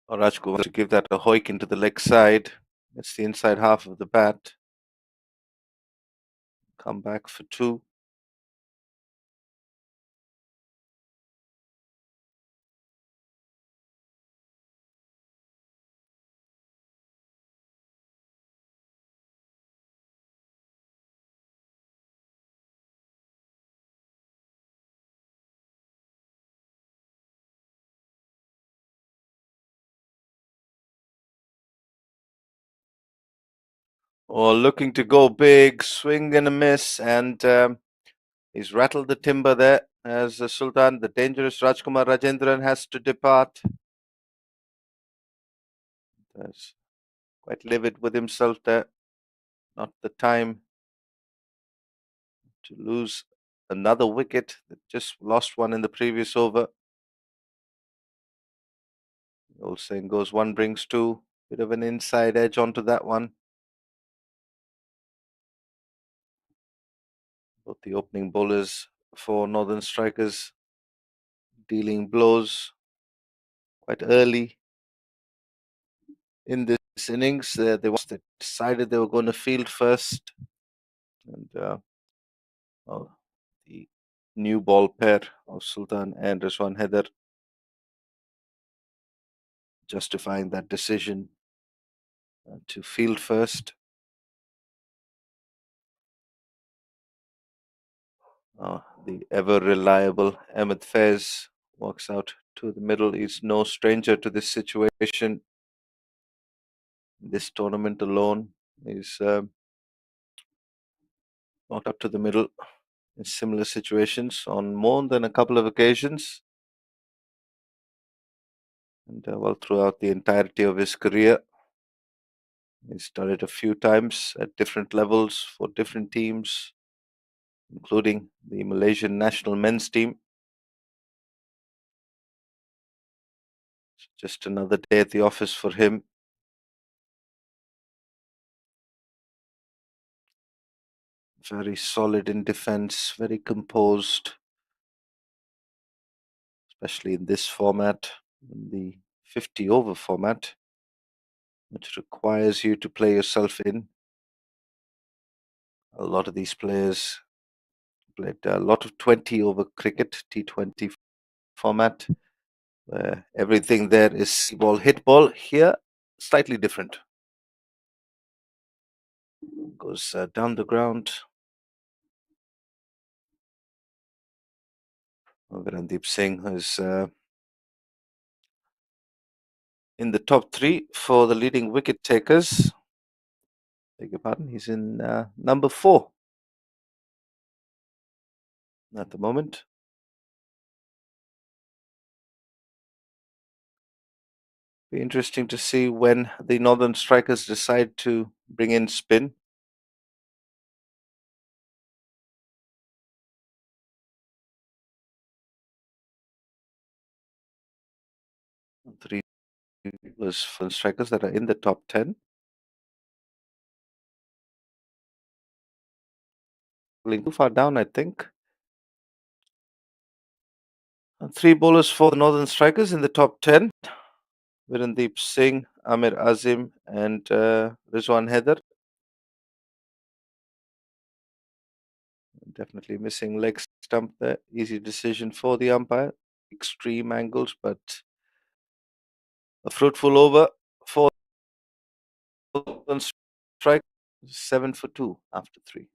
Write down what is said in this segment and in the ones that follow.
Rajkumar wants to give that a hoik into the leg side. It's the inside half of the bat. Come back for two. Or looking to go big, swing and a miss, and he's rattled the timber there as Sultan, the dangerous Rajkumar Rajendran, has to depart. He's quite livid with himself there. Not the time to lose another wicket. They just lost one in the previous over. The old saying goes, one brings two. Bit of an inside edge onto that one. Both the opening bowlers for Northern Strikers dealing blows quite early in this innings. They decided they were going to field first, and the new ball pair of Sultan and Rizwan Haider justifying that decision to field first. The ever reliable Ahmed Faiz walks out to the middle. He's no stranger to this situation. This tournament alone, he's walked out to the middle in similar situations on more than a couple of occasions. And well, throughout the entirety of his career, he's done it a few times at different levels for different teams, including the Malaysian national men's team. It's just another day at the office for him. Very solid in defense, very composed, especially in this format, in the 50 over format, which requires you to play yourself in. A lot of these players played a lot of 20 over cricket, T20 format, where everything there is see ball, hit ball. Here, slightly different. Goes down the ground. Virendeep Singh is in the top three for the leading wicket takers. Beg your pardon, he's in number 4 at the moment. Be interesting to see when the Northern Strikers decide to bring in spin. Three was for strikers that are in the top 10. Too far down, I think. Three bowlers for the Northern Strikers in the top 10. Virendeep Singh, Amir Azim, and Rizwan Haider. Definitely missing leg stump there. Easy decision for the umpire. Extreme angles, but a fruitful over for Northern Strike. 7 for 2 after 3.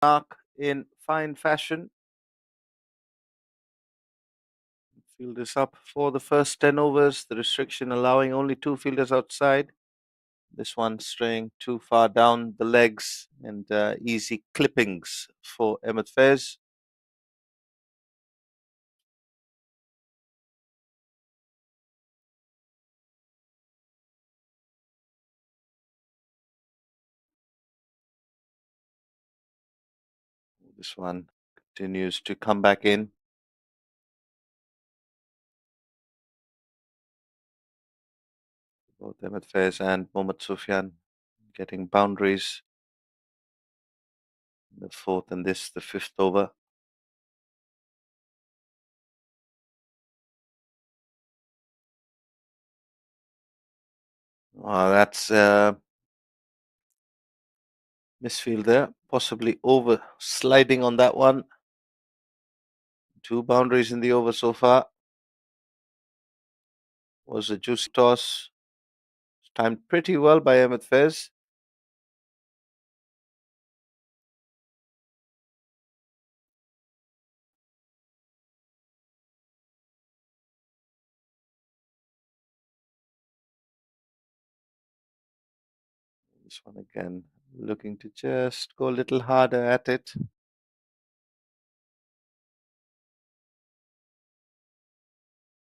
mark in fine fashion. Fielders up for the first 10 overs. The restriction allowing only two fielders outside. This one straying too far down the legs and easy clippings for Emmett Fairs. This one continues to come back in. Both Emmett Fairs and Mohammad Sufyan getting boundaries in the fourth and this, the fifth over. That's misfield there, possibly over sliding on that one. Two boundaries in the over so far. Was a juicy toss. Timed pretty well by Emmett Fairs. This one again, looking to just go a little harder at it.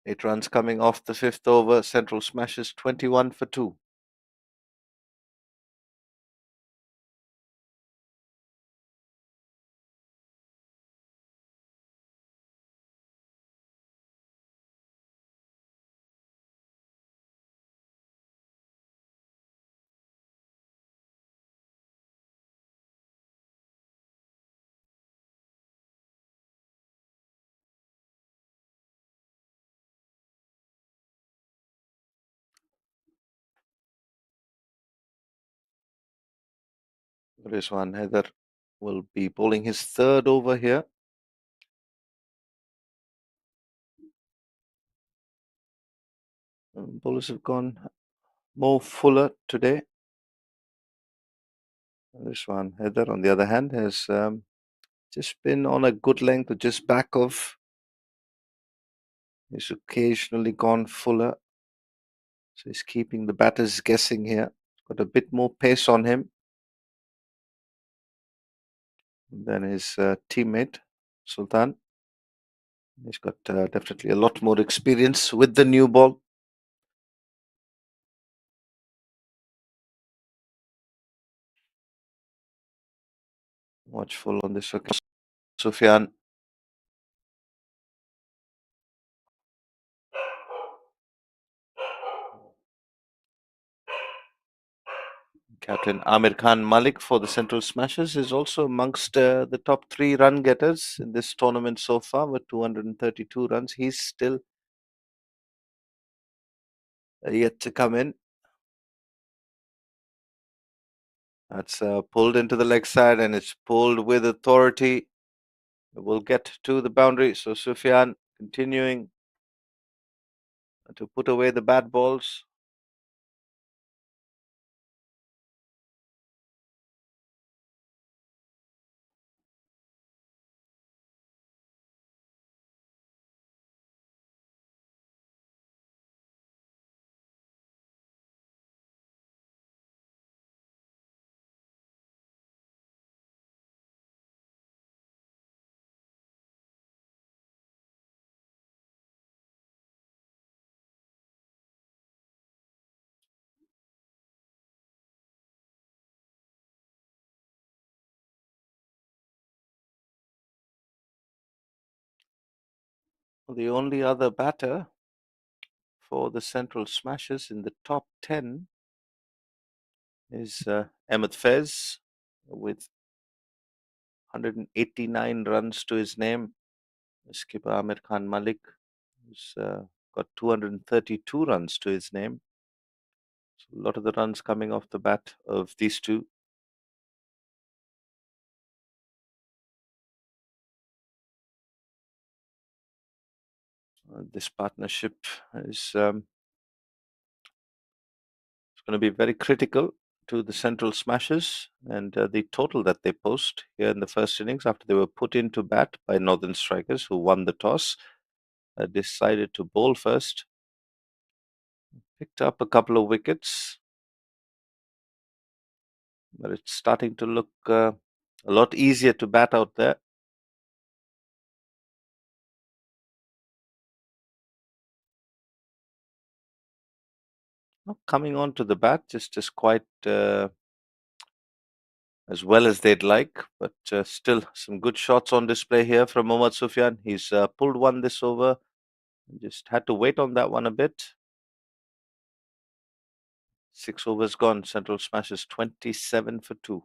Eight runs coming off the fifth over. Central smashes 21 for 2. Rizwan Heather will be bowling his third over here. Bowlers have gone more fuller today. Rizwan Heather, on the other hand, has just been on a good length, just back of. He's occasionally gone fuller. So he's keeping the batters guessing here. Got a bit more pace on him than his teammate, Sultan. He's got definitely a lot more experience with the new ball. Watchful on this occasion. Sufyan. Captain Amir Khan Malik for the Central Smashers is also amongst the top 3 run getters in this tournament so far with 232 runs. He's still yet to come in. That's pulled into the leg side and it's pulled with authority. It will get to the boundary. So Sufyan continuing to put away the bad balls. The only other batter for the Central Smashers in the top 10 is Emmett Fairs with 189 runs to his name. Skipper Amir Khan Malik, who's got 232 runs to his name. So a lot of the runs coming off the bat of these two. This partnership is going to be very critical to the central smashes and the total that they post here in the first innings after they were put into bat by Northern strikers who won the toss, decided to bowl first, picked up a couple of wickets, but it's starting to look a lot easier to bat out there. Not coming on to the bat, just quite as well as they'd like, but still some good shots on display here from Mohammad Sufyan. He's pulled one this over, just had to wait on that one a bit. 6 overs gone. Central smashes 27 for 2.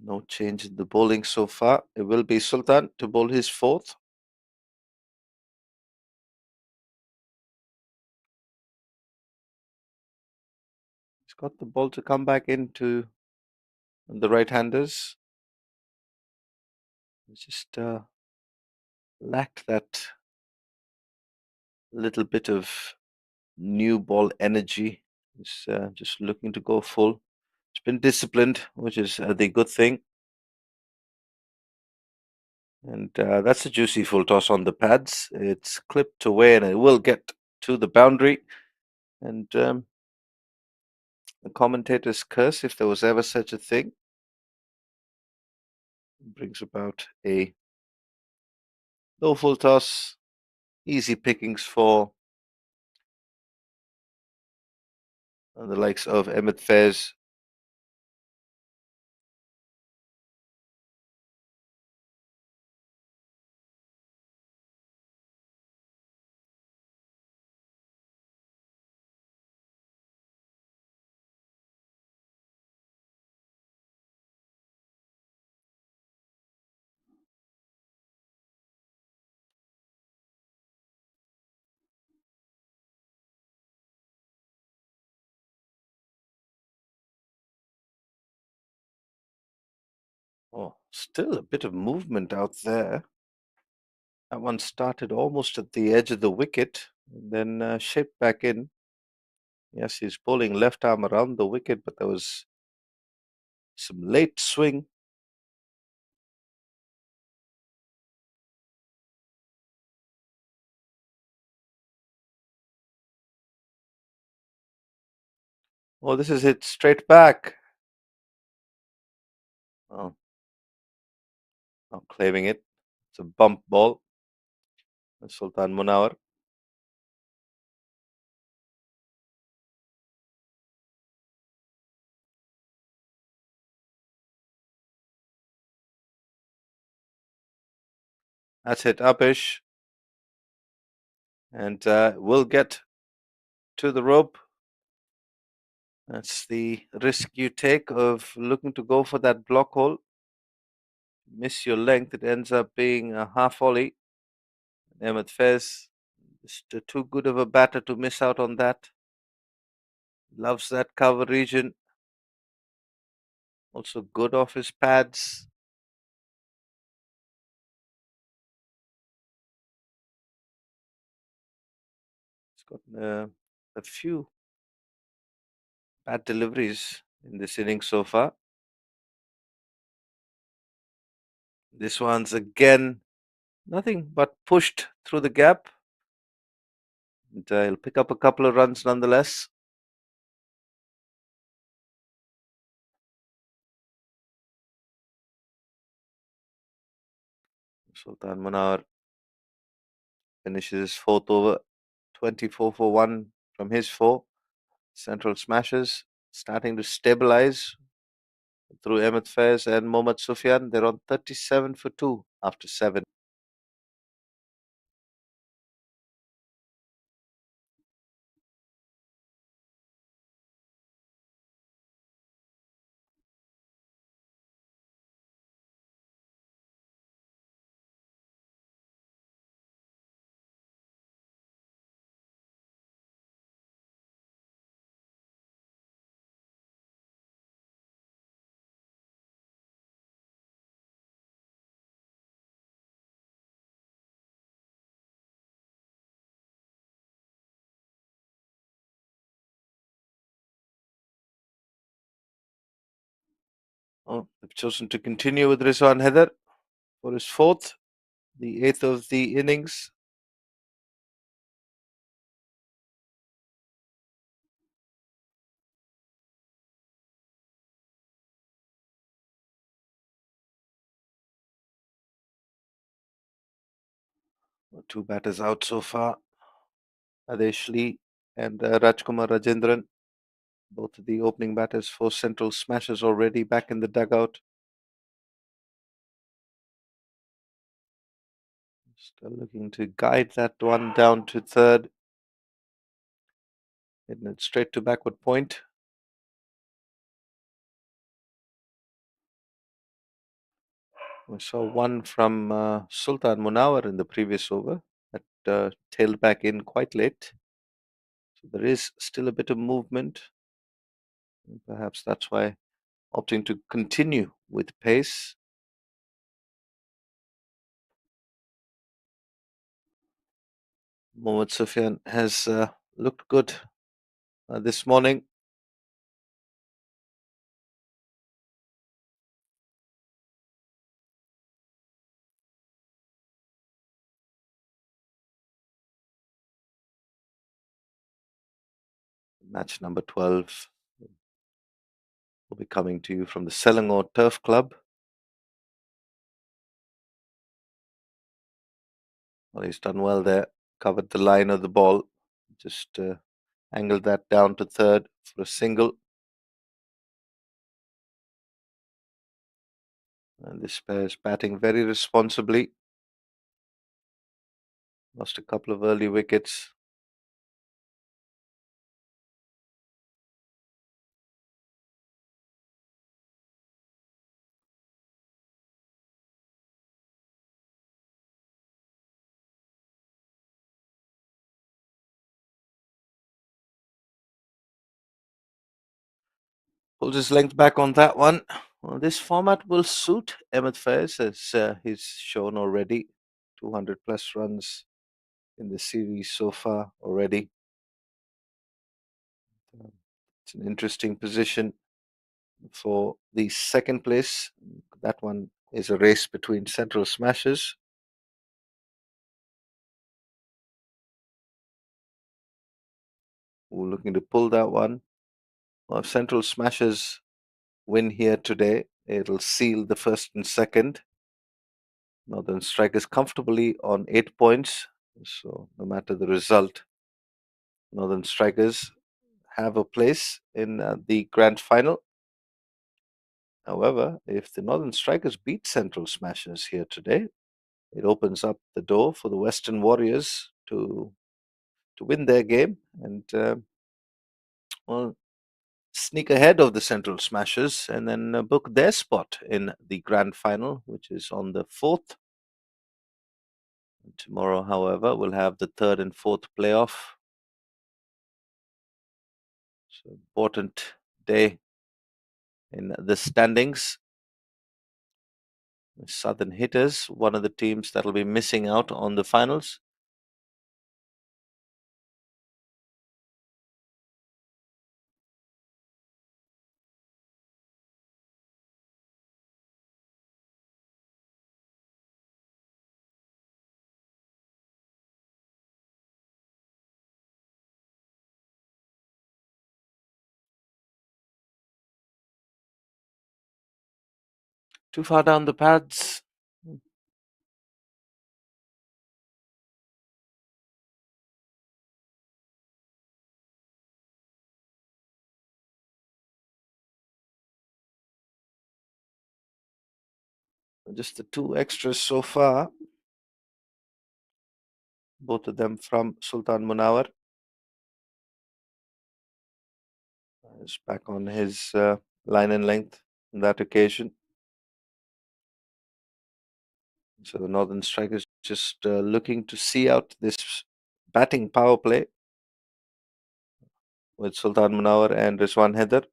No change in the bowling so far. It will be Sultan to bowl his fourth. He's got the ball to come back into the right-handers. Just lacked that little bit of new ball energy. He's just looking to go full. It's been disciplined, which is the good thing. And that's a juicy full toss on the pads. It's clipped away and it will get to the boundary. And the commentators curse if there was ever such a thing. Brings about a no full toss. Easy pickings for the likes of Emmett Fairs. Oh, still a bit of movement out there. That one started almost at the edge of the wicket and then shaped back in. Yes, he's pulling left arm around the wicket, but there was some late swing. Oh, this is hit straight back. Oh, not claiming it. It's a bump ball. Sultan Munawar. That's it, Upish. And will get to the rope. That's the risk you take of looking to go for that block hole. Miss your length, it ends up being a half volley. Ahmed Fez, just too good of a batter to miss out on that. Loves that cover region. Also good off his pads. He's got a few bad deliveries in this inning so far. This one's again nothing but pushed through the gap. And he'll pick up a couple of runs nonetheless. Sultan Manar finishes his fourth over, 24 for 1 from his four. Central smashes starting to stabilize through Ahmed Faiz and Mohammad Sufyan. They're on 37 for 2 after 7. Oh, they've chosen to continue with Rizwan Heather for his fourth, the eighth of the innings. Two batters out so far, Adesh Lee and Rajkumar Rajendran. Both of the opening batters for Central Smashers already back in the dugout. Still looking to guide that one down to third. Hitting it straight to backward point. We saw one from Sultan Munawar in the previous over that tailed back in quite late. So there is still a bit of movement. And perhaps that's why opting to continue with pace. Mohammad Sufyan has looked good this morning. Match number 12 will be coming to you from the Selangor Turf Club. Well, he's done well there. Covered the line of the ball. Just angled that down to third for a single. And this pair is batting very responsibly. Lost a couple of early wickets. Pulls his length back on that one. Well, this format will suit Ahmed Faiz as he's shown already. 200 plus runs in the series so far already. It's an interesting position for the second place. That one is a race between Central Smashers. We're looking to pull that one. Well, if Central Smashers win here today, it'll seal the first and second. Northern Strikers comfortably on 8 points. So no matter the result, Northern Strikers have a place in the grand final. However, if the Northern Strikers beat Central Smashers here today, it opens up the door for the Western Warriors to win their game and well, sneak ahead of the Central Smashers and then book their spot in the grand final, which is on the 4th. Tomorrow, however, we'll have the third and fourth playoff. So important day in the standings. The Southern Hitters, one of the teams that'll be missing out on the finals. Too far down the pads. Just the two extras so far, both of them from Sultan Munawar. Is back on his line and length on that occasion. So the Northern Strikers just looking to see out this batting power play with Sultan Munawar and Rizwan Haider.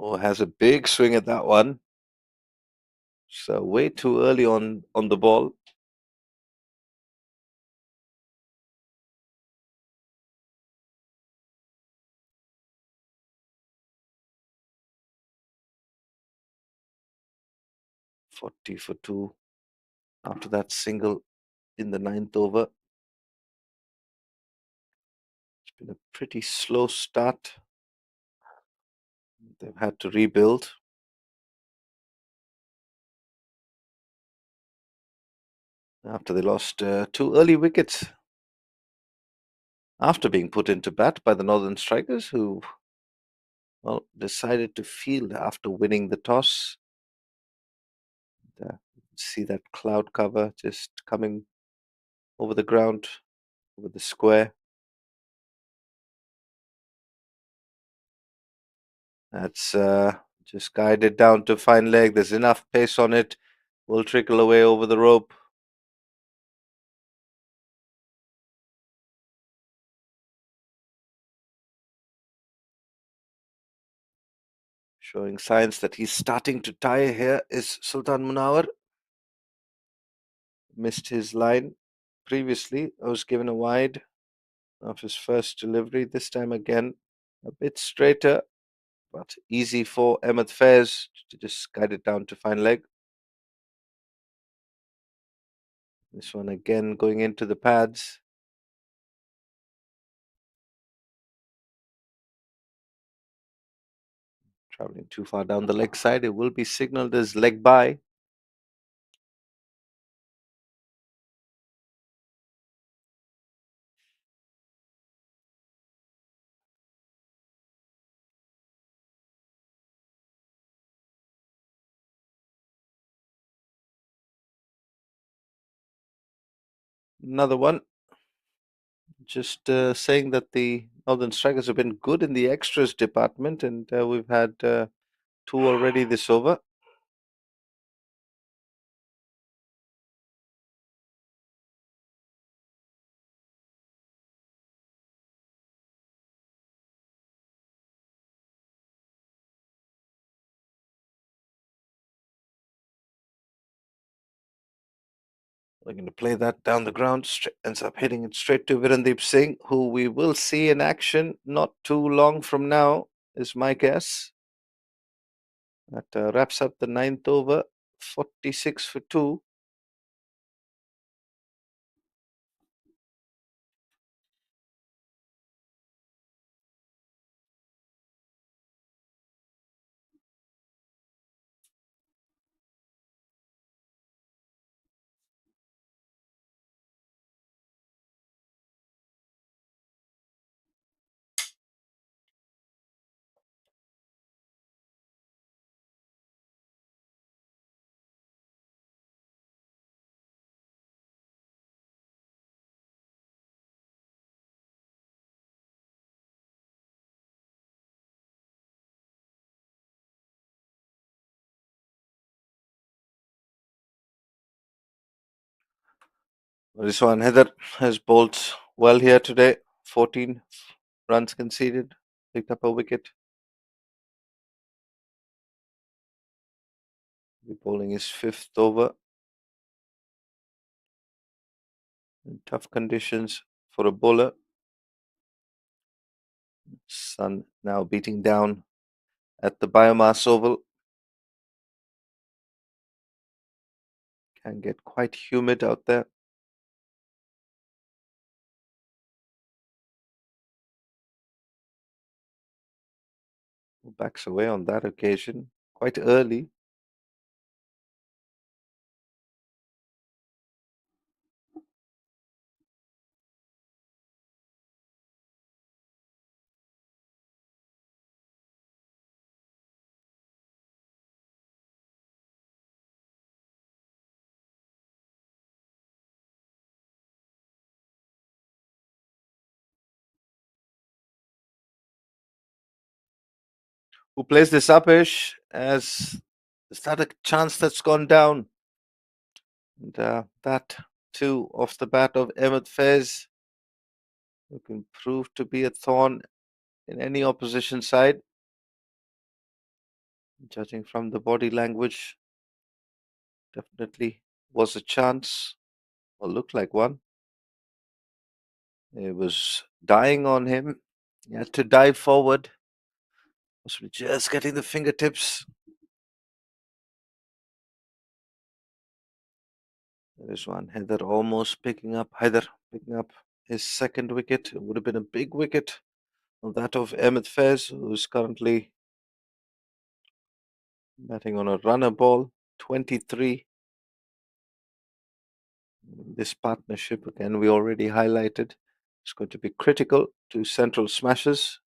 Oh, has a big swing at that one. So way too early on the ball. .40 for 2 after that single in the ninth over. It's been a pretty slow start. They've had to rebuild after they lost two early wickets after being put into bat by the Northern Strikers, who, well, decided to field after winning the toss. See that cloud cover just coming over the ground, over the square. That's just guided down to fine leg. There's enough pace on it. Will trickle away over the rope. Showing signs that he's starting to tire here is Sultan Munawar. Missed his line previously. I was given a wide of his first delivery. This time again, a bit straighter, but easy for Ahmed Faiz to just guide it down to fine leg. This one again going into the pads. Traveling too far down the leg side. It will be signaled as leg by. Another one. Just saying that the Northern Strikers have been good in the extras department, and we've had two already this over. We're going to play that down the ground. Ends up hitting it straight to Virendeep Singh, who we will see in action not too long from now, is my guess. That wraps up the ninth over, 46 for 2. Rizwan Haider has bowled well here today. 14 runs conceded, picked up a wicket. He's bowling his fifth over. In tough conditions for a bowler. Sun now beating down at the BAYUEMAS Oval. Can get quite humid out there. Backs away on that occasion, quite early. Who plays this upish? As is that a chance that's gone down? And that too off the bat of Emmett Fez, who can prove to be a thorn in any opposition side, judging from the body language. Definitely was a chance, or looked like one. It was dying on him. He had to dive forward. Was just getting the fingertips. There's one. Heather picking up his second wicket. It would have been a big wicket on that of Emmett Fez, who's currently batting on a runner ball. 23. This partnership, again, we already highlighted, is going to be critical to central smashes.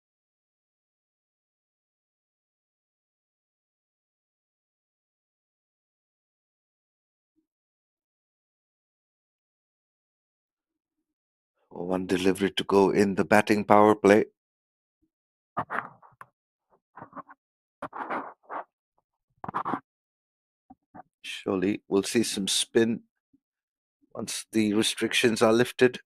One delivery to go in the batting power play. Surely we'll see some spin once the restrictions are lifted.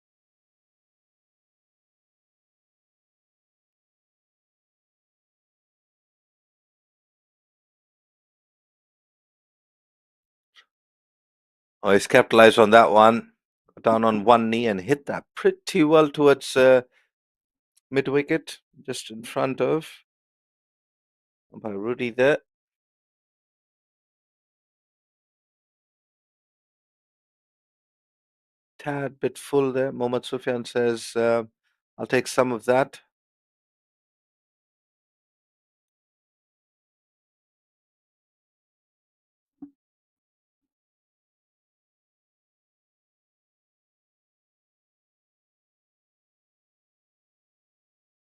Oh, he's capitalized on that one. Down on one knee and hit that pretty well towards mid wicket, just in front of by Rudy there. Tad bit full there. Mohammad Sufyan says, I'll take some of that.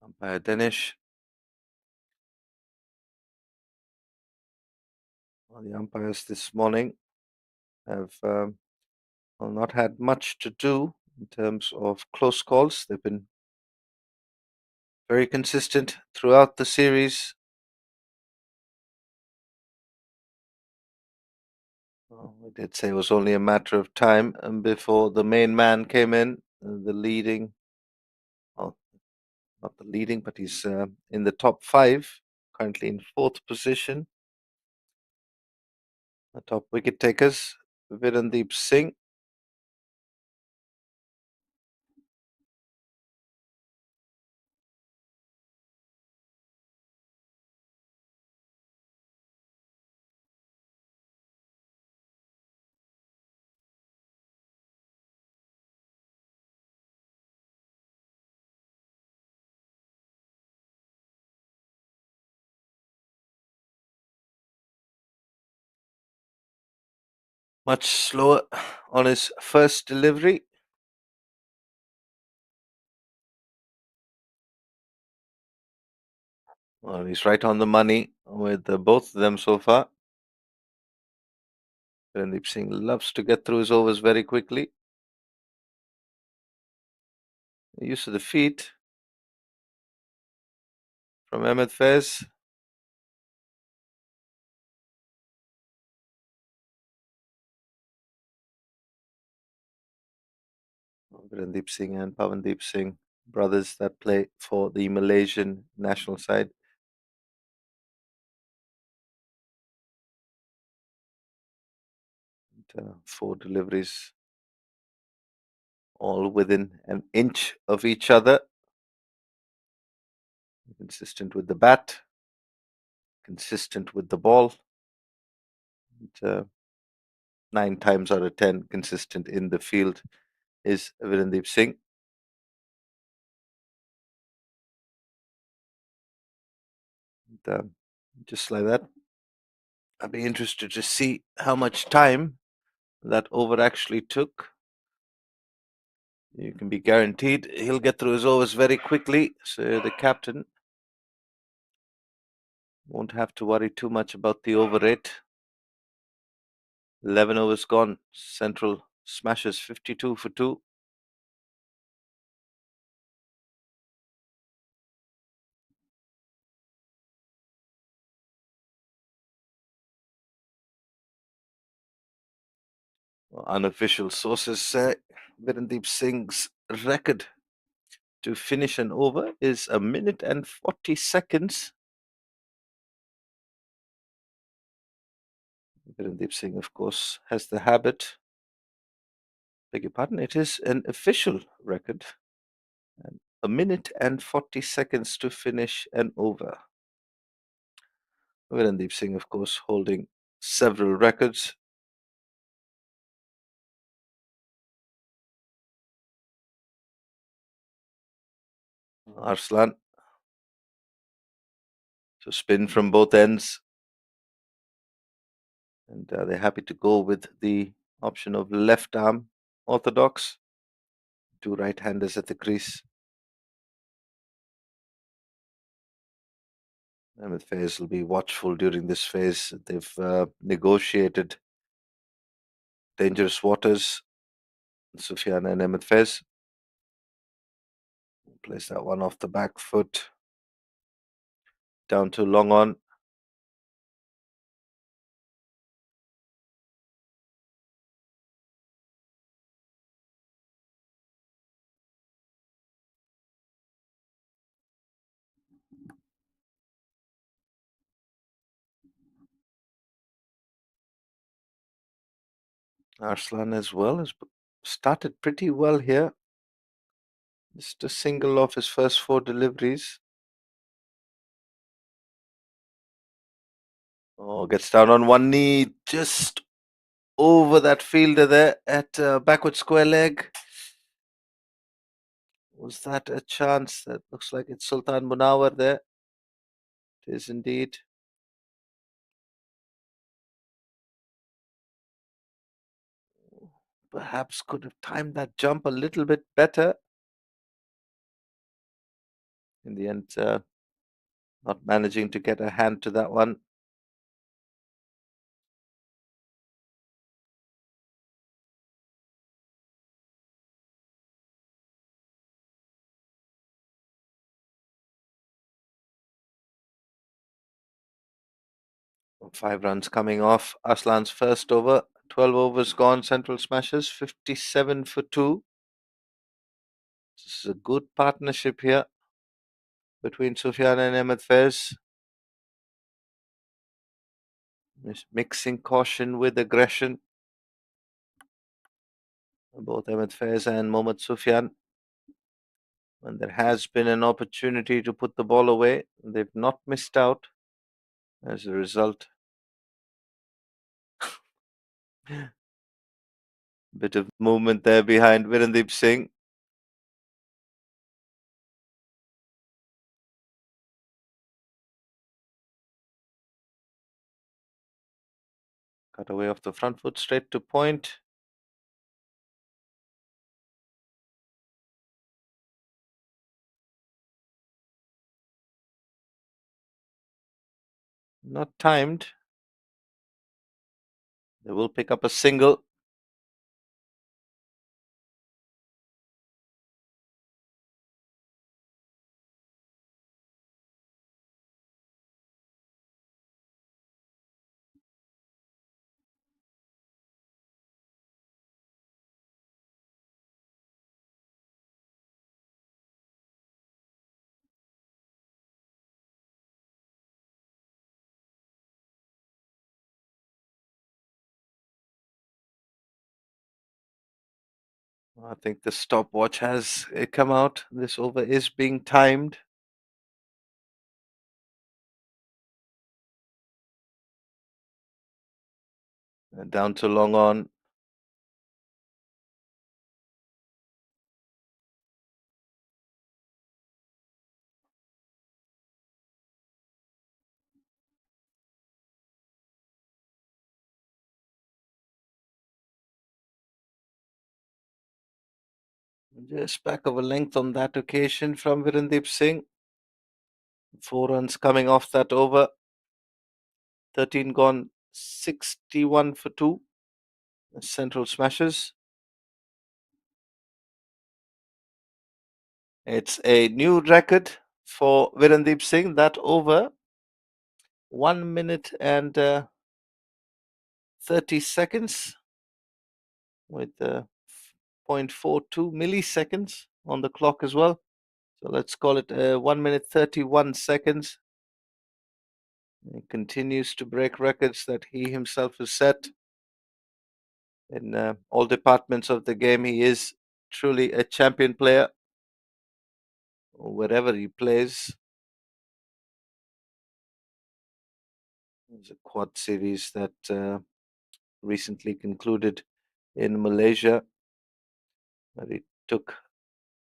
Umpire Danish. Well, the umpires this morning have well, not had much to do in terms of close calls. They've been very consistent throughout the series. Well, we did say it was only a matter of time before the main man came in, the leading, well, not the leading, but he's in the top five, currently in fourth position. The top wicket takers, Virendeep Singh. Much slower on his first delivery. Well, he's right on the money with both of them so far. Virendeep Singh loves to get through his overs very quickly. Use of the feet from Ahmed Fez. Virendeep Singh and Pavandeep Singh, brothers that play for the Malaysian national side. And, four deliveries, all within an inch of each other. Consistent with the bat, consistent with the ball. And, 9 times out of 10 consistent in the field is Virendeep Singh. And, just like that, I'd be interested to see how much time that over actually took. You can be guaranteed he'll get through his overs very quickly, so the captain won't have to worry too much about the over rate. 11 overs gone. Central smashes 52 for 2. Unofficial sources say Virendeep Singh's record to finish an over is 1 minute and 40 seconds. Virendeep Singh, of course, has the habit. Beg your pardon, it is an official record. And 1 minute and 40 seconds to finish an over. Virendeep Singh, of course, holding several records. Arslan to spin from both ends. And they're happy to go with the option of left arm orthodox. Two right-handers at the crease. Ahmed Faiz will be watchful during this phase. They've negotiated dangerous waters. Sufyan and Ahmed Faiz plays that one off the back foot down to long on. Arslan as well has started pretty well here. Just a single off his first four deliveries. Oh, gets down on one knee, just over that fielder there at backward square leg. Was that a chance? That looks like it's Sultan Munawar there. It is indeed. Perhaps could have timed that jump a little bit better. In the end, not managing to get a hand to that one. Five runs coming off Aslan's first over. 12 overs gone, central smashes, 57 for two. This is a good partnership here between Sufyan and Ahmed Faiz. Mixing caution with aggression. Both Ahmed Faiz and Mohammad Sufyan. When there has been an opportunity to put the ball away, they've not missed out. As a result, bit of movement there behind Virendeep Singh. Cut away off the front foot, straight to point. Not timed. They will pick up a single. I think the stopwatch has come out. This over is being timed. Down to long on. Just back of a length on that occasion from Virendeep Singh. 4 runs coming off that over. 13 gone, 61 for two. Central smashes. It's a new record for Virendeep Singh. That over 1 minute and 30 seconds. with 0.42 milliseconds on the clock as well. So let's call it 1 minute 31 seconds. He continues to break records that he himself has set in all departments of the game. He is truly a champion player wherever he plays. There's a quad series that recently concluded in Malaysia, where he took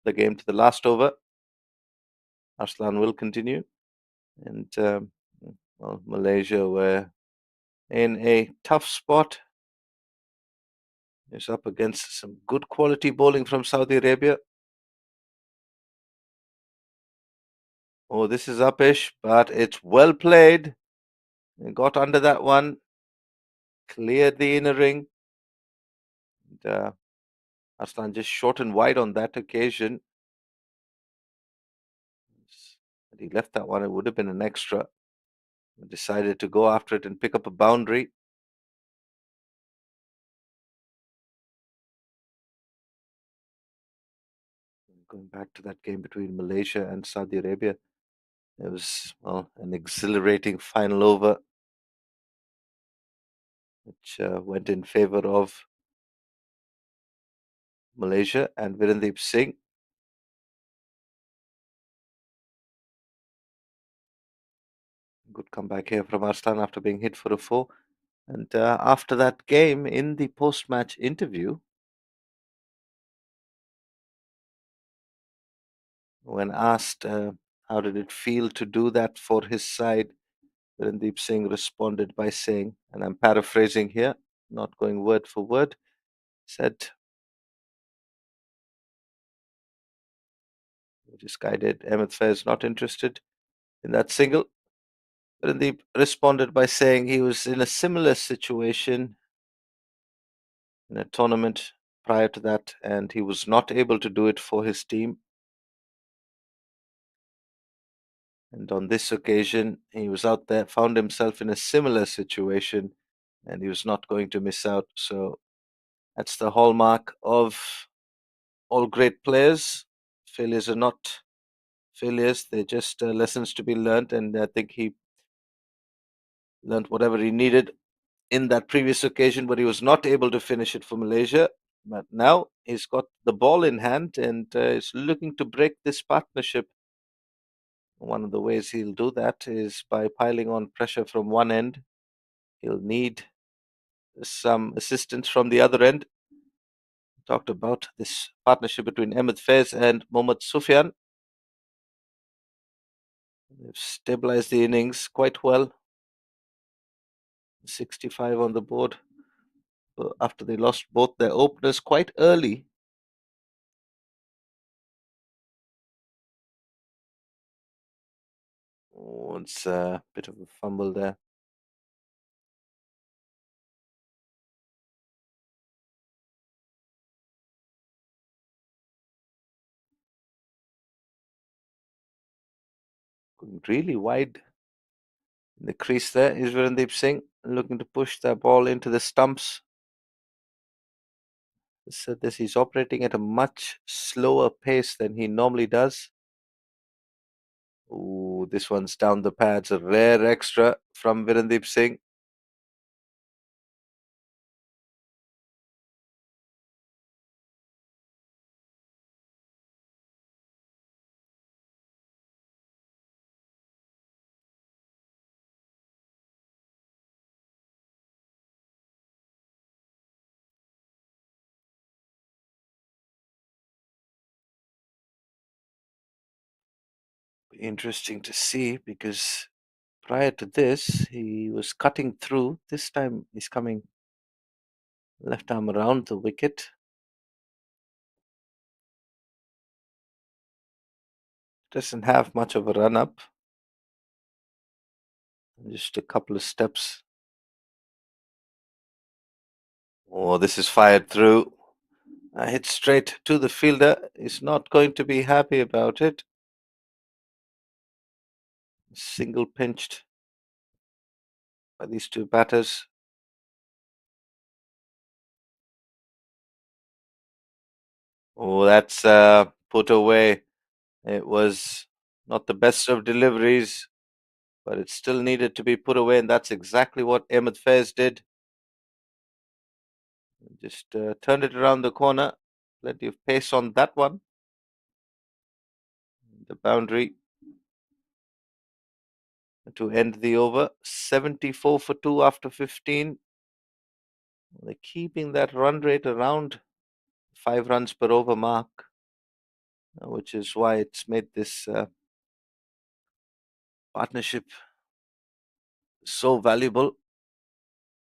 the game to the last over. Arslan will continue. And well, Malaysia were in a tough spot. He's up against some good quality bowling from Saudi Arabia. Oh, this is uppish, but it's well played. He got under that one, cleared the inner ring. And, Arslan just short and wide on that occasion. Had he left that one, it would have been an extra. He decided to go after it and pick up a boundary. Going back to that game between Malaysia and Saudi Arabia, it was, well, an exhilarating final over, which went in favor of Malaysia and Virendip Singh. Good comeback here from Arslan after being hit for a four. And after that game, in the post-match interview, when asked how did it feel to do that for his side, Virendip Singh responded by saying, and I'm paraphrasing here, not going word for word, said, this guy did, Ahmed Faiz not interested in that single. Virendip responded by saying he was in a similar situation in a tournament prior to that, and he was not able to do it for his team. And on this occasion, he was out there, found himself in a similar situation, and he was not going to miss out. So that's the hallmark of all great players. Failures are not failures, they're just lessons to be learned. And I think he learned whatever he needed in that previous occasion, but he was not able to finish it for Malaysia. But now he's got the ball in hand and is looking to break this partnership. One of the ways he'll do that is by piling on pressure from one end. He'll need some assistance from the other end. Talked about this partnership between Ahmed Faiz and Mohammad Sufyan. They've stabilized the innings quite well. 65 on the board after they lost both their openers quite early. Oh, it's a bit of a fumble there. Going really wide in the crease there is Virendip Singh looking to push that ball into the stumps. So this he's operating at a much slower pace than he normally does. Ooh, this one's down the pads, a rare extra from Virendip Singh. Interesting to see because prior to this, he was cutting through. This time he's coming left arm around the wicket. Doesn't have much of a run up. Just a couple of steps. Oh, this is fired through. I hit straight to the fielder. He's not going to be happy about it. Single pinched by these two batters. Oh, that's put away. It was not the best of deliveries, but it still needed to be put away, and that's exactly what Ahmed Faiz did. Just turned it around the corner. Plenty of pace on that one. The boundary to end the over. 74 for 2 after 15. They're keeping that run rate around 5 runs per over mark, which is why it's made this partnership so valuable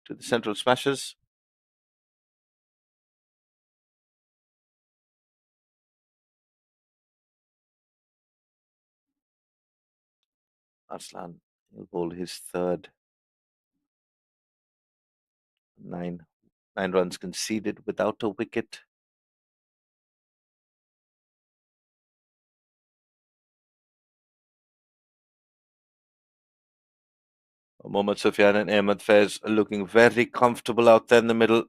to the Central Smashers. Arslan will bowl his third. Nine, 9 runs conceded without a wicket. Mohammad Sufyan and Ahmed Faiz are looking very comfortable out there in the middle.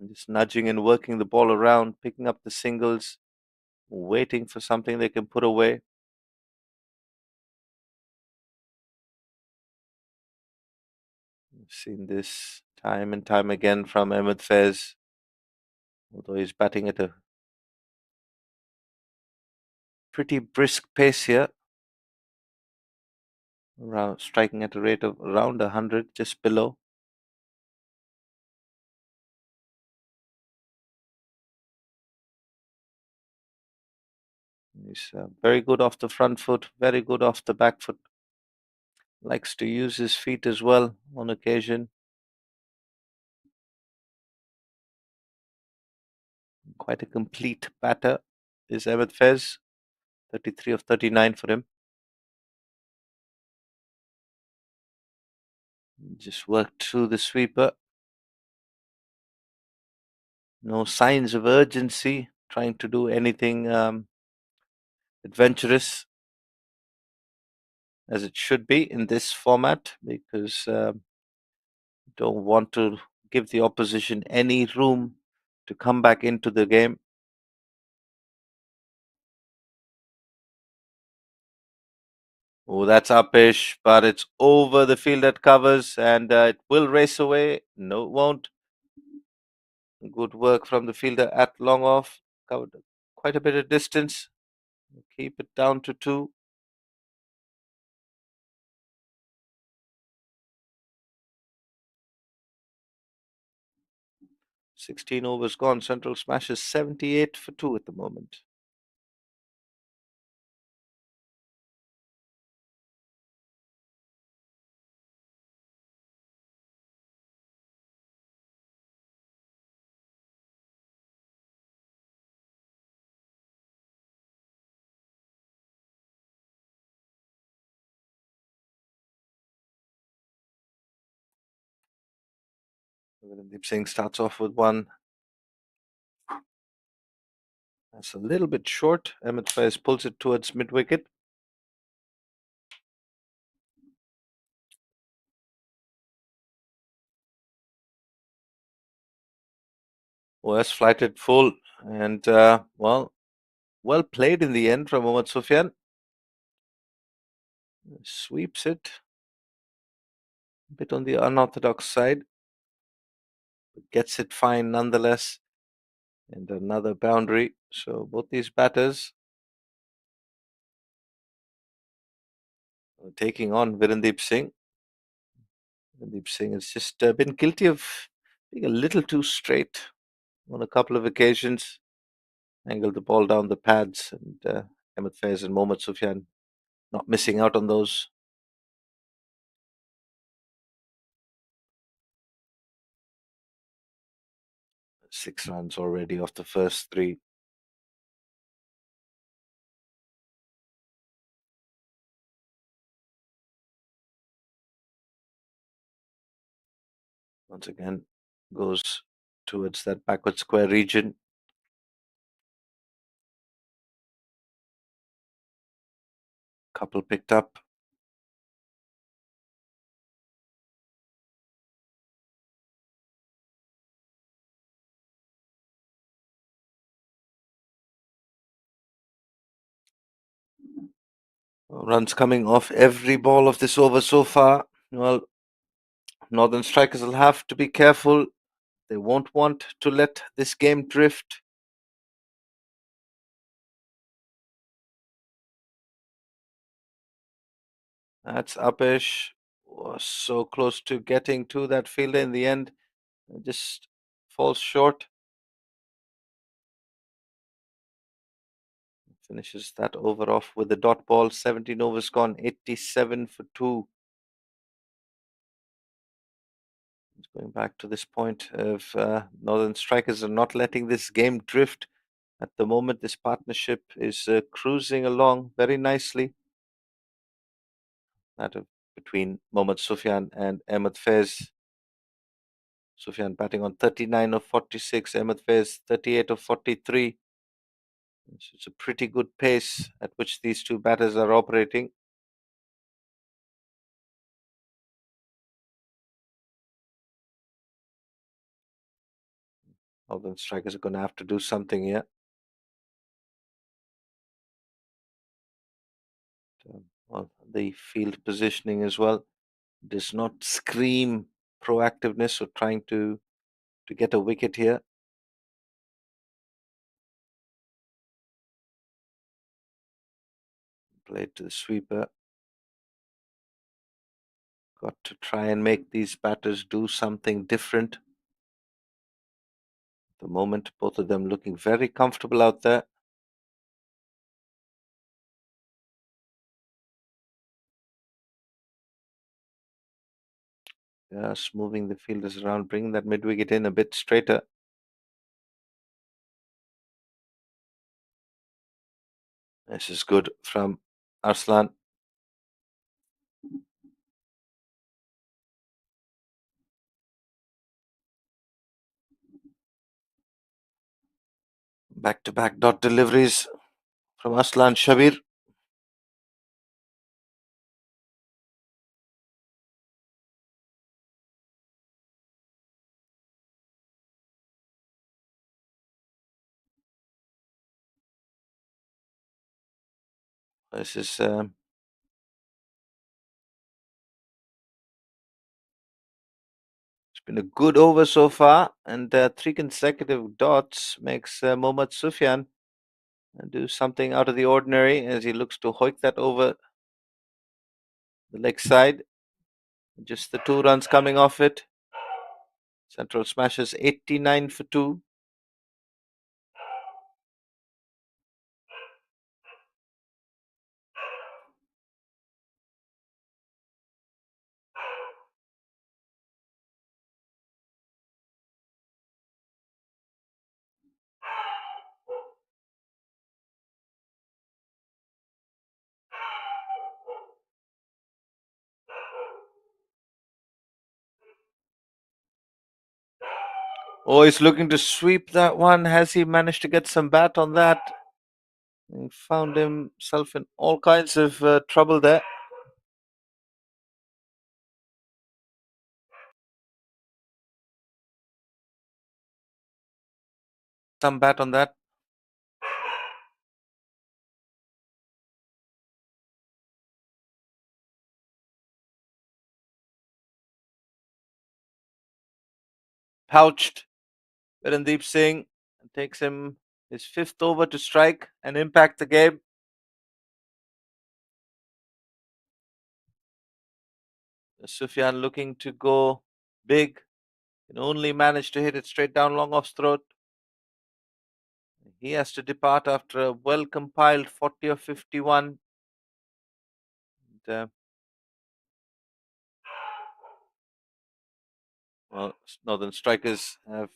Just nudging and working the ball around, picking up the singles, waiting for something they can put away. We've seen this time and time again from Ahmed Faiz, although he's batting at a pretty brisk pace here, around, striking at a rate of around 100, just below. He's very good off the front foot, very good off the back foot. Likes to use his feet as well on occasion. Quite a complete batter is Ahmed Faiz. 33 of 39 for him. Just worked through the sweeper. No signs of urgency, trying to do anything adventurous as it should be in this format because don't want to give the opposition any room to come back into the game. Oh, that's uppish, but it's over the field that covers and it will race away. No, it won't. Good work from the fielder at long off. Covered quite a bit of distance. Keep it down to 2. 16 overs gone. Central smashes 78 for 2 at the moment. Deep Singh starts off with one. That's a little bit short. Ahmed Faiz pulls it towards mid wicket. OS flighted full and well played in the end from Mohammad Sufyan. Sweeps it a bit on the unorthodox side, but gets it fine nonetheless. And another boundary. So both these batters are taking on Virendeep Singh. Virendeep Singh has just been guilty of being a little too straight on a couple of occasions. Angled the ball down the pads, and Ahmed Faiz and Mohammad Sufyan not missing out on those. 6 runs already off the first 3. Once again, goes towards that backward square region. Couple picked up. Runs coming off every ball of this over so far. Well, Northern strikers will have to be careful. They won't want to let this game drift. That's Upish. Was so close to getting to that fielder in the end. Just falls short. Finishes that over off with the dot ball. 17 overs gone, 87 for 2. It's going back to this point of Northern strikers are not letting this game drift. At the moment, this partnership is cruising along very nicely. That of between Mohammad Sufyan and Ahmed Faiz. Sufyan batting on 39 of 46, Ahmed Faiz 38 of 43. It's a pretty good pace at which these two batters are operating. Northern strikers are going to have to do something here. Well, the field positioning as well does not scream proactiveness or trying to get a wicket here. Played to the sweeper. Got to try and make these batters do something different. At the moment, both of them looking very comfortable out there. Just moving the fielders around, bringing that mid wicket in a bit straighter. This is good from Arslan. Back-to-back dot deliveries from Arslan Shabir. This is it's been a good over so far, and 3 consecutive dots makes Mohammad Sufyan do something out of the ordinary as he looks to hoik that over the leg side. Just the 2 runs coming off it. Central smashes 89 for 2. Oh, he's looking to sweep that one. Has he managed to get some bat on that? He found himself in all kinds of trouble there. Some bat on that. Pouched. Virendeep Singh takes him his 5th over to strike and impact the game. Sufyan looking to go big. Can only manage to hit it straight down long off throat. He has to depart after a well compiled 40 or 51. And, well, Northern strikers have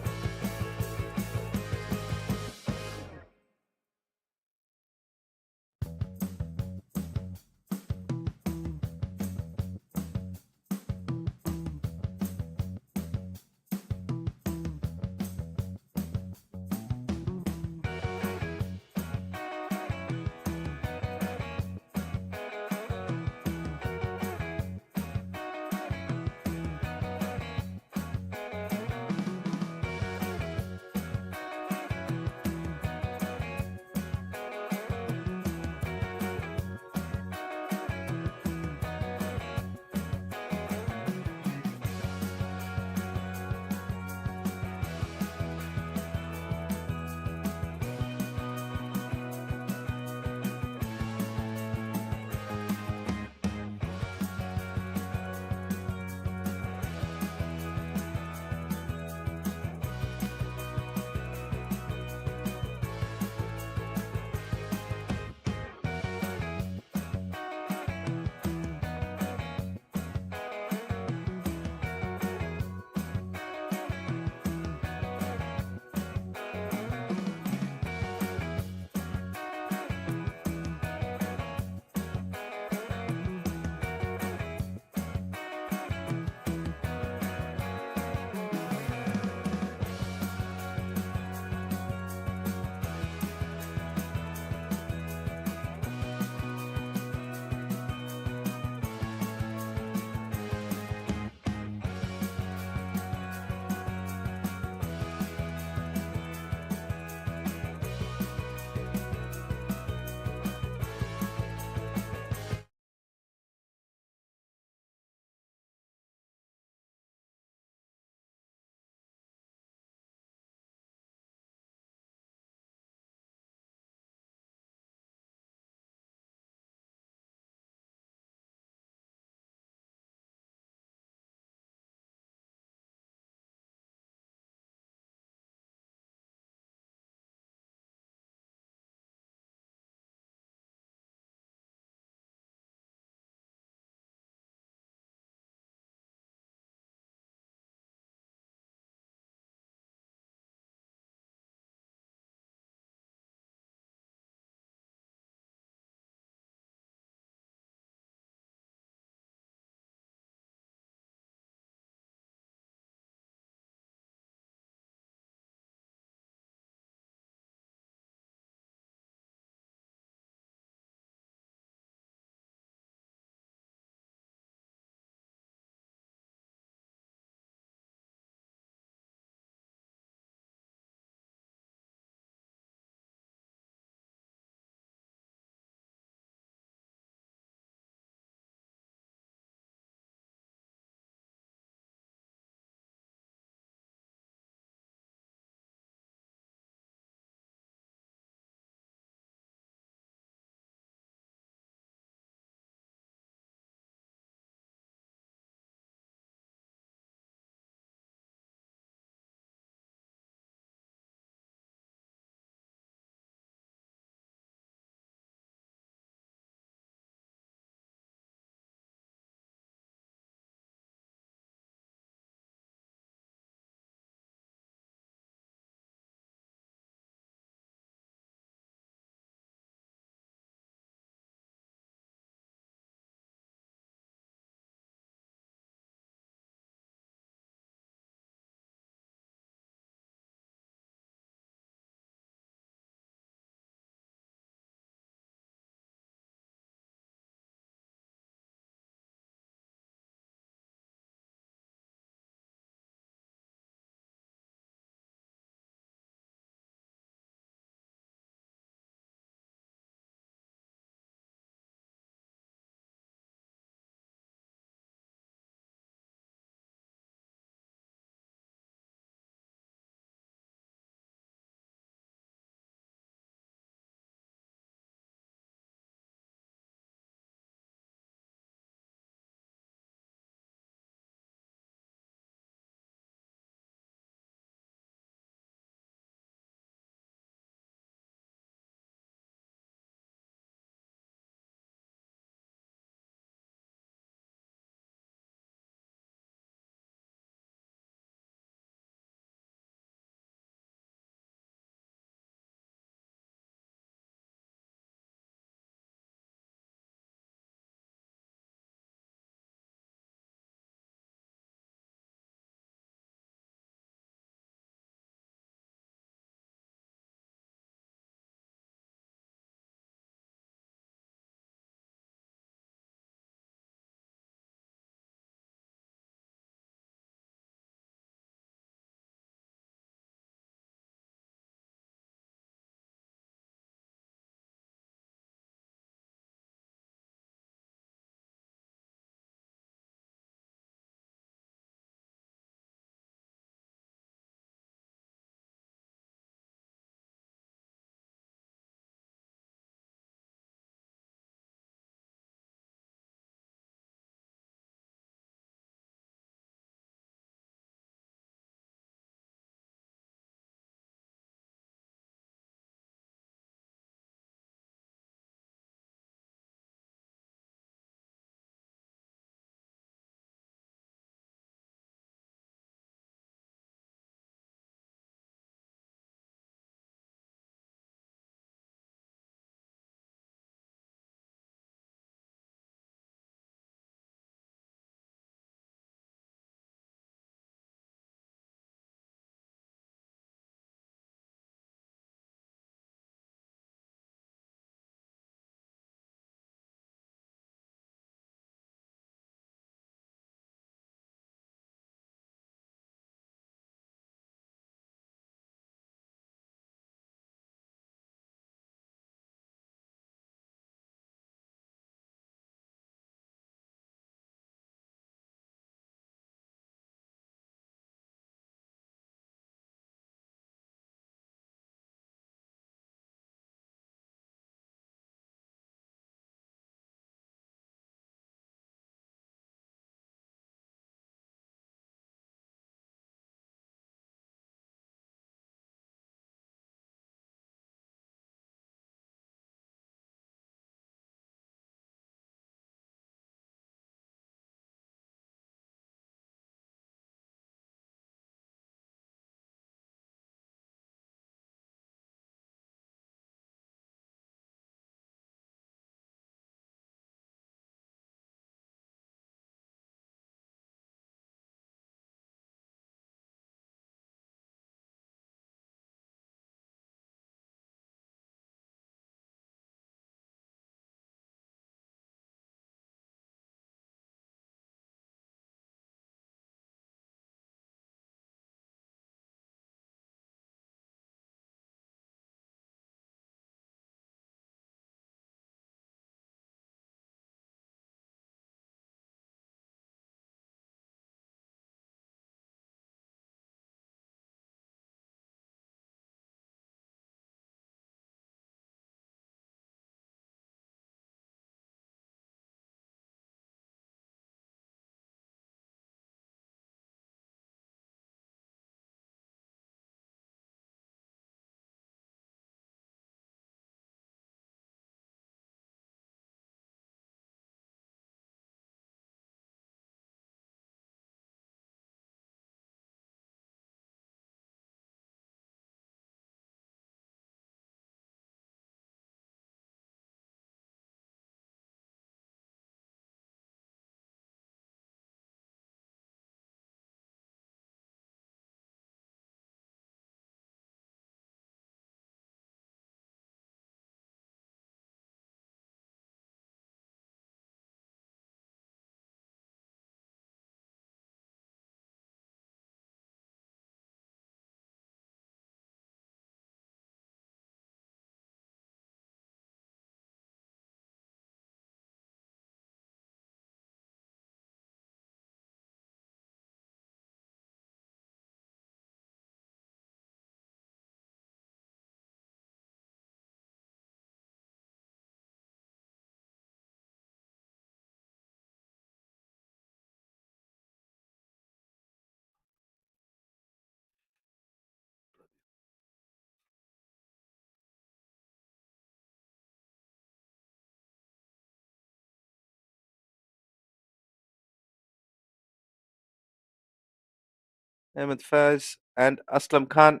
Ahmed Faiz and Aslam Khan.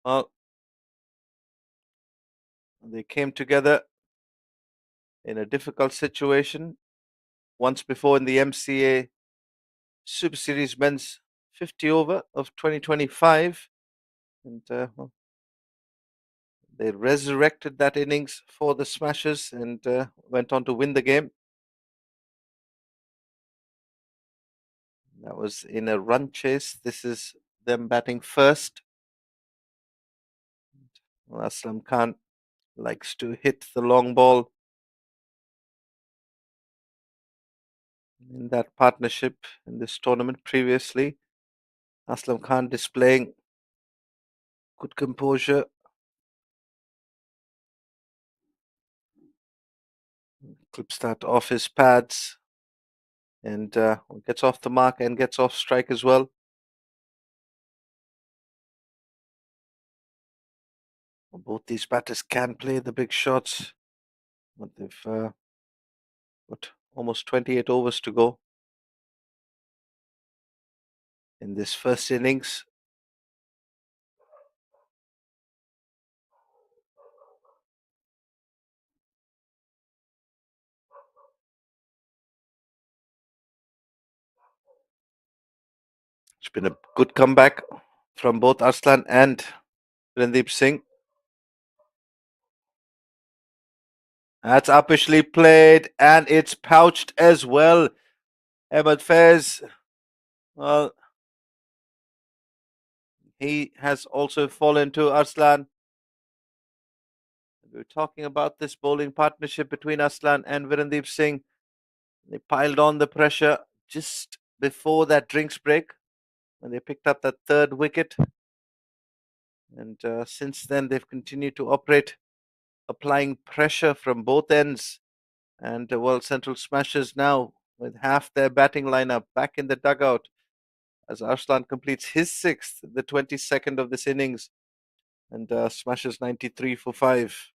Well, they came together in a difficult situation once before in the MCA Super Series men's 50 over of 2025. And well, they resurrected that innings for the Smashers and went on to win the game. That was in a run chase. This is them batting first. Well, Aslam Khan likes to hit the long ball in that partnership in this tournament previously. Aslam Khan displaying good composure. Clips that off his pads and gets off the mark and gets off strike as well. Both these batters can play the big shots, but they've got almost 28 overs to go in this first innings. It's been a good comeback from both Arslan and Randeep Singh. That's uppishly played and it's pouched as well. Ahmed Faiz, well, he has also fallen to Arslan. We were talking about this bowling partnership between Arslan and Virendeep Singh. They piled on the pressure just before that drinks break when they picked up that third wicket. And since then, they've continued to operate, applying pressure from both ends. And well, Central Smashers now with half their batting lineup back in the dugout as Arslan completes his sixth, the 22nd of this innings, and smashes 93 for 5.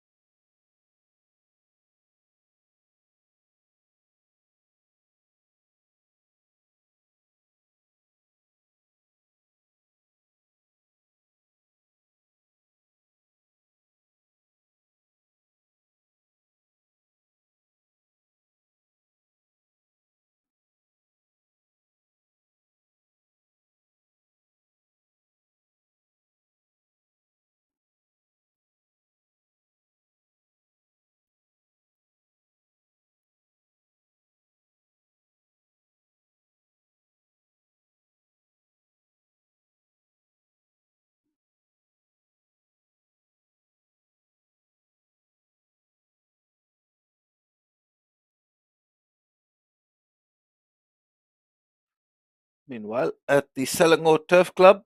Meanwhile, at the Selangor Turf Club,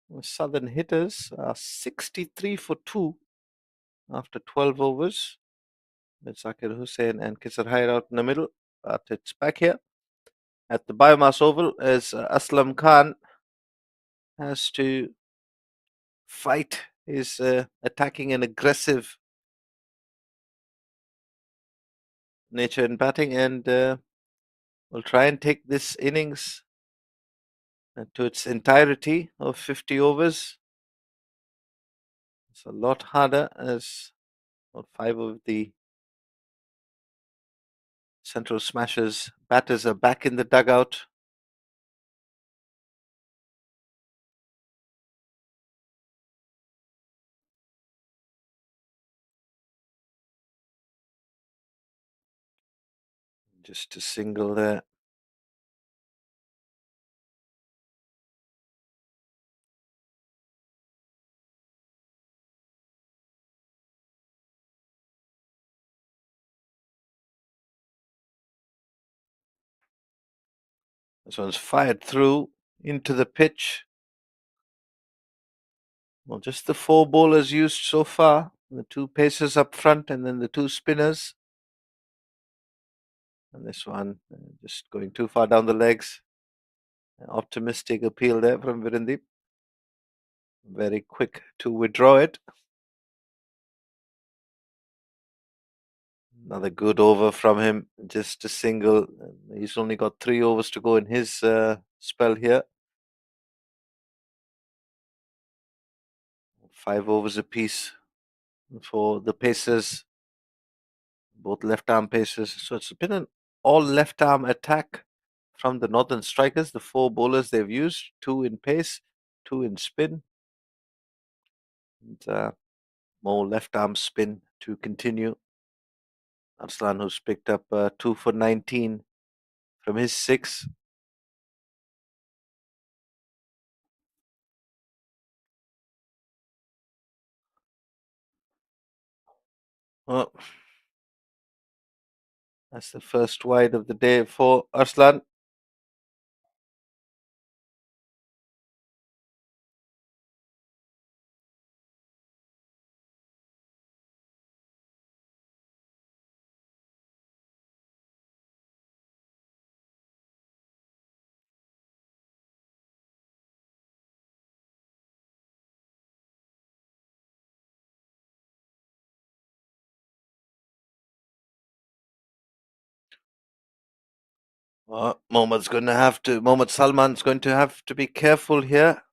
the Southern hitters are 63 for 2 after 12 overs. With Zakir Hussain and Kisar Hair out in the middle. But it's back here at the Biomass Oval as Aslam Khan has to fight his attacking and aggressive nature in batting and will try and take this innings to its entirety of 50 overs. It's a lot harder as well, 5 of the Central Smashers batters are back in the dugout. Just a single there. This one's fired through into the pitch. Well, just the 4 bowlers used so far. The 2 pacers up front and then the 2 spinners. And this one just going too far down the legs. Optimistic appeal there from Virendeep. Very quick to withdraw it. Another good over from him. Just a single. He's only got 3 overs to go in his spell here. 5 overs apiece for the Pacers, both left arm Pacers. So it's been an all left arm attack from the Northern Strikers. The 4 bowlers they've used, 2 in pace, 2 in spin, and more left arm spin to continue. Arslan, who's picked up 2 for 19 from his 6. Well, that's the first wide of the day for Arslan. Mohammad Salman's going to have to be careful here.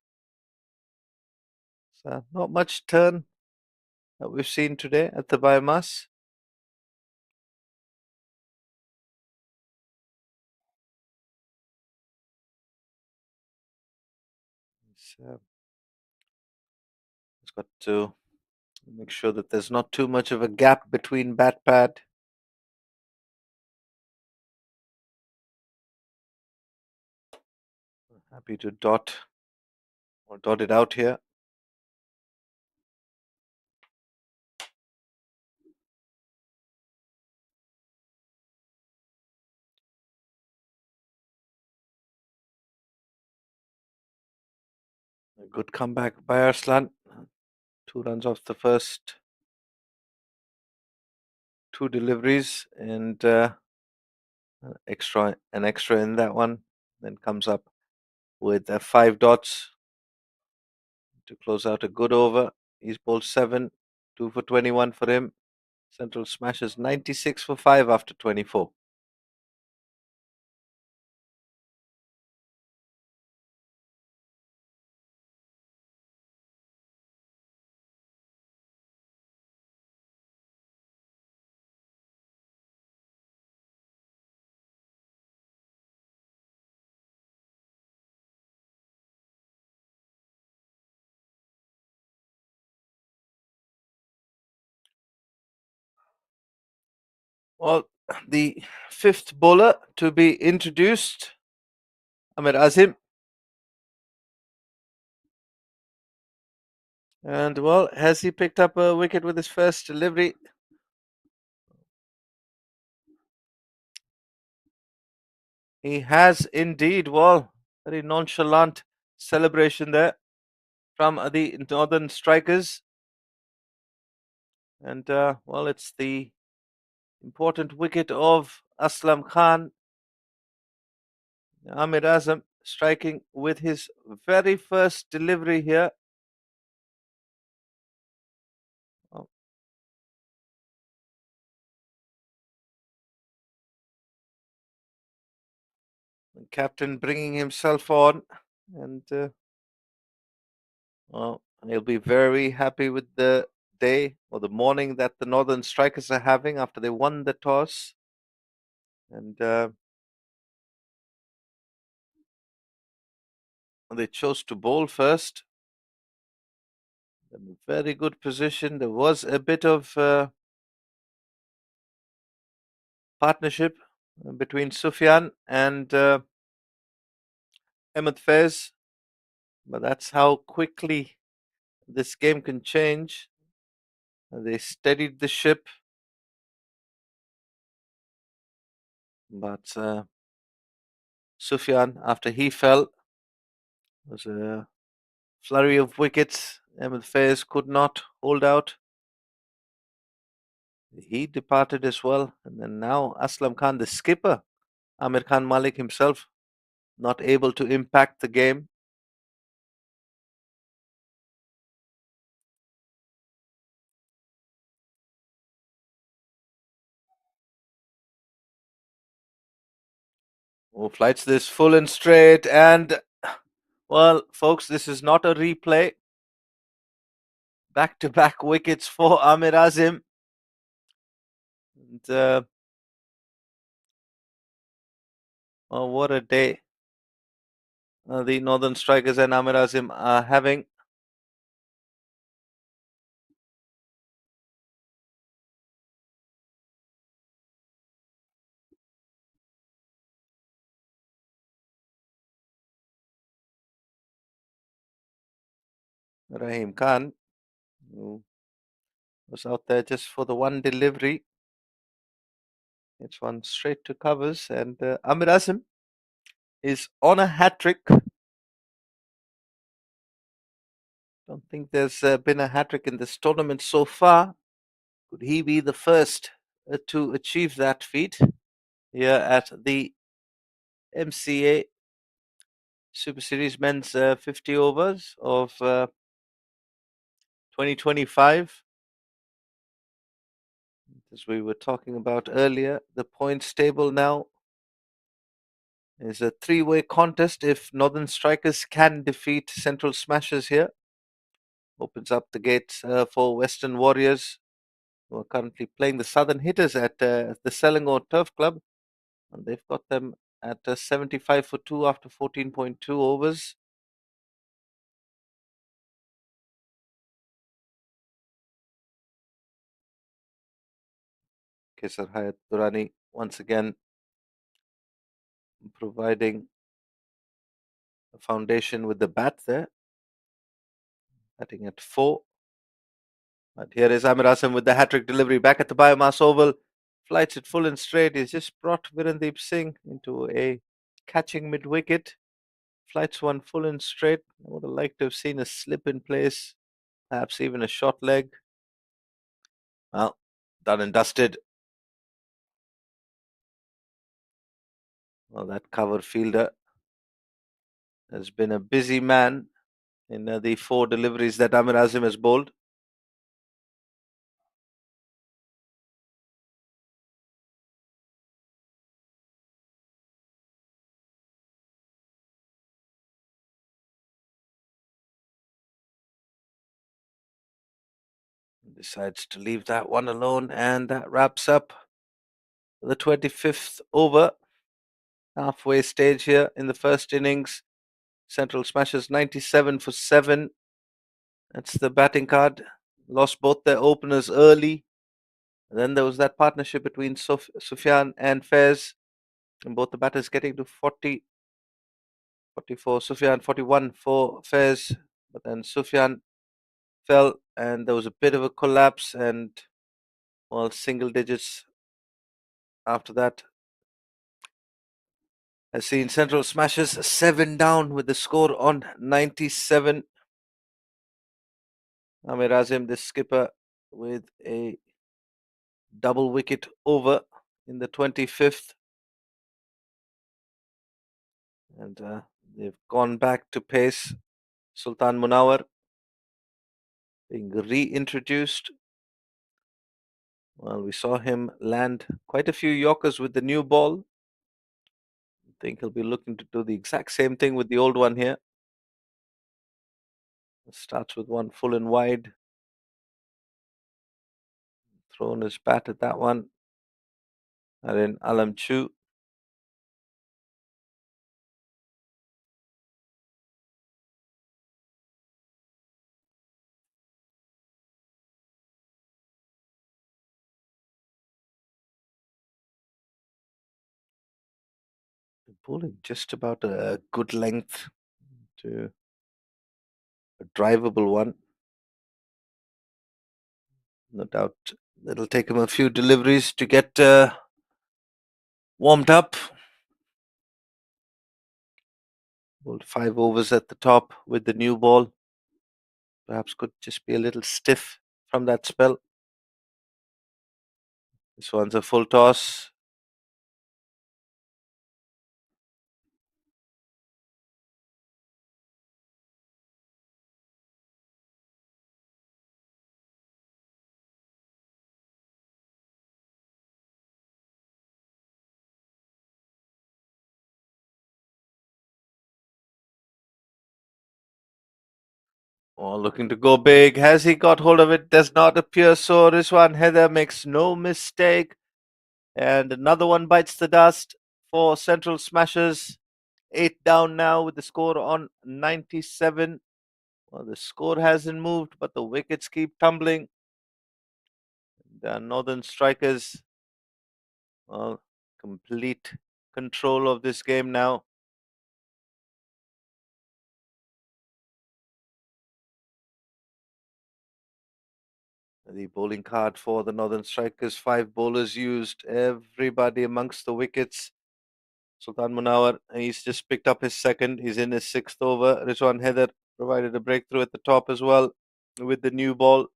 So not much turn that we've seen today at the BAYUEMAS. He's got to make sure that there's not too much of a gap between bat pad. Happy to dot it out here. A good comeback by Arslan. 2 runs off the first 2 deliveries, and an extra in that one. Then comes up with 5 dots to close out a good over. He's bowled 7, 2 for 21 for him. Central smashes 96 for 5 after 24. Well, the 5th bowler to be introduced, Amir Azim. And well, has he picked up a wicket with his first delivery? He has indeed. Well, very nonchalant celebration there from the Northern Strikers. And well, it's the important wicket of Aslam Khan. Amir Azam striking with his very first delivery here. Oh, the captain bringing himself on, and well, he'll be very happy with the day or the morning that the Northern Strikers are having after they won the toss. And they chose to bowl first. In a very good position. There was a bit of partnership between Sufyan and Ahmed Faiz, but that's how quickly this game can change. They steadied the ship, but Sufyan, after he fell, was a flurry of wickets. Ahmed Faiz could not hold out. He departed as well. And then now Aslam Khan, the skipper, Amir Khan Malik himself, not able to impact the game. Who flights this full and straight. And, well, folks, this is not a replay. Back-to-back wickets for Amir Azim. And, oh, what a day the Northern Strikers and Amir Azim are having. Rahim Khan, who was out there just for the one delivery. It's one straight to covers, and Amir Azim is on a hat trick. Don't think there's been a hat trick in this tournament so far. Could he be the first to achieve that feat here at the MCA Super Series Men's 50 overs of 2025? As we were talking about earlier, the points table now is a three-way contest. If Northern Strikers can defeat Central Smashers here, opens up the gates for Western Warriors, who are currently playing the Southern Hitters at the Selangor Turf Club, and they've got them at 75 for 2 after 14.2 overs. Kesar Hayat Durrani once again providing a foundation with the bat there, batting at 4. But here is Amir Asam with the hat-trick delivery back at the BAYUEMAS Oval. Flights it full and straight. He's just brought Virendeep Singh into a catching mid-wicket. Flights one full and straight. I would have liked to have seen a slip in place, perhaps even a short leg. Well, done and dusted. Well, that cover fielder has been a busy man in the 4 deliveries that Amir Azim has bowled. Decides to leave that one alone, and that wraps up the 25th over. Halfway stage here in the first innings. Central Smashers 97 for 7. That's the batting card. Lost both their openers early. And then there was that partnership between Sufyan and Faiz. And both the batters getting to 40, 44 Sufyan, 41 for Faiz. But then Sufyan fell and there was a bit of a collapse, and well, single digits after that has seen Central Smashers 7 down with the score on 97. Amir Azim, the skipper, with a double wicket over in the 25th. And they've gone back to pace. Sultan Munawar being reintroduced. Well, we saw him land quite a few Yorkers with the new ball. I think he'll be looking to do the exact same thing with the old one here. Starts with one full and wide. Thrown his bat at that one. Arin Alam Chu. Bowling just about a good length to a drivable one. No doubt it'll take him a few deliveries to get warmed up. Bowled 5 overs at the top with the new ball. Perhaps could just be a little stiff from that spell. This one's a full toss. Oh, looking to go big. Has he got hold of it? Does not appear so. Rizwan Heather makes no mistake. And another one bites the dust for Central Smashers. 8 down now with the score on 97. Well, the score hasn't moved, but the wickets keep tumbling. The Northern Strikers, well, complete control of this game now. The bowling card for the Northern Strikers, 5 bowlers used, everybody amongst the wickets. Sultan Munawar, he's just picked up his second. He's in his 6th over. Rizwan Heather provided a breakthrough at the top as well with the new ball.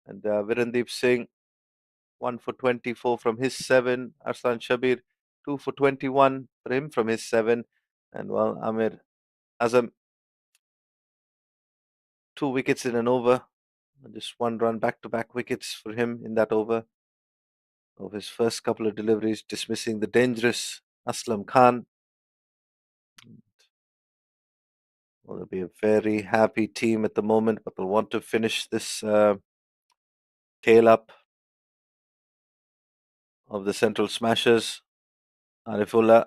And Virendeep Singh, 1 for 24 from his 7. Arslan Shabir, 2 for 21 for him from his 7. And well, Amir Azam, 2 wickets in an over. Just 1 run back-to-back wickets for him in that over. Of his first couple of deliveries, dismissing the dangerous Aslam Khan. Well, they'll be a very happy team at the moment, but they'll want to finish this tail up of the Central Smashers. Arifullah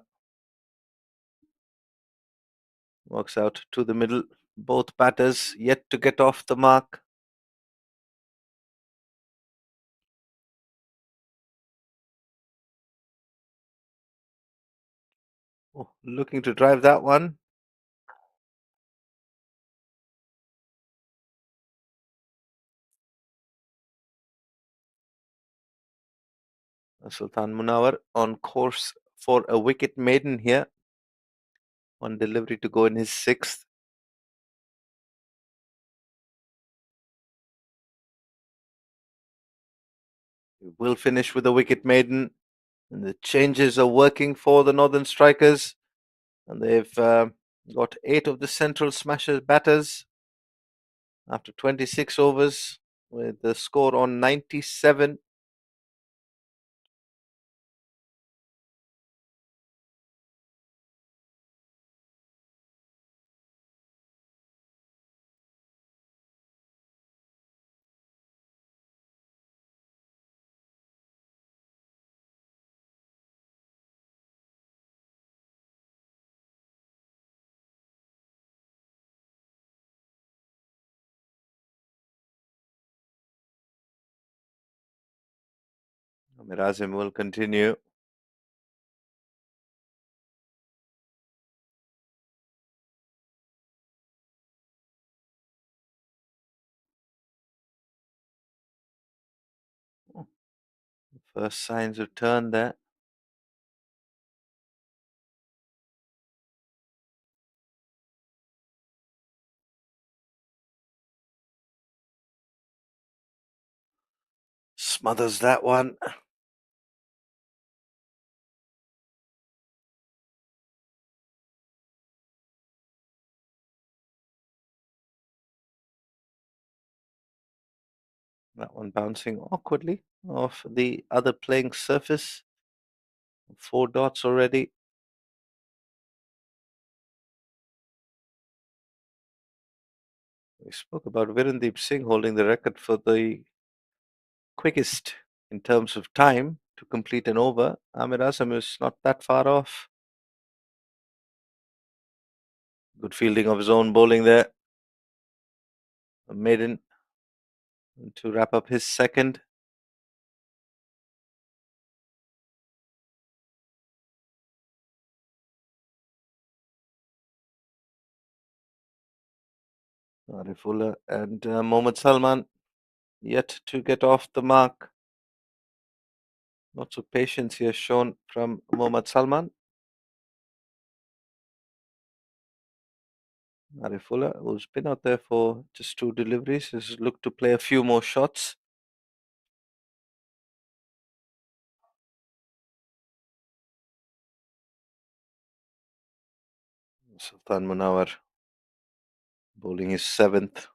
walks out to the middle. Both batters yet to get off the mark. Oh, looking to drive that one. Sultan Munawar on course for a wicket maiden here. 1 delivery to go in his 6th. He will finish with a wicket maiden. And the changes are working for the Northern Strikers. And they've got 8 of the Central Smashers batters after 26 overs with the score on 97. Amir Azim will continue. First signs of turn there. Smothers that one. That one bouncing awkwardly off the other playing surface. 4 dots already. We spoke about Virendeep Singh holding the record for the quickest in terms of time to complete an over. Amir Azam is not that far off. Good fielding of his own bowling there. A maiden to wrap up his 2nd. Arifullah and Mohammad Salman yet to get off the mark. Lots of patience here shown from Mohammad Salman. Arifullah, who's been out there for just 2 deliveries, has looked to play a few more shots. Sultan Munawar bowling his 7th.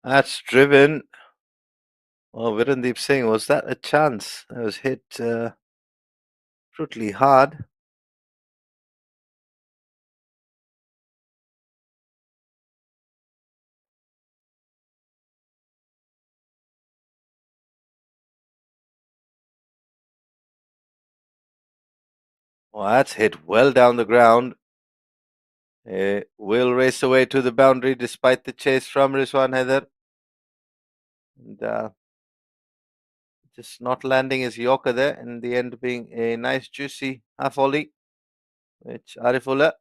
That's driven. Oh, Virendeep Singh, was that a chance? That was hit brutally hard. Well, that's hit well down the ground. It will race away to the boundary despite the chase from Rizwan Haider. And just not landing his Yorker there. In the end, being a nice, juicy half volley, which Arifullah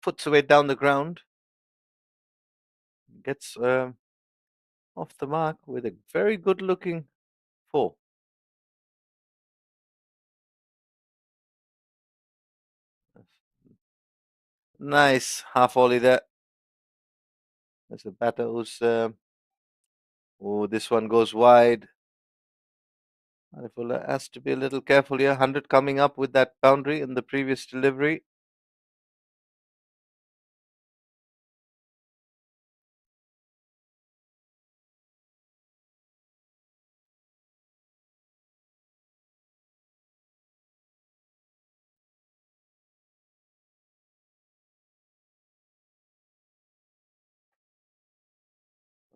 puts away down the ground. Gets off the mark with a very good looking four. Nice half volley there. There's a batter who's. Oh, this one goes wide. Arifullah has to be a little careful here. 100 coming up with that boundary in the previous delivery.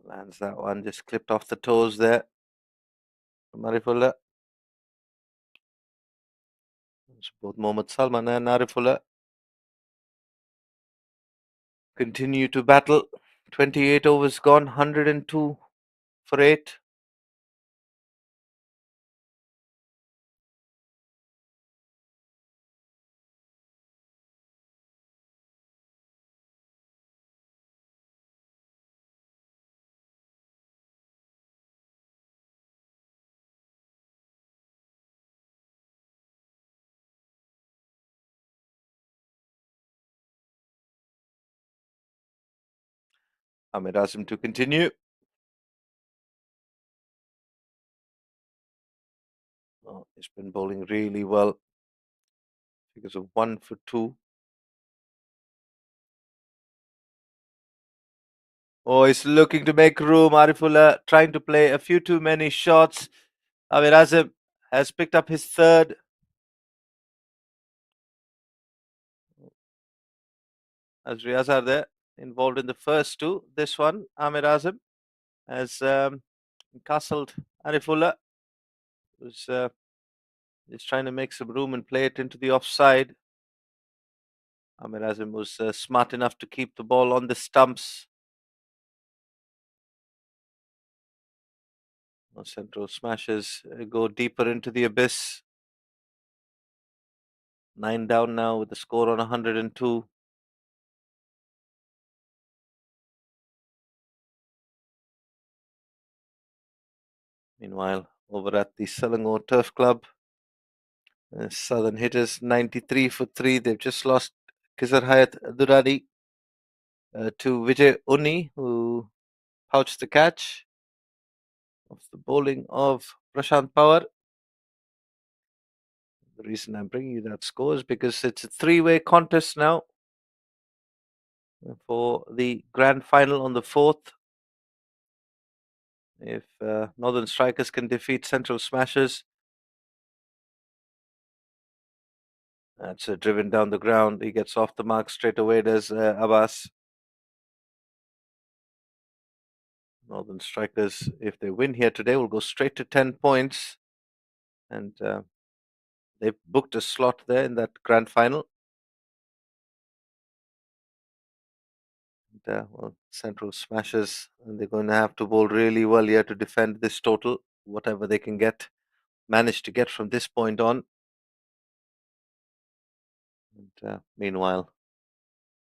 Lands that one, just clipped off the toes there from Arifullah. It's both Mohammad Salman and Arifullah continue to battle. 28 overs gone, 102 for 8. Ahmed Azim to continue. Oh, he's been bowling really well. Figures of 1 for 2. Oh, he's looking to make room. Arifullah trying to play a few too many shots. Ahmed Azim has picked up his third. As Riaz are there, involved in the first two. This one, Ahmed Azim has castled Arifullah, who's just trying to make some room and play it into the offside. Ahmed Azim was smart enough to keep the ball on the stumps. No central smashes go deeper into the abyss. 9 down now with the score on 102. Meanwhile, over at the Selangor Turf Club, Southern hitters 93 for 3. They've just lost Kizar Hayat Durrani to Vijay Unni, who pouched the catch of the bowling of Prashant Power. The reason I'm bringing you that score is because it's a three-way contest now for the grand final on the 4th. If Northern Strikers can defeat Central Smashers, that's driven down the ground. He gets off the mark straight away, does Abbas. Northern Strikers, if they win here today, will go straight to 10 points. And they've booked a slot there in that grand final. And, well, Central Smashers, and they're going to have to bowl really well here to defend this total, whatever they can manage to get from this point on. And meanwhile,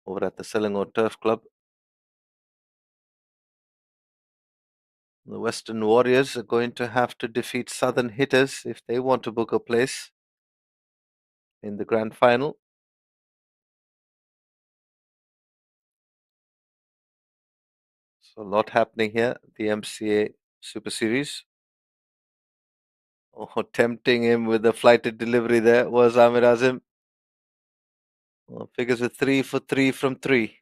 over at the Selangor Turf Club, the Western Warriors are going to have to defeat Southern Hitters if they want to book a place in the grand final. So a lot happening here. The MCA Super Series. Oh, tempting him with the flighted delivery there was Amir Azim. Well, figures a 3 for 3 from 3.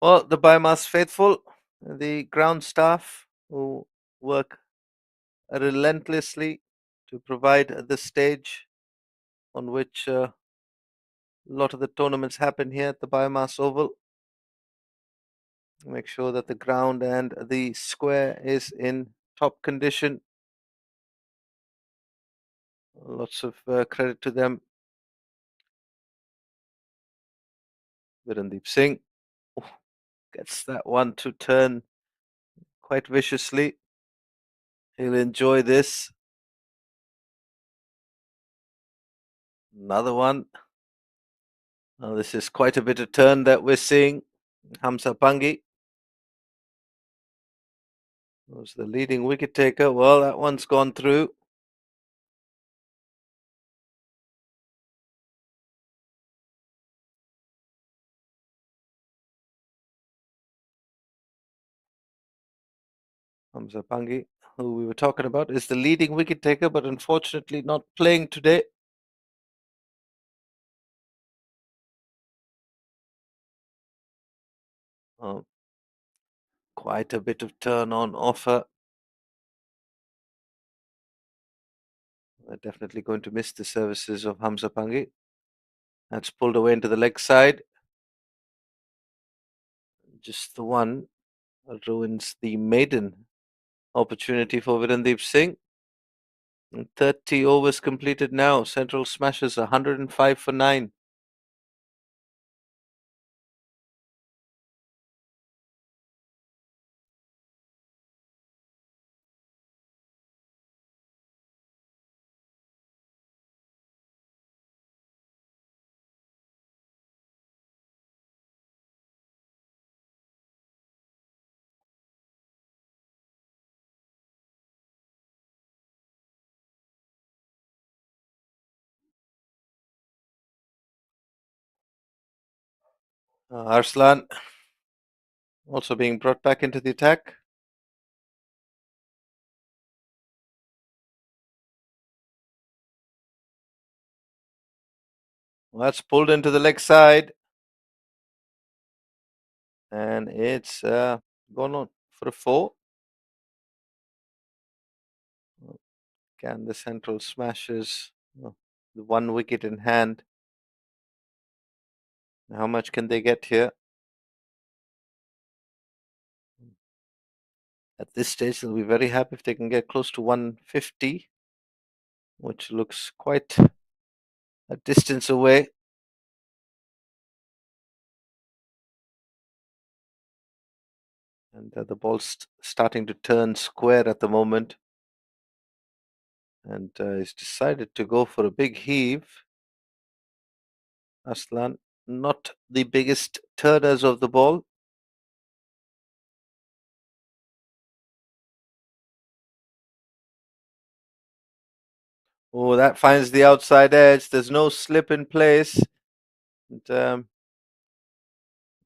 Well, the BAYUEMAS faithful, the ground staff who work relentlessly to provide the stage on which a lot of the tournaments happen here at the BAYUEMAS Oval. Make sure that the ground and the square is in top condition. Lots of credit to them. Virendeep Singh gets that one to turn quite viciously. He'll enjoy this. Another one. Now this is quite a bit of turn that we're seeing. Hamza Pangi was the leading wicket taker. Well, that one's gone through. Hamza Pangi, who we were talking about, is the leading wicket taker, but unfortunately not playing today. Oh, quite a bit of turn on offer. We're definitely going to miss the services of Hamza Pangi. That's pulled away into the leg side. Just the one ruins the maiden opportunity for Virendeep Singh. 30 overs completed now. Central smashes 105 for 9. Arslan also being brought back into the attack. Well, that's pulled into the leg side. And it's gone on for a 4. Can the central smashes, the 1 wicket in hand. How much can they get here? At this stage, they'll be very happy if they can get close to 150, which looks quite a distance away. And the ball's starting to turn square at the moment. And he's decided to go for a big heave. Aslan, not the biggest turners of the ball. Oh, that finds the outside edge. There's no slip in place. And,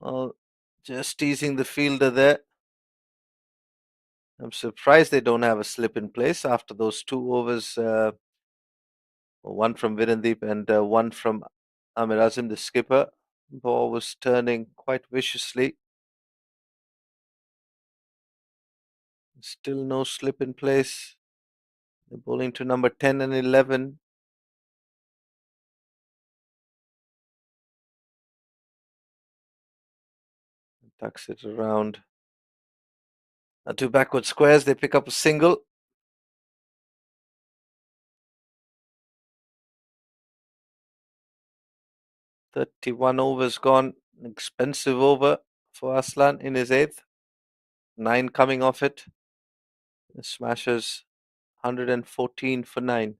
well, just teasing the fielder there. I'm surprised they don't have a slip in place after those 2 overs, one from Virendeep and one from Amir Azim, the skipper. Ball was turning quite viciously. Still no slip in place. They're bowling to number 10 and 11. Tucks it around. 2 backward squares. They pick up a single. 31 overs gone. An expensive over for Aslan in his 8th. 9 coming off it. Smashes 114 for 9.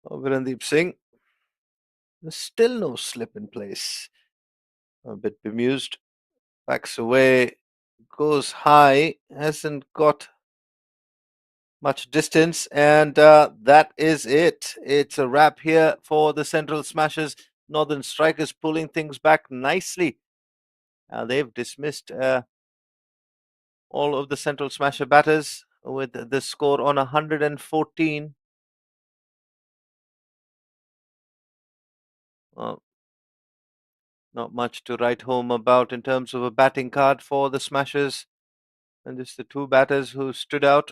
Virendeep Singh. There's still no slip in place. A bit bemused. Backs away. Goes high. Hasn't got much distance. And that is it. It's a wrap here for the Central Smashers. Northern Strikers pulling things back nicely. They've dismissed all of the Central Smasher batters with the score on 114. Well, not much to write home about in terms of a batting card for the Smashers. And just the two batters who stood out,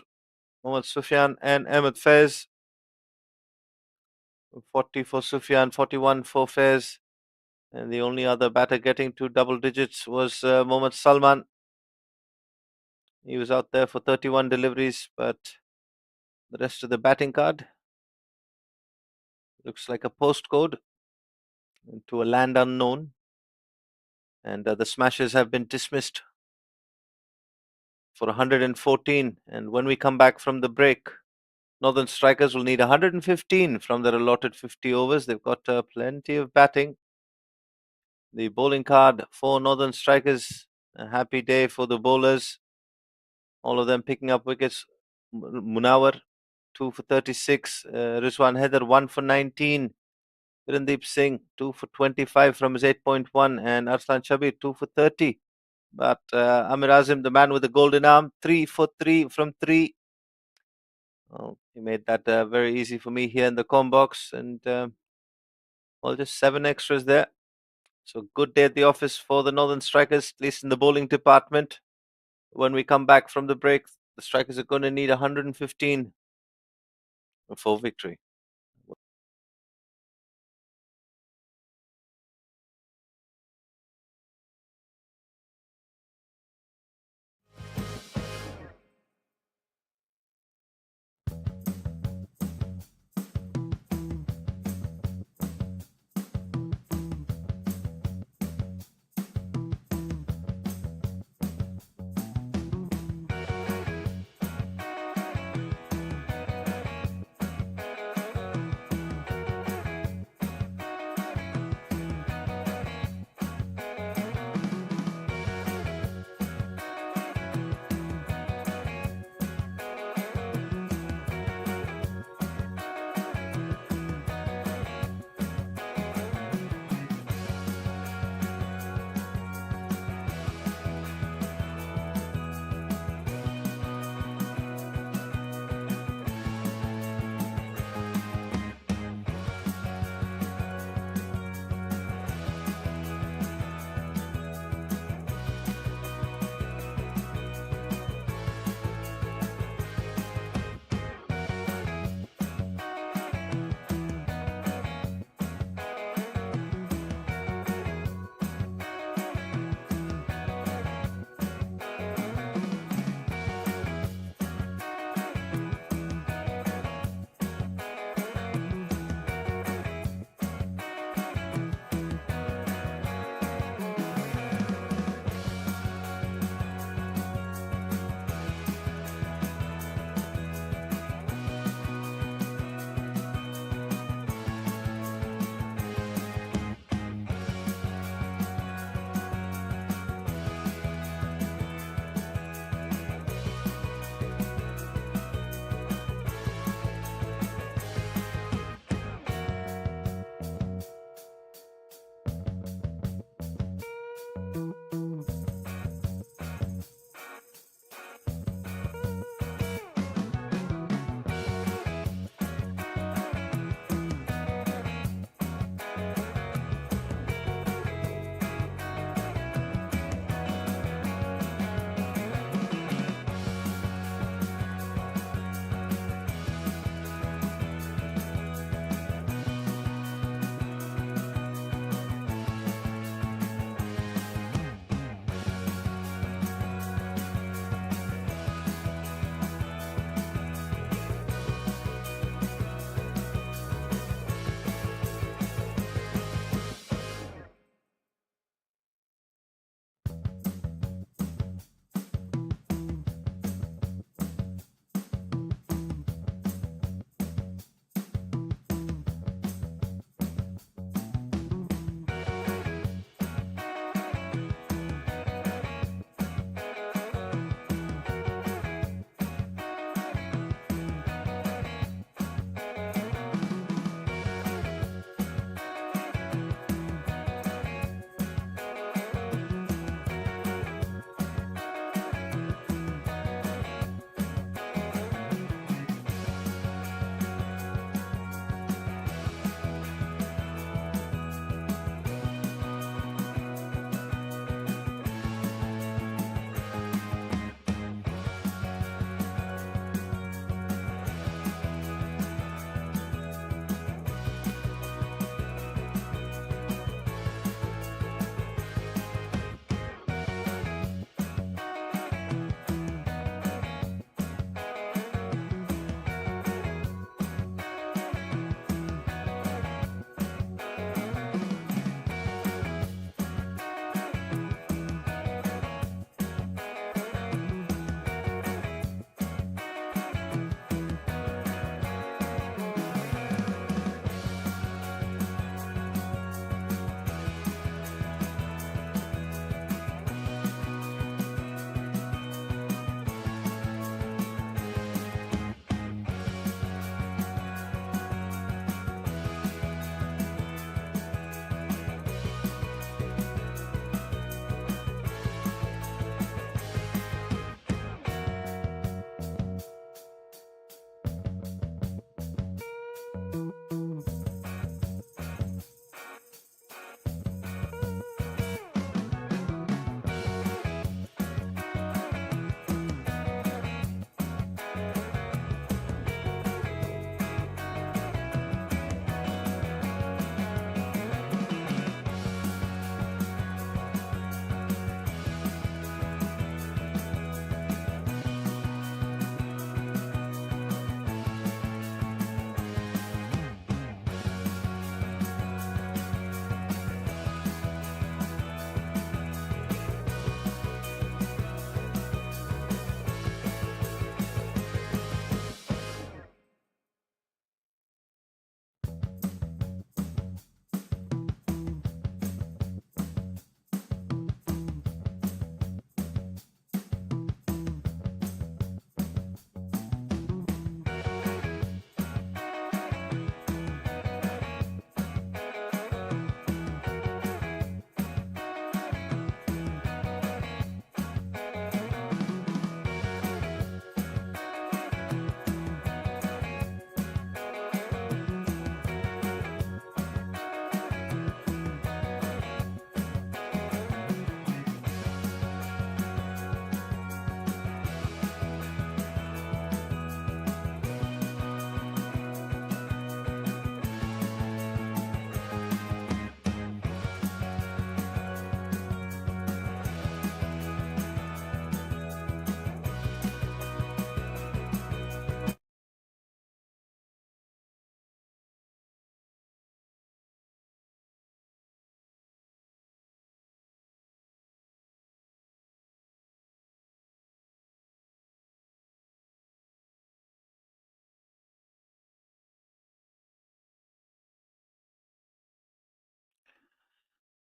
Mohammad Sufyan and Ahmed Faiz. 40 for Sufyan, 41 for Faiz. And the only other batter getting to double digits was Mohammad Salman. He was out there for 31 deliveries, but the rest of the batting card looks like a postcode to a land unknown. And the Smashers have been dismissed for 114. And when we come back from the break, Northern Strikers will need 115 from their allotted 50 overs. They've got plenty of batting. The bowling card for Northern Strikers, a happy day for the bowlers. All of them picking up wickets. Munawar, 2 for 36. Rizwan Haider, 1 for 19. Virendeep Singh, 2 for 25 from his 8.1. And Arslan Shabir, 2 for 30. But Amir Azim, the man with the golden arm, 3 for 3 from 3. Oh, he made that very easy for me here in the com box. And well, just 7 extras there. So good day at the office for the Northern Strikers, at least in the bowling department. When we come back from the break, the Strikers are going to need 115 for victory.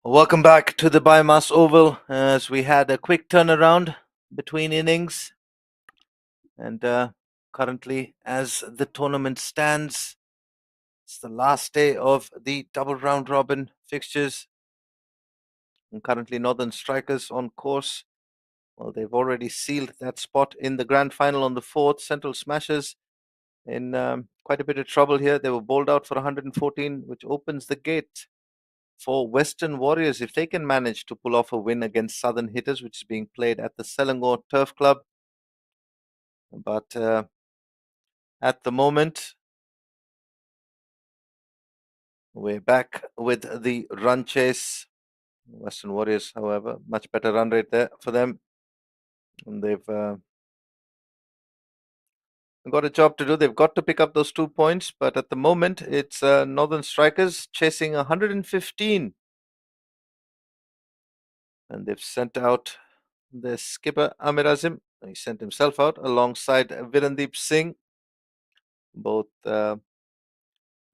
Welcome back to the BAYUEMAS Oval as we had a quick turnaround between innings. And currently, as the tournament stands, it's the last day of the double round robin fixtures. And currently, Northern Strikers on course. Well, they've already sealed that spot in the grand final on the 4th. Central Smashers in quite a bit of trouble here. They were bowled out for 114, which opens the gate for Western Warriors if they can manage to pull off a win against Southern Hitters, which is being played at the Selangor Turf Club. But at the moment, we're back with the run chase. Western Warriors, however, much better run rate there for them. And they've got a job to do. They've got to pick up those 2 points. But at the moment, it's Northern Strikers chasing 115. And they've sent out the skipper Amir Azim. He sent himself out alongside Virendeep Singh. Both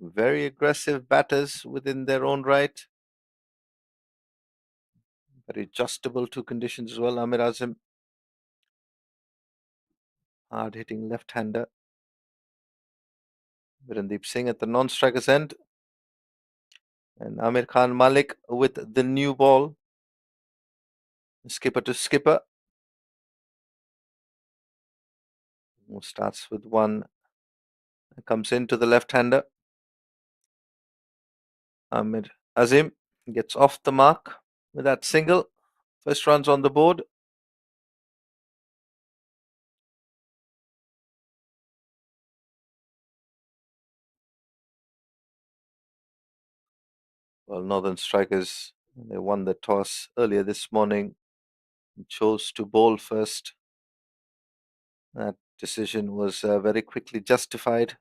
very aggressive batters within their own right. Very adjustable to conditions as well. Amir Azim, hard hitting left hander. Virendeep Singh at the non striker's end. And Amir Khan Malik with the new ball. Skipper to skipper. Who starts with one. Comes into the left hander. Amir Azim gets off the mark with that single. First runs on the board. Well, Northern Strikers, they won the toss earlier this morning and chose to bowl first. That decision was very quickly justified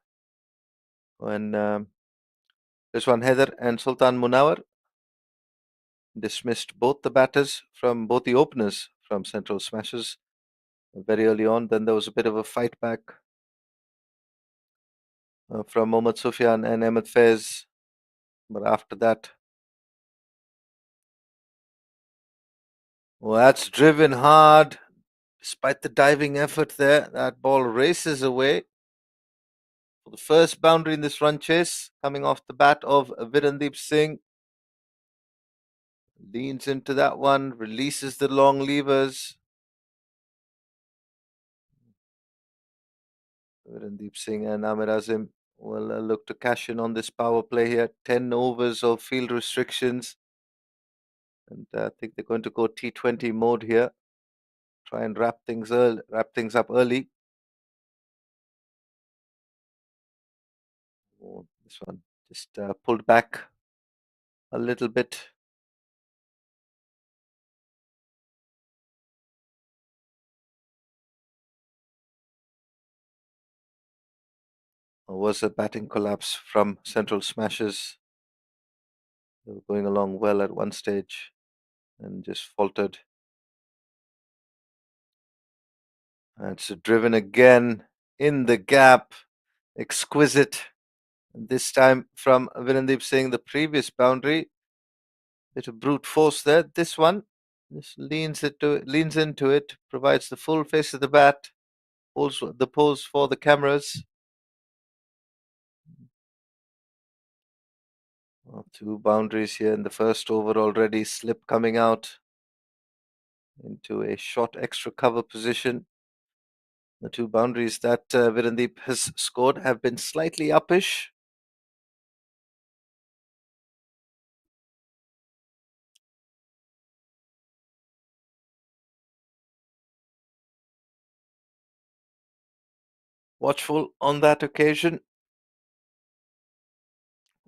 when Rizwan Haider and Sultan Munawar dismissed both the batters from both the openers from Central Smashers very early on. Then there was a bit of a fight back from Mohammad Sufyan and Ahmed Faiz. But after that, well, that's driven hard. Despite the diving effort there, that ball races away for the first boundary in this run chase, coming off the bat of Virendeep Singh. Leans into that one, releases the long levers. Virendeep Singh and Amir Azim will look to cash in on this power play here. 10 overs of field restrictions. And I think they're going to go T20 mode here. Try and wrap things up early. Oh, this one just pulled back a little bit. Was a batting collapse from Central Smashers. They were going along well at one stage and just faltered. And it's driven again in the gap. Exquisite. This time from Virendeep Singh, the previous boundary. Bit of brute force there. This one just leans into it, provides the full face of the bat, holds the pose for the cameras. Well, 2 boundaries here in the first over already. Slip coming out into a short extra cover position. The 2 boundaries that Virendeep has scored have been slightly uppish. Watchful on that occasion.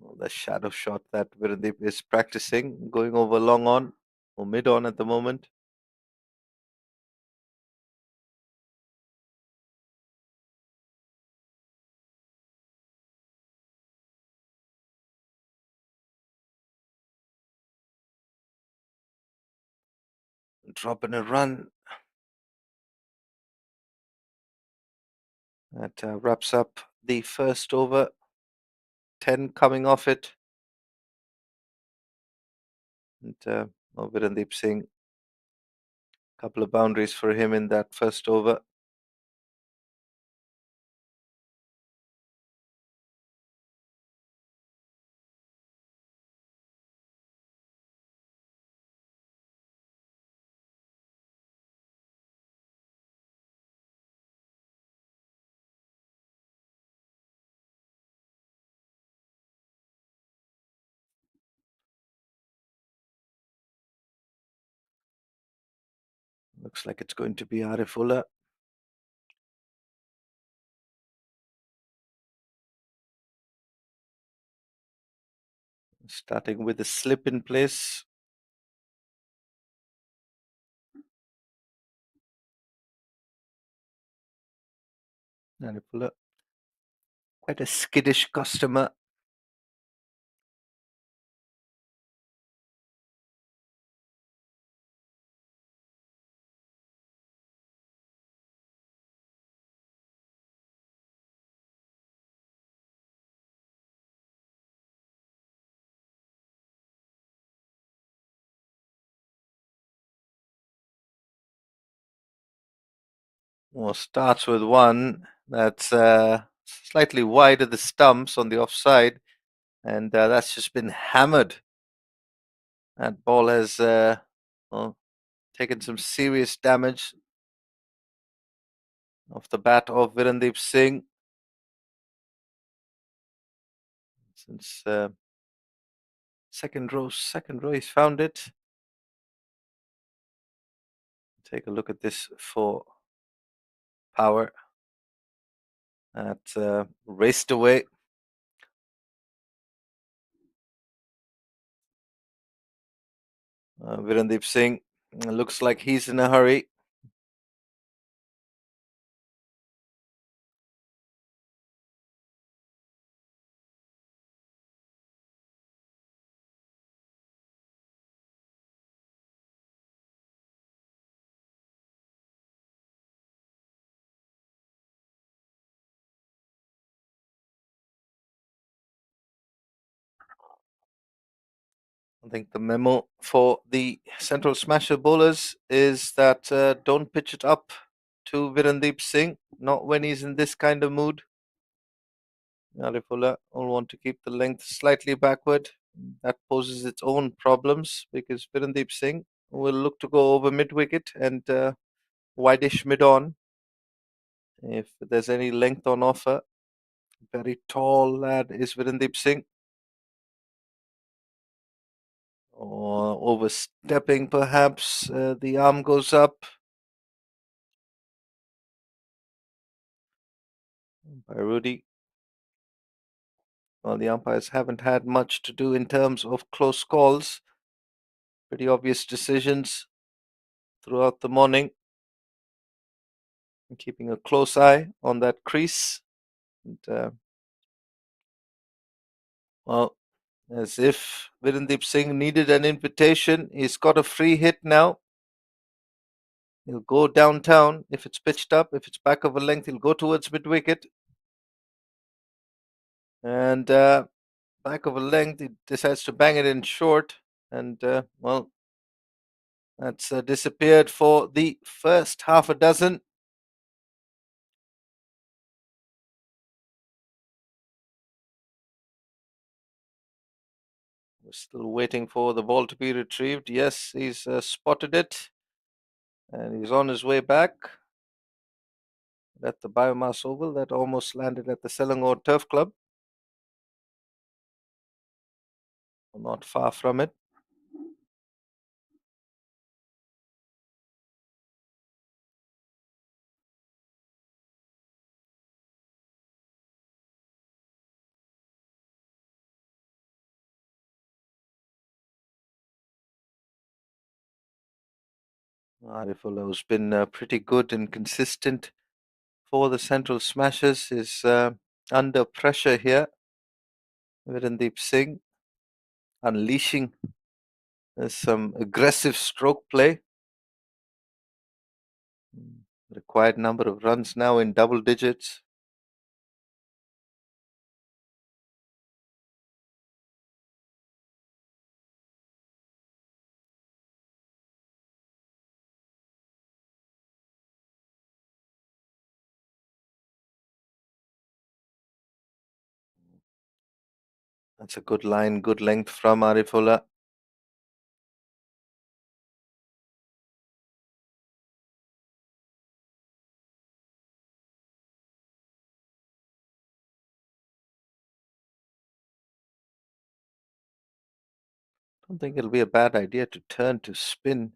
Well, the shadow shot that Virendeep is practicing, going over long on or mid on at the moment. Dropping a run. That wraps up the first over. 10 coming off it. And Virendeep Singh, couple of boundaries for him in that first over. Looks like it's going to be Arifullah. Starting with a slip in place. Arifullah, quite a skittish customer. Well, starts with one that's slightly wide of the stumps on the offside, and that's just been hammered. That ball has well, taken some serious damage off the bat of Virendeep Singh. Since second row, he's found it. Take a look at this for power. That raced away. Virendeep Singh looks like he's in a hurry. I think the memo for the central smasher bowlers is that don't pitch it up to Virendeep Singh, not when he's in this kind of mood. Arifullah will want to keep the length slightly backward. That poses its own problems because Virendeep Singh will look to go over mid wicket and wideish mid on. If there's any length on offer, very tall lad is Virendeep Singh. Or overstepping, perhaps. The arm goes up by Rudy. Well, the umpires haven't had much to do in terms of close calls. Pretty obvious decisions throughout the morning. And keeping a close eye on that crease. And, well, as if Virendeep Singh needed an invitation, he's got a free hit now. He'll go downtown if it's pitched up. If it's back of a length, he'll go towards mid wicket. And back of a length, he decides to bang it in short. And, well, that's disappeared for the first half a dozen. We're still waiting for the ball to be retrieved. Yes, he's spotted it. And he's on his way back. At the BAYUEMAS Oval that almost landed at the Selangor Turf Club. Not far from it. Arifullah has been pretty good and consistent for the central smashers. Is under pressure here. Virendeep Singh unleashing some aggressive stroke play. Required number of runs now in double digits. That's a good line, good length from Arifullah. Don't think it'll be a bad idea to turn to spin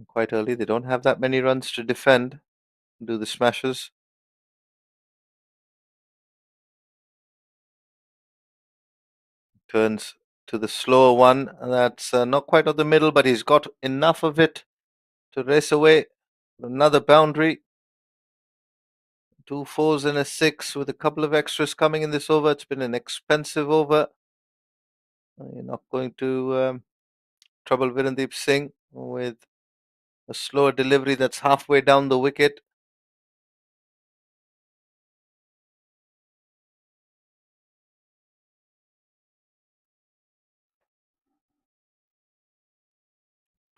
quite early. They don't have that many runs to defend, do the smashes. Turns to the slower one. That's not quite on the middle, but he's got enough of it to race away. Another boundary. 2 4s and a 6 with a couple of extras coming in this over. It's been an expensive over. You're not going to trouble Virendeep Singh with a slower delivery that's halfway down the wicket.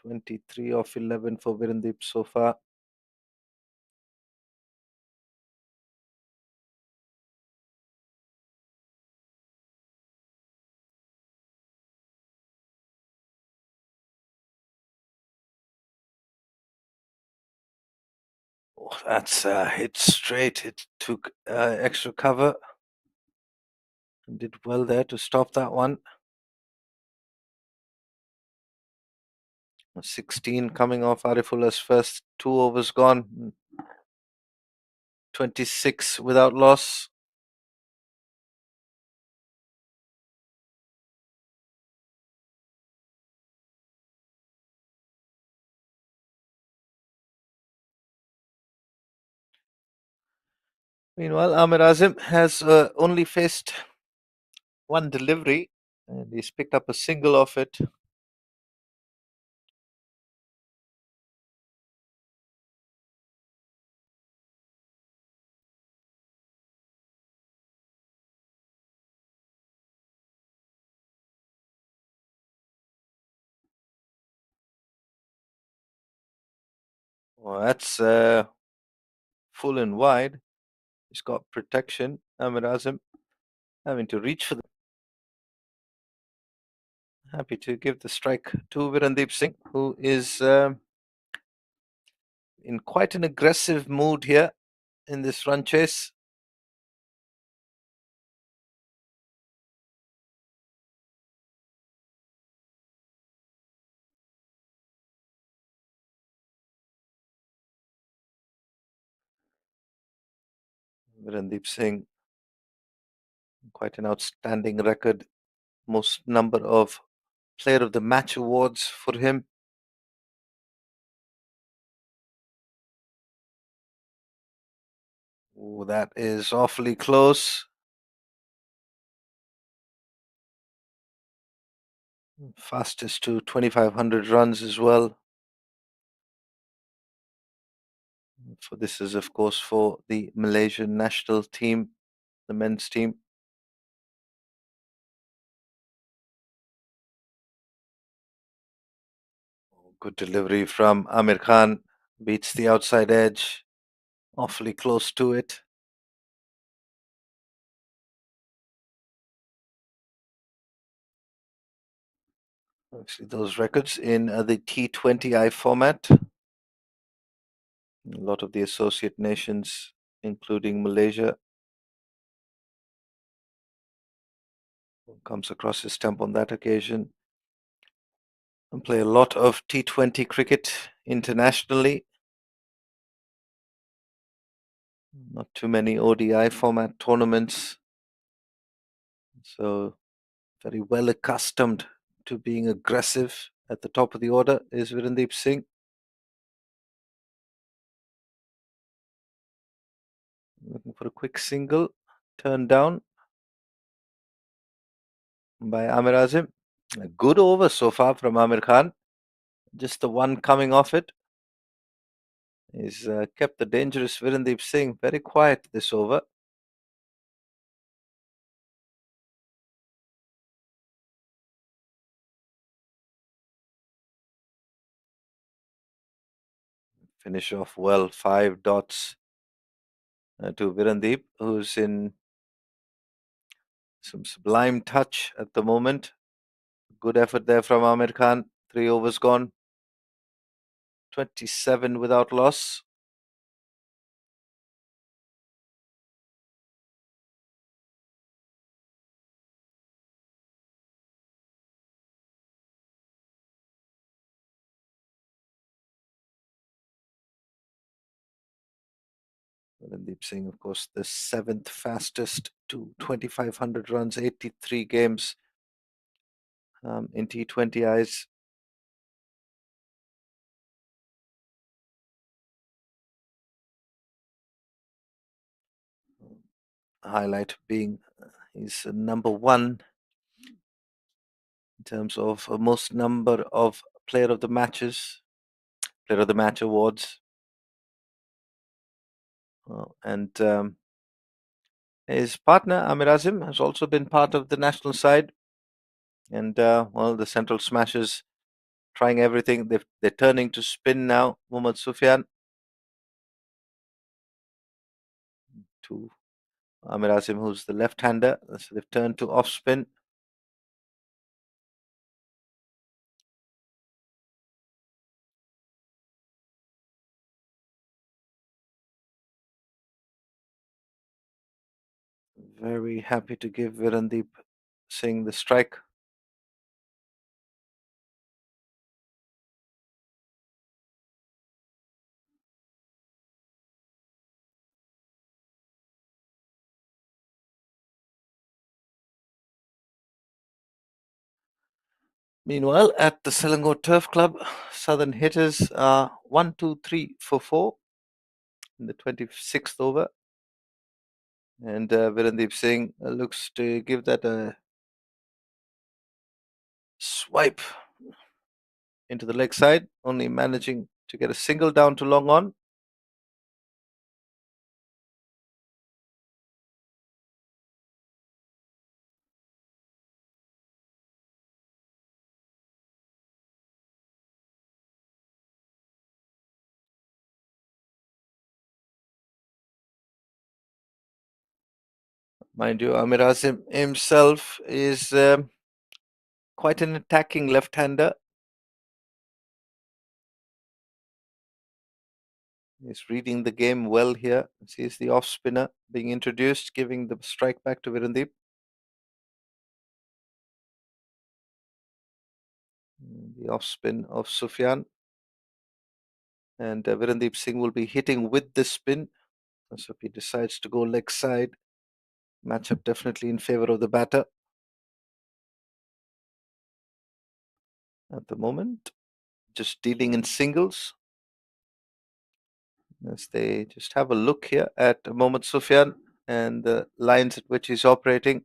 "23 of 11 for Virendeep so far. Oh, that's hit straight. It took extra cover and did well there to stop that one. 16 coming off Arifullah's first 2 overs gone. 26 without loss. Meanwhile, Amir Azim has only faced one delivery and he's picked up a single off it. Well, that's full and wide. He's got protection. Amir Azim having to reach for the. Happy to give the strike to Virendeep Singh, who is in quite an aggressive mood here in this run chase. Virendeep Singh, quite an outstanding record. Most number of Player of the Match awards for him. Oh, that is awfully close. Fastest to 2,500 runs as well. So this is, of course, for the Malaysian national team, the men's team. Good delivery from Amir Khan. Beats the outside edge. Awfully close to it. Actually, those records in the T20I format. A lot of the associate nations, including Malaysia, comes across his stump on that occasion. And play a lot of T20 cricket internationally. Not too many ODI format tournaments. So very well accustomed to being aggressive at the top of the order is Virendeep Singh. Looking for a quick single. Turned down by Amir Azim. A good over so far from Amir Khan. Just the one coming off it. He's kept the dangerous Virendeep Singh very quiet this over. Finish off well, 5 dots to Virendeep, who's in Some sublime touch at the moment. Good effort there from Amir Khan. 3 overs gone. 27 without loss. Randeep Singh, of course, the seventh fastest to 2,500 runs, 83 games in T20 eyes. Highlight being he's number one in terms of most number of player of the match awards. And his partner Amir Azim has also been part of the national side, and the central smashers trying everything. They're turning to spin now. Mohammad Sufyan to Amir Azim, who's the left-hander, so they've turned to off spin. Very happy to give Virandeep Singh the strike. Meanwhile, at the Selangor Turf Club, Southern hitters are 1, 2, 3 for 4 in the 26th over. And Virandeep Singh looks to give that a swipe into the leg side, only managing to get a single down to long on. Mind you, Amir Azim himself is quite an attacking left-hander. He's reading the game well here. Sees the off spinner being introduced, giving the strike back to Virandeep. The off spin of Sufyan. And Virandeep Singh will be hitting with the spin. So if he decides to go leg side, matchup definitely in favor of the batter at the moment. Just dealing in singles. As they just have a look here at Mohammad Sufyan and the lines at which he's operating.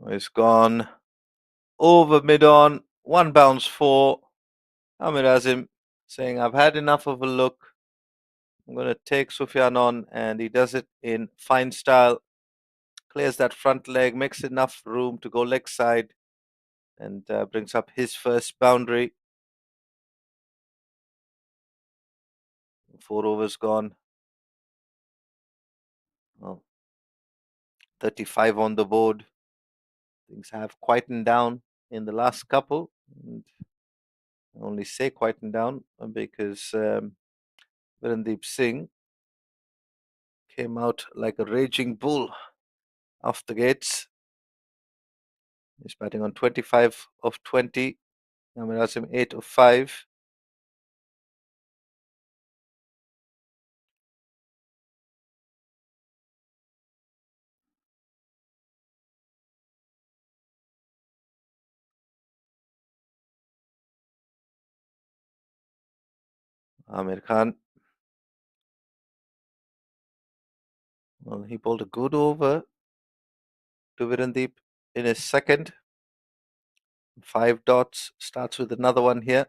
He's gone over mid on, one bounce for Amir Azim, saying, I've had enough of a look. I'm going to take Sufyan on, and he does it in fine style. Clears that front leg, makes enough room to go leg side, and brings up his first boundary. 4 overs gone. Well, 35 on the board. Things have quietened down in the last couple. And I only say quietened down because Virandeep Singh came out like a raging bull off the gates. He's batting on 25 of 20. Amir Azim 8 of 5. Amir Khan, well, he bowled a good over to Virandeep in his second. 5 dots, starts with another one here.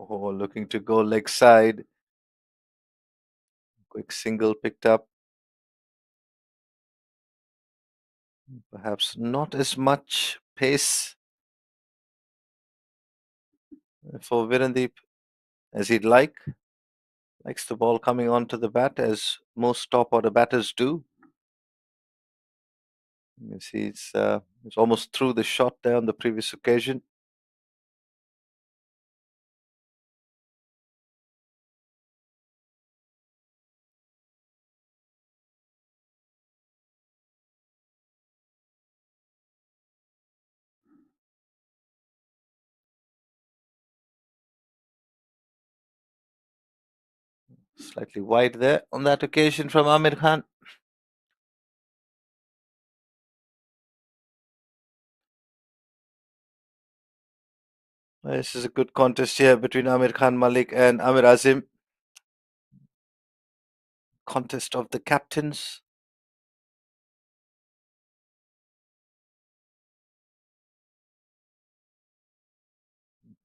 Oh, looking to go leg side. Quick single picked up. Perhaps not as much pace for Virandeep as he'd like. Likes the ball coming onto the bat as most top order batters do. You see, it's almost through the shot there on the previous occasion. Slightly wide there on that occasion from Amir Khan. This is a good contest here between Amir Khan Malik and Amir Azim. Contest of the captains.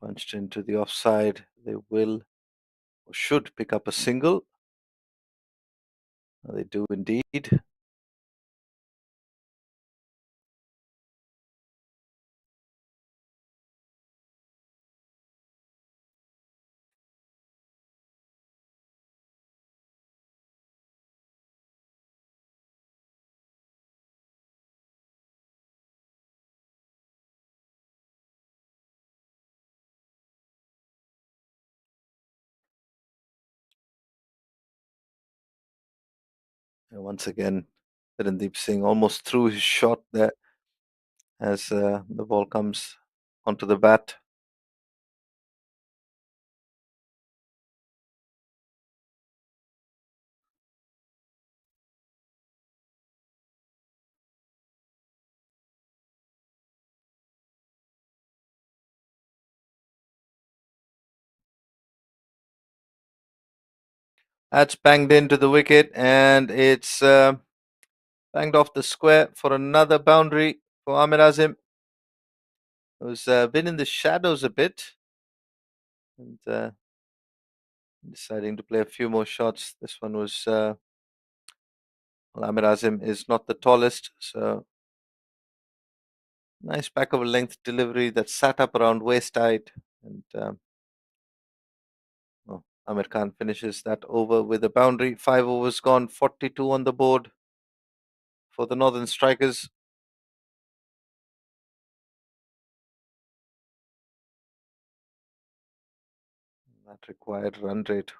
Punched into the offside. They will or should pick up a single. They do indeed. And once again, Randeep Singh almost threw his shot there as the ball comes onto the bat. That's banged into the wicket and it's banged off the square for another boundary for Amir Azim, who's been in the shadows a bit and deciding to play a few more shots. This one was, well, Amir Azim is not the tallest, so nice back of a length delivery that sat up around waist height. And well, Amir Khan finishes that over with a boundary. 5 overs gone, 42 on the board for the Northern Strikers. That required run rate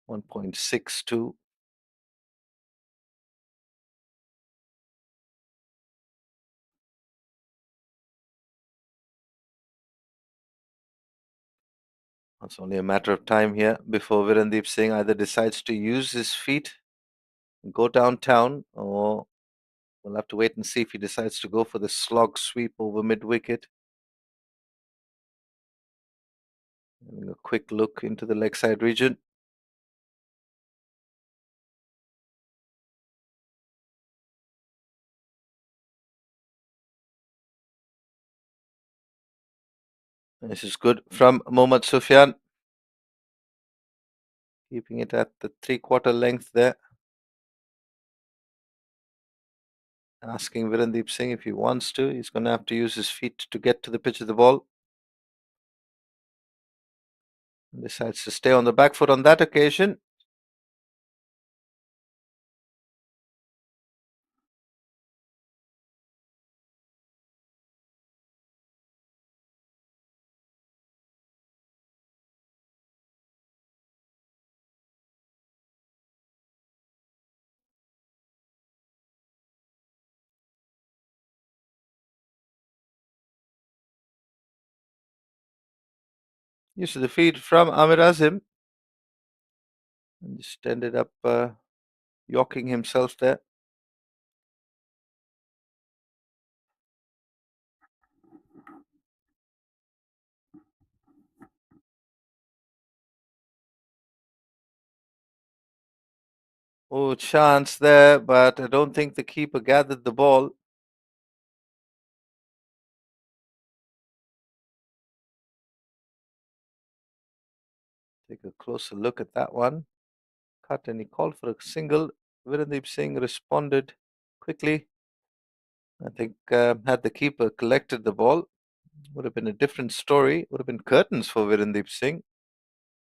1.62. It's only a matter of time here before Virandeep Singh either decides to use his feet, go downtown, or we'll have to wait and see if he decides to go for the slog sweep over mid wicket. Having a quick look into the leg side region. This is good from Mohammad Sufyan, keeping it at the 3/4 length there. Asking Virandeep Singh if he wants to. He's going to have to use his feet to get to the pitch of the ball. Decides to stay on the back foot on that occasion. Used to the feed from Amir Azim. And just ended up yawking himself there. Oh, chance there, but I don't think the keeper gathered the ball. Take a closer look at that one. Cut and he called for a single. Virendeep Singh responded quickly. I think had the keeper collected the ball, would have been a different story. Would have been curtains for Virendeep Singh.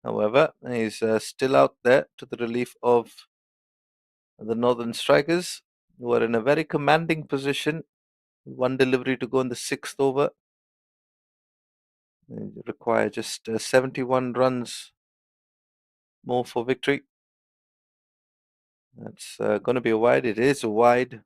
However, he's still out there to the relief of the Northern Strikers, who are in a very commanding position. One delivery to go in the sixth over. They require just 71 runs more for victory. That's going to be a wide. It is a wide.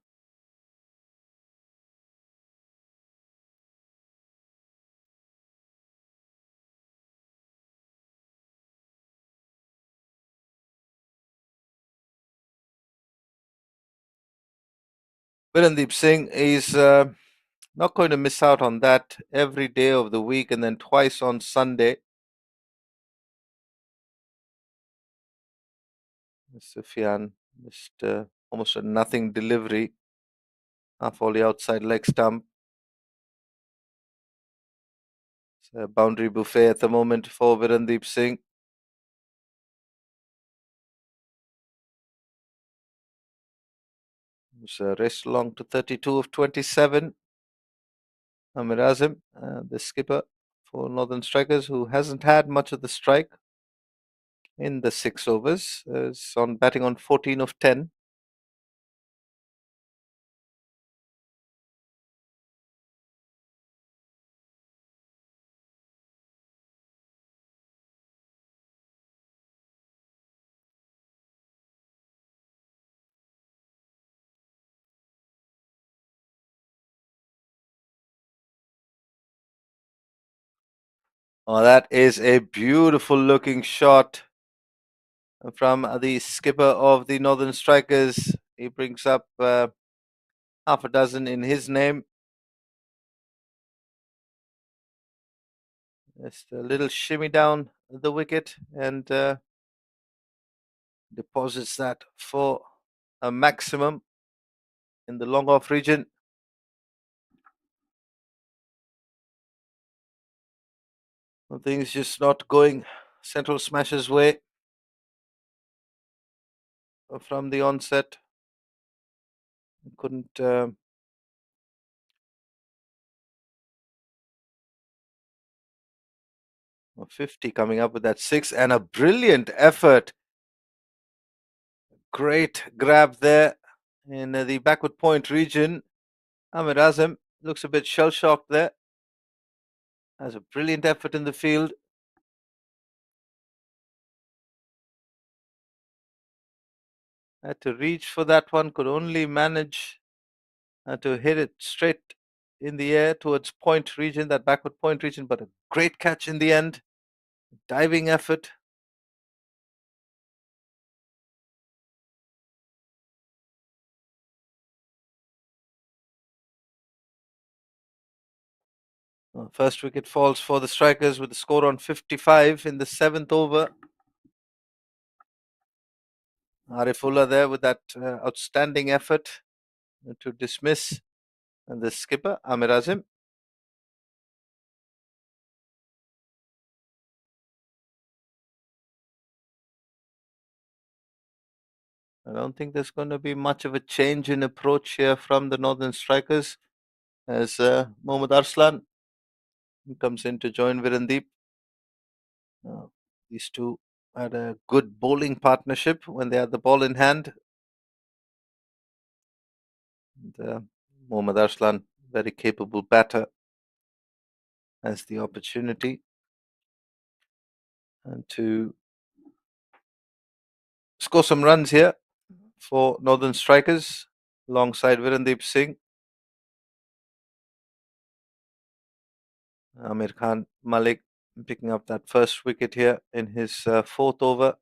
Virendeep Singh is not going to miss out on that every day of the week and then twice on Sunday. Sufyan just almost a nothing delivery. Half volley outside leg stump. It's a boundary buffet at the moment for Virendeep Singh. It's a race along to 32 of 27. Amir Azim, the skipper for Northern Strikers, who hasn't had much of the strike in the 6 overs, is on batting on 14 of 10. Oh, that is a beautiful looking shot from the skipper of the Northern Strikers. He brings up half a dozen in his name. Just a little shimmy down the wicket and deposits that for a maximum in the long off region. Things just not going Central Smash's way from the onset. Couldn't 50 coming up with that six and a brilliant effort. Great grab there in the backward point region. Ahmed Azam looks a bit shell shocked there. Has a brilliant effort in the field. Had to reach for that one, could only manage to hit it straight in the air towards point region, that backward point region, but a great catch in the end. Diving effort. First wicket falls for the Strikers with the score on 55 in the seventh over. Arifullah there with that outstanding effort to dismiss the skipper, Amir Azim. I don't think there's going to be much of a change in approach here from the Northern Strikers as Mohammad Arslan comes in to join Virendeep. Uh, these two had a good bowling partnership when they had the ball in hand. And, Mohammad Arslan, very capable batter, has the opportunity and to score some runs here for Northern Strikers alongside Virendeep Singh. Amir Khan Malik picking up that first wicket here in his fourth over.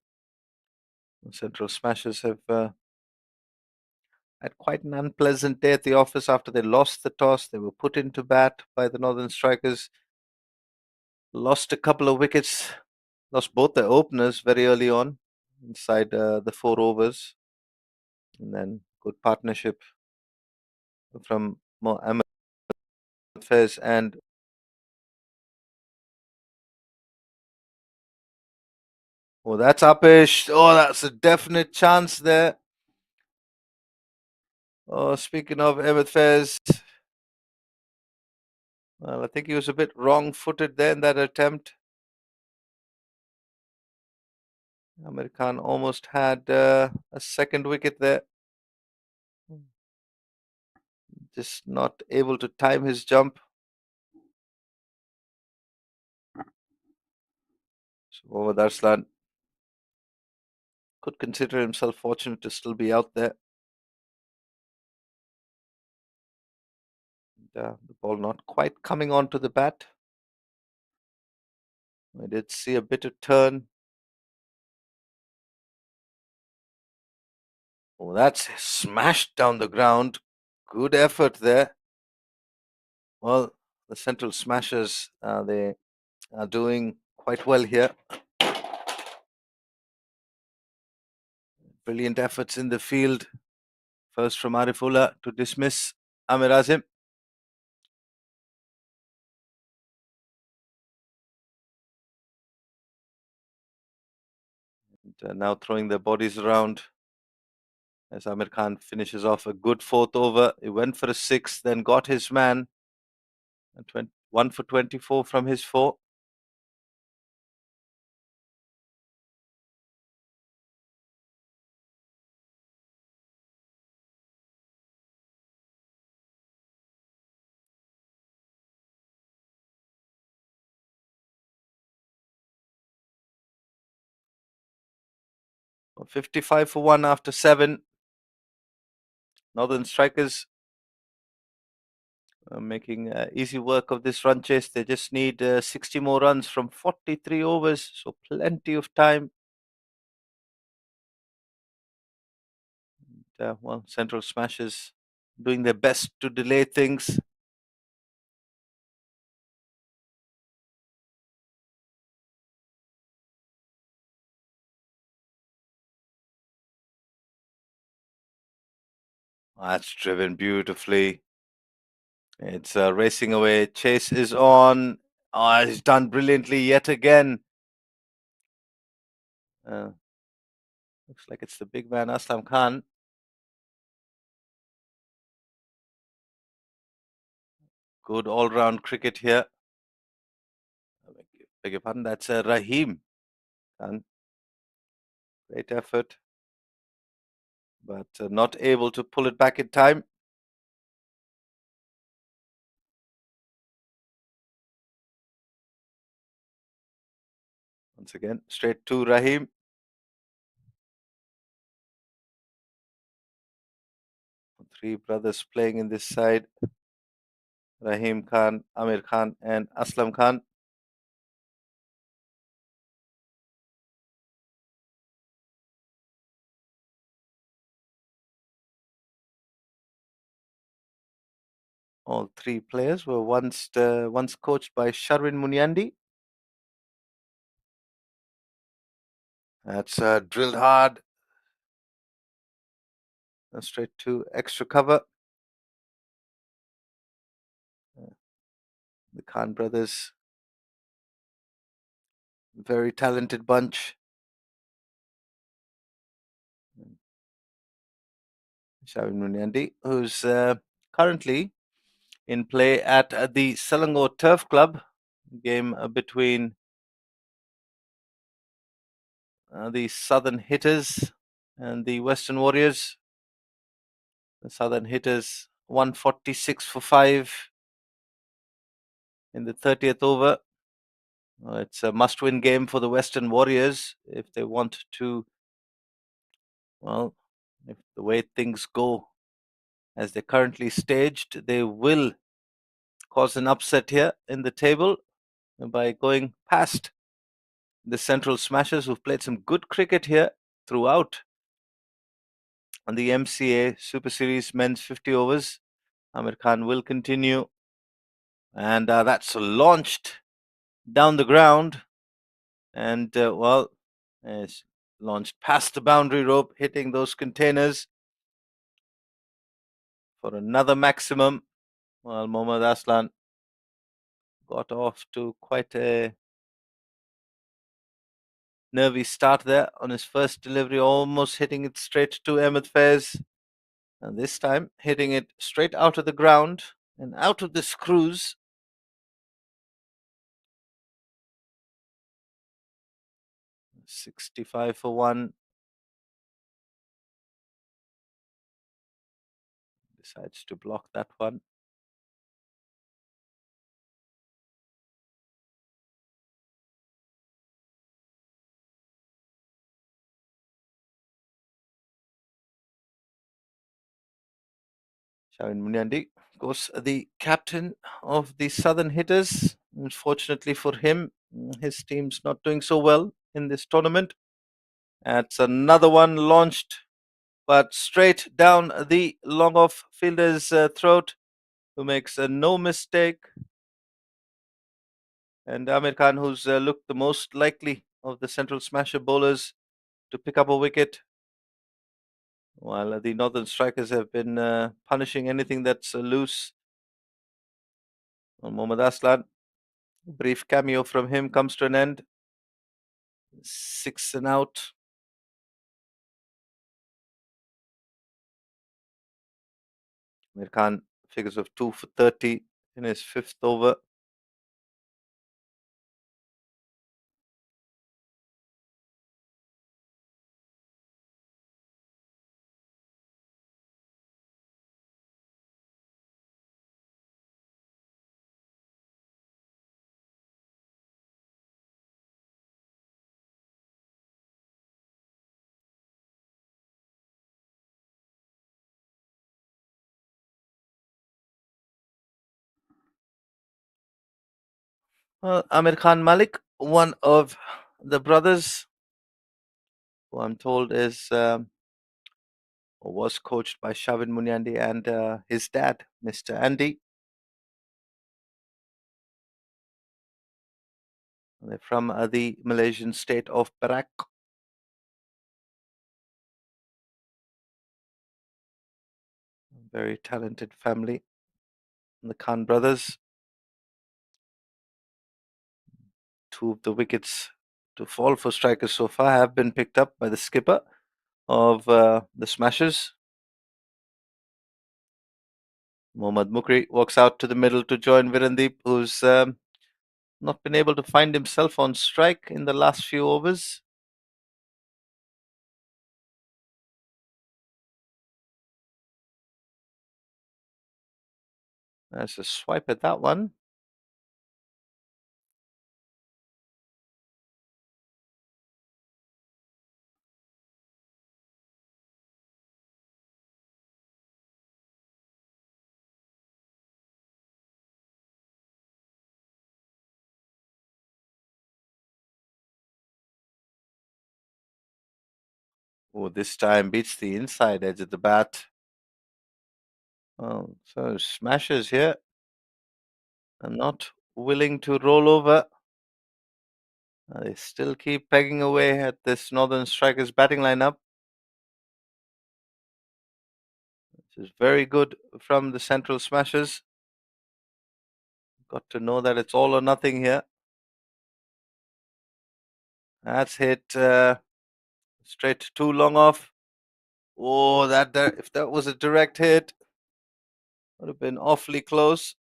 Central Smashers have had quite an unpleasant day at the office after they lost the toss. They were put into bat by the Northern Strikers, lost a couple of wickets, lost both their openers very early on inside the 4 overs, and then good partnership from Ahmed Fez and Oh, that's uppish. Oh, that's a definite chance there. Oh, speaking of Emmett Fairs, well, I think he was a bit wrong-footed there in that attempt. Amir Khan almost had a second wicket there. Just not able to time his jump. So Mohammad Arslan could consider himself fortunate to still be out there. The ball not quite coming onto the bat. I did see a bit of turn. Oh, that's smashed down the ground. Good effort there. Well, the central smashers, they are doing quite well here. Brilliant efforts in the field. First from Arifullah to dismiss Amir Azim. And now throwing their bodies around as Amir Khan finishes off a good fourth over. He went for a six, then got his man. And 1 for 24 from his four. Well, 55 for one after seven. Northern Strikers making easy work of this run chase. They just need 60 more runs from 43 overs, so plenty of time. Well, Central Smashers doing their best to delay things. That's driven beautifully. It's racing away. Chase is on. Oh, he's done brilliantly yet again. Uh, Looks like it's the big man Aslam Khan. Good all-round cricket here. Beg your pardon. That's Rahim Khan. Great effort, but not able to pull it back in time. Once again, straight to Rahim. Three brothers playing in this side. Rahim Khan, Amir Khan, and Aslam Khan. All three players were once coached by Sharwin Munyandi. That's drilled hard. Straight to extra cover. The Khan brothers, very talented bunch. Sharwin Munyandi, who's currently in play at the Selangor Turf Club. Game between the Southern Hitters and the Western Warriors. The Southern Hitters 146 for 5 in the 30th over. It's a must-win game for the Western Warriors if they want to, well, if the way things go as they're currently staged, they will cause an upset here in the table by going past the Central Smashers, who've played some good cricket here throughout on the MCA Super Series men's 50 overs. Amir Khan will continue, and that's launched down the ground, and well, it's launched past the boundary rope, hitting those containers for another maximum. Well, Mohammad Aslan got off to quite a Nervy start there on his first delivery, almost hitting it straight to Ahmed Faiz. And this time, hitting it straight out of the ground and out of the screws. 65 for one. Decides to block that one. Shavin Munyandi, of course, the captain of the Southern Hitters. Unfortunately for him, his team's not doing so well in this tournament. That's another one launched, but straight down the long off fielder's throat, who makes no mistake. And Amir Khan, who's looked the most likely of the central smasher bowlers to pick up a wicket, while the northern strikers have been punishing anything that's loose. On Mohammad Aslan, brief cameo from him comes to an end. 6 and out. Amir Khan figures of 2 for 30 in his fifth over. Well, Amir Khan Malik, one of the brothers, who I'm told is or was coached by Shavin Munyandi and his dad, Mr. Andy. They're from the Malaysian state of Perak. Very talented family, the Khan brothers. Two of the wickets to fall for strikers so far have been picked up by the skipper of the Smashers. Mohammad Mukri walks out to the middle to join Virandeep, who's not been able to find himself on strike in the last few overs. There's a swipe at that one. Oh, this time beats the inside edge of the bat. Oh, so Smashers here are not willing to roll over. They still keep pegging away at this Northern Strikers batting lineup. This is very good from the Central Smashers. Got to know that it's all or nothing here. That's hit straight too long off. Oh, that if that was a direct hit, would have been awfully close.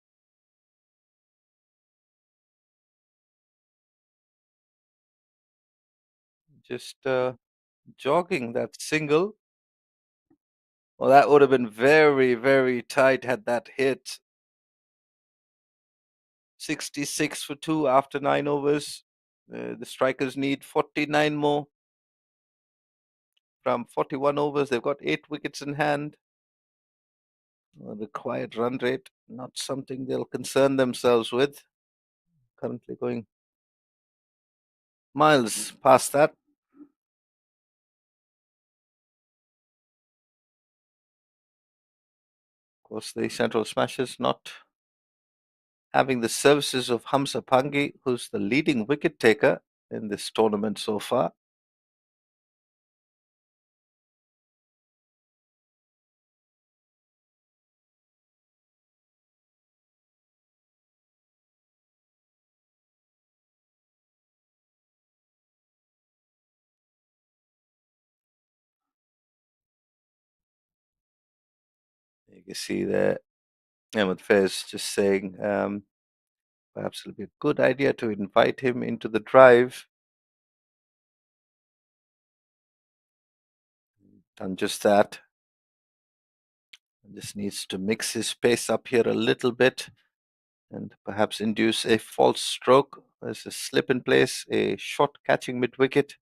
Just jogging that single. Well, that would have been very, very tight had that hit. 66 for 2 after 9 overs. The strikers need 49 more. From 41 overs, they've got 8 wickets in hand. The quiet run rate, not something they'll concern themselves with. Currently going miles past that. Of course, the Central Smashers not having the services of Hamza Pangi, who's the leading wicket taker in this tournament so far. You can see there, Ahmed Faiz just saying perhaps it'll be a good idea to invite him into the drive. Done just that. Just needs to mix his pace up here a little bit and perhaps induce a false stroke. There's a slip in place, a shot catching mid wicket.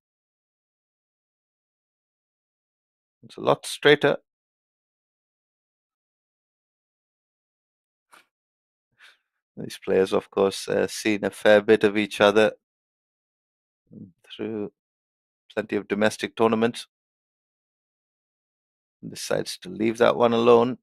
It's a lot straighter. These players, of course, seen a fair bit of each other through plenty of domestic tournaments. And decides to leave that one alone.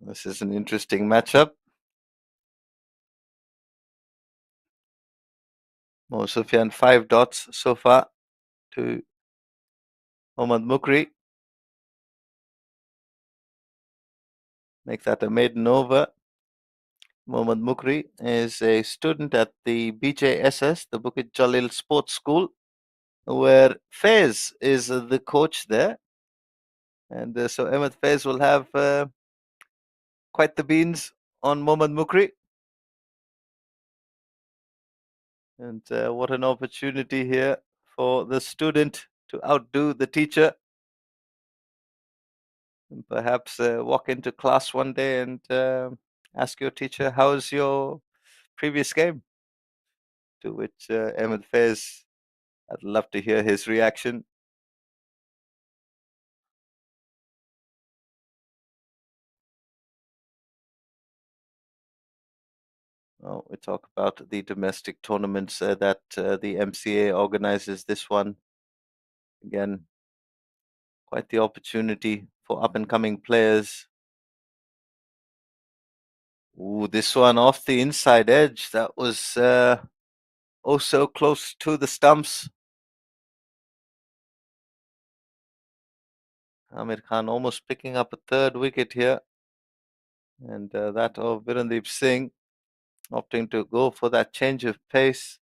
This is an interesting matchup. Mo Sufyan 5 dots so far to Mohammad Mukri. Make that a maiden over. Mohammad Mukri is a student at the BJSS, the Bukit Jalil Sports School, where Faiz is the coach there. And so Ahmed Faiz will have quite the beans on Mohammad Mukri. And what an opportunity here for the student to outdo the teacher. And perhaps walk into class one day and ask your teacher, how's your previous game? To which Ahmed Faiz, I'd love to hear his reaction. Well, we talk about the domestic tournaments that the MCA organizes. This one, again, quite the opportunity for up and coming players. Ooh, this one off the inside edge. That was oh so close to the stumps. Amir Khan almost picking up a third wicket here. And that of Virendeep Singh opting to go for that change of pace.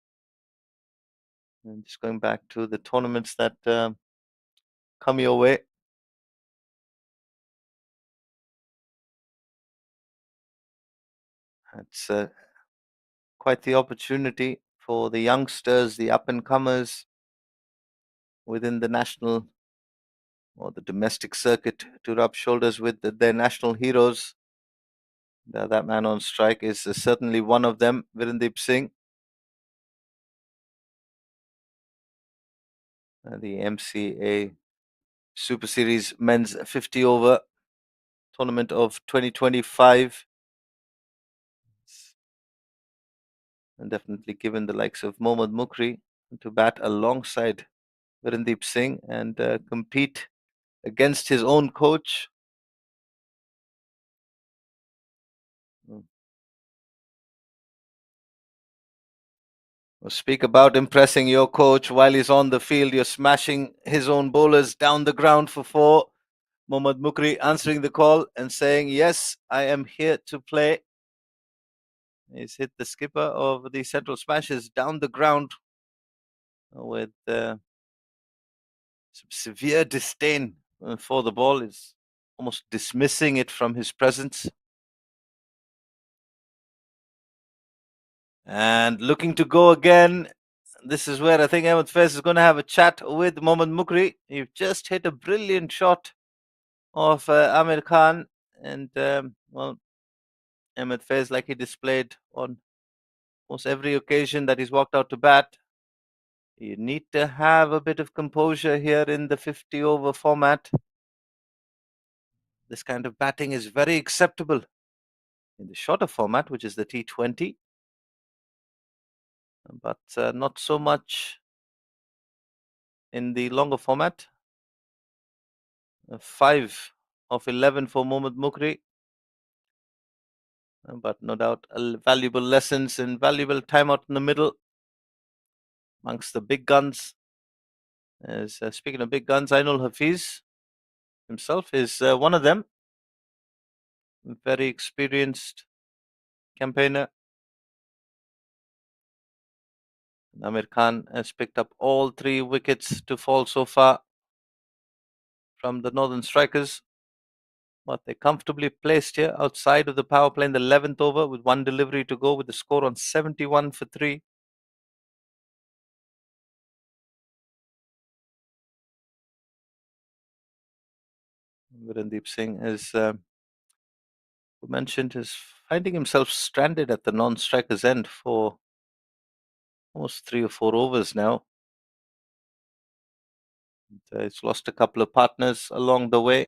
And just going back to the tournaments that come your way. It's quite the opportunity for the youngsters, the up and comers within the national or the domestic circuit to rub shoulders with their national heroes. That man on strike is certainly one of them, Virendeep Singh. The MCA Super Series men's 50 over tournament of 2025. And definitely given the likes of Mohammad Mukri to bat alongside Virendeep Singh and compete against his own coach. Mm. Well, speak about impressing your coach while he's on the field. You're smashing his own bowlers down the ground for four. Mohammad Mukri answering the call and saying, yes, I am here to play. He's hit the skipper of the central smashes down the ground with some severe disdain for the ball. Is almost dismissing it from his presence. And looking to go again. This is where I think Ahmed Faiz is going to have a chat with Mohammad Mukri. You've just hit a brilliant shot of Amir Khan. And, well, Ahmed Faiz, like he displayed on almost every occasion that he's walked out to bat, you need to have a bit of composure here in the 50 over format. This kind of batting is very acceptable in the shorter format, which is the T20, but not so much in the longer format. 5 of 11 for Mohammad Mukri. But no doubt valuable lessons and valuable time out in the middle amongst the big guns. As speaking of big guns, Ainul Hafiz himself is one of them. Very experienced campaigner. Amir Khan has picked up all 3 wickets to fall so far from the Northern Strikers. But they're comfortably placed here outside of the power play in the 11th over with 1 delivery to go with the score on 71 for 3. Virendeep Singh, as mentioned, is finding himself stranded at the non-strikers end for almost 3 or 4 overs now. He's lost a couple of partners along the way.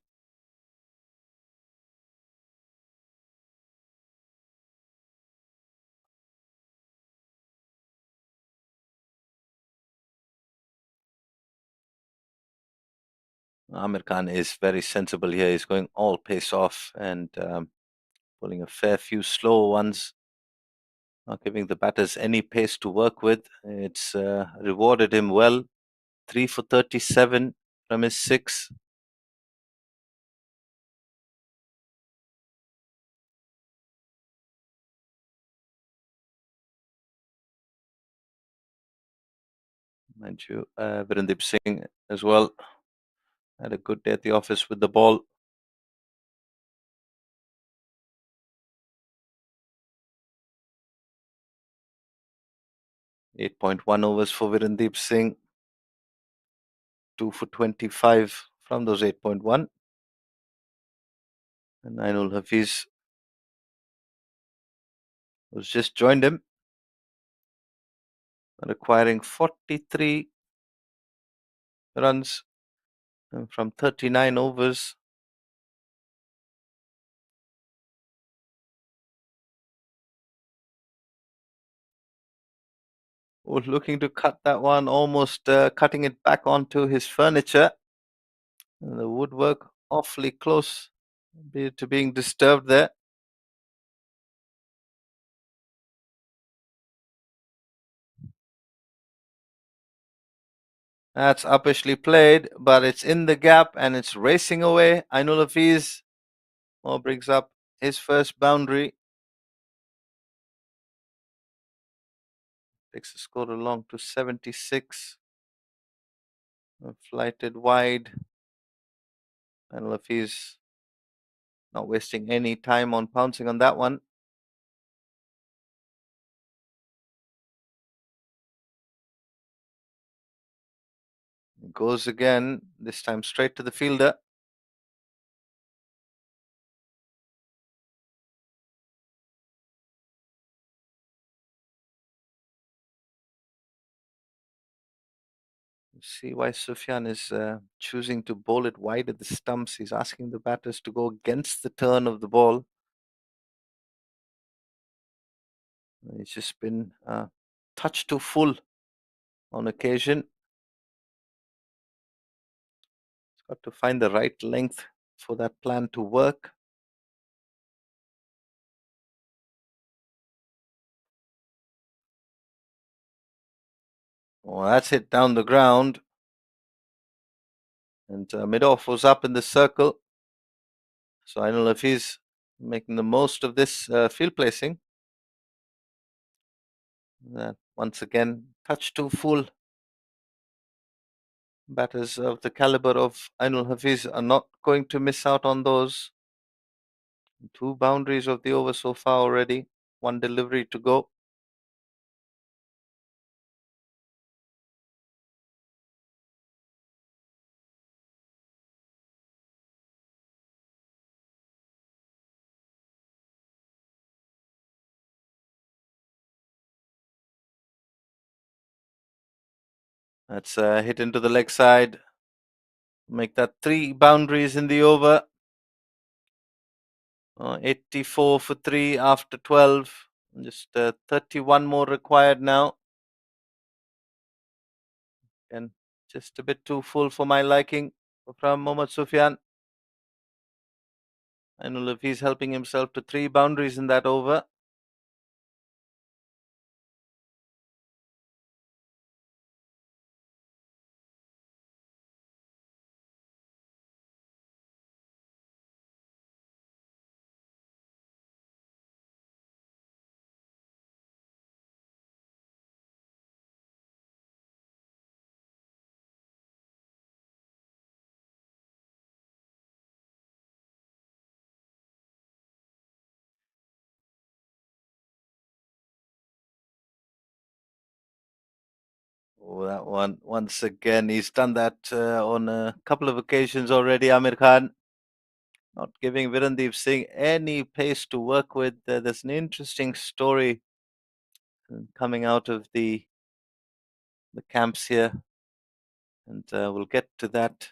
Amir Khan is very sensible here. He's going all pace off and pulling a fair few slow ones, not giving the batters any pace to work with. It's rewarded him well. 3 for 37 from his 6. Mind you, Virendeep Singh as well had a good day at the office with the ball. 8.1 overs for Virendeep Singh. 2 for 25 from those 8.1. And Ainul Hafiz, who's just joined him, requiring 43 runs from 39 overs. Was looking to cut that one, almost cutting it back onto his furniture. And the woodwork awfully close to being disturbed there. That's uppishly played, but it's in the gap and it's racing away. Ainul Hafiz brings up his first boundary. Takes the score along to 76. Flighted wide. Ainul Hafiz not wasting any time on pouncing on that one. Goes again, this time straight to the fielder. See why Sufyan is choosing to bowl it wide at the stumps. He's asking the batters to go against the turn of the ball. It's just been touch too full on occasion. It's got to find the right length for that plan to work. Oh, that's hit down the ground. And mid-off was up in the circle. So I don't know if he's making the most of this field placing. Once again, touch too full. Batters of the caliber of Ainul Hafiz are not going to miss out on those. 2 boundaries of the over so far already. 1 delivery to go. That's hit into the leg side. Make that 3 boundaries in the over. 84 for 3 after 12. Just 31 more required now. And just a bit too full for my liking from Mohammad Sufyan. And if he's helping himself to 3 boundaries in that over. Oh, that one, once again, he's done that on a couple of occasions already. Amir Khan not giving Virendeep Singh any pace to work with. There's an interesting story coming out of the camps here, and we'll get to that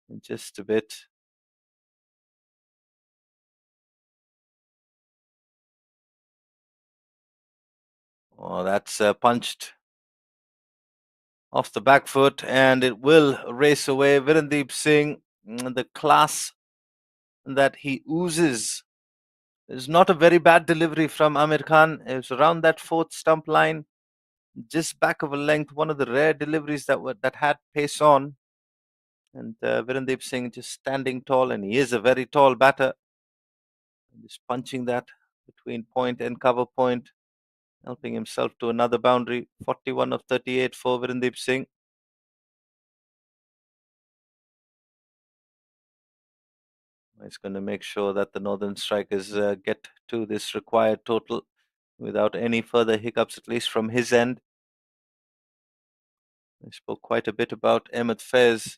in just a bit. Oh, that's punched off the back foot, and it will race away. Virendeep Singh, the class that he oozes. It's not a very bad delivery from Amir Khan. It's around that fourth stump line, just back of a length. One of the rare deliveries that had pace on, and Virendeep Singh just standing tall, and he is a very tall batter. Just punching that between point and cover point, helping himself to another boundary. 41 of 38 for Virendeep Singh. He's going to make sure that the Northern Strikers get to this required total without any further hiccups, at least from his end. I spoke quite a bit about Ahmed Faiz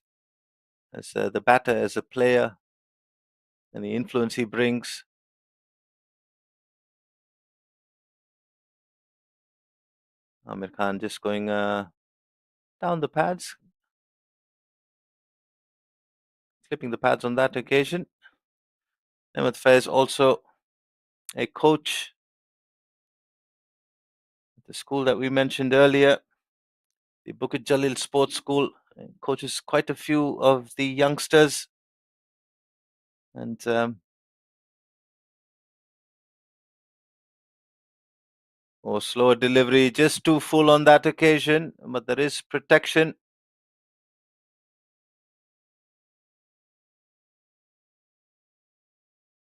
as the batter, as a player, and the influence he brings. Amir Khan just going down the pads, clipping the pads on that occasion. Ahmed Faiz also a coach at the school that we mentioned earlier, the Bukit Jalil Sports School. Coaches quite a few of the youngsters, and slower delivery, just too full on that occasion, but there is protection.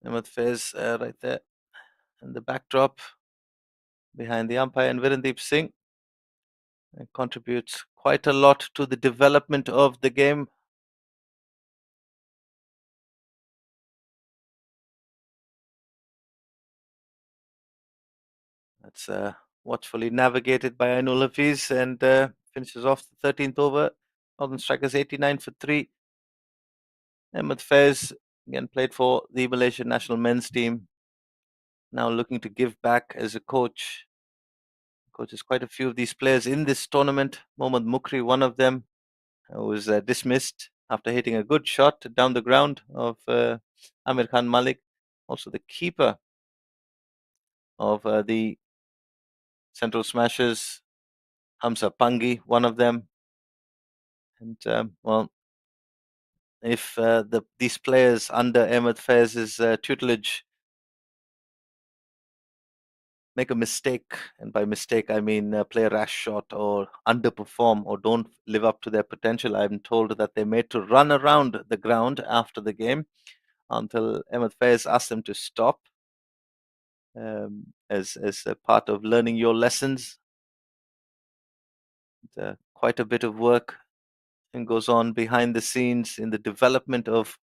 Ahmed Faiz right there, and the backdrop behind the umpire, and Virendeep Singh contributes quite a lot to the development of the game. That's watchfully navigated by Ainul Hafiz, and finishes off the 13th over. Northern Strikers 89 for 3. Ahmed Faiz again played for the Malaysian national men's team. Now looking to give back as a coach. Coaches quite a few of these players in this tournament. Mohammad Mukri, one of them, was dismissed after hitting a good shot down the ground of Amir Khan Malik. Also the keeper of the Central Smashers, Hamza Pangi, one of them. And well, if these players under Ahmed Faiz's tutelage make a mistake, and by mistake I mean play a rash shot or underperform or don't live up to their potential, I'm told that they're made to run around the ground after the game until Ahmed Faiz asks them to stop, as a part of learning your lessons. Quite a bit of work and goes on behind the scenes in the development of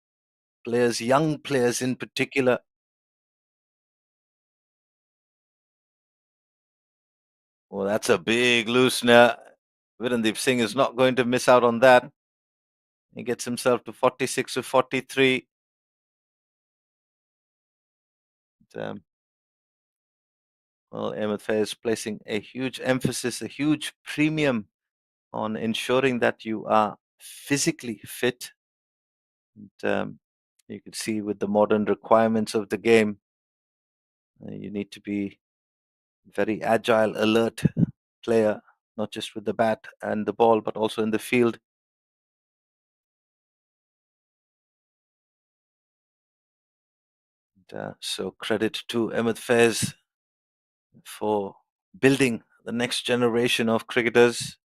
players, young players in particular. Well, that's a big loosener. Virendeep Singh is not going to miss out on that. He gets himself to 46 to 43. Um, well, Ahmed Faiz placing a huge emphasis, a huge premium on ensuring that you are physically fit. And you can see with the modern requirements of the game, you need to be very agile, alert player, not just with the bat and the ball, but also in the field. And, so credit to Ahmed Faiz for building the next generation of cricketers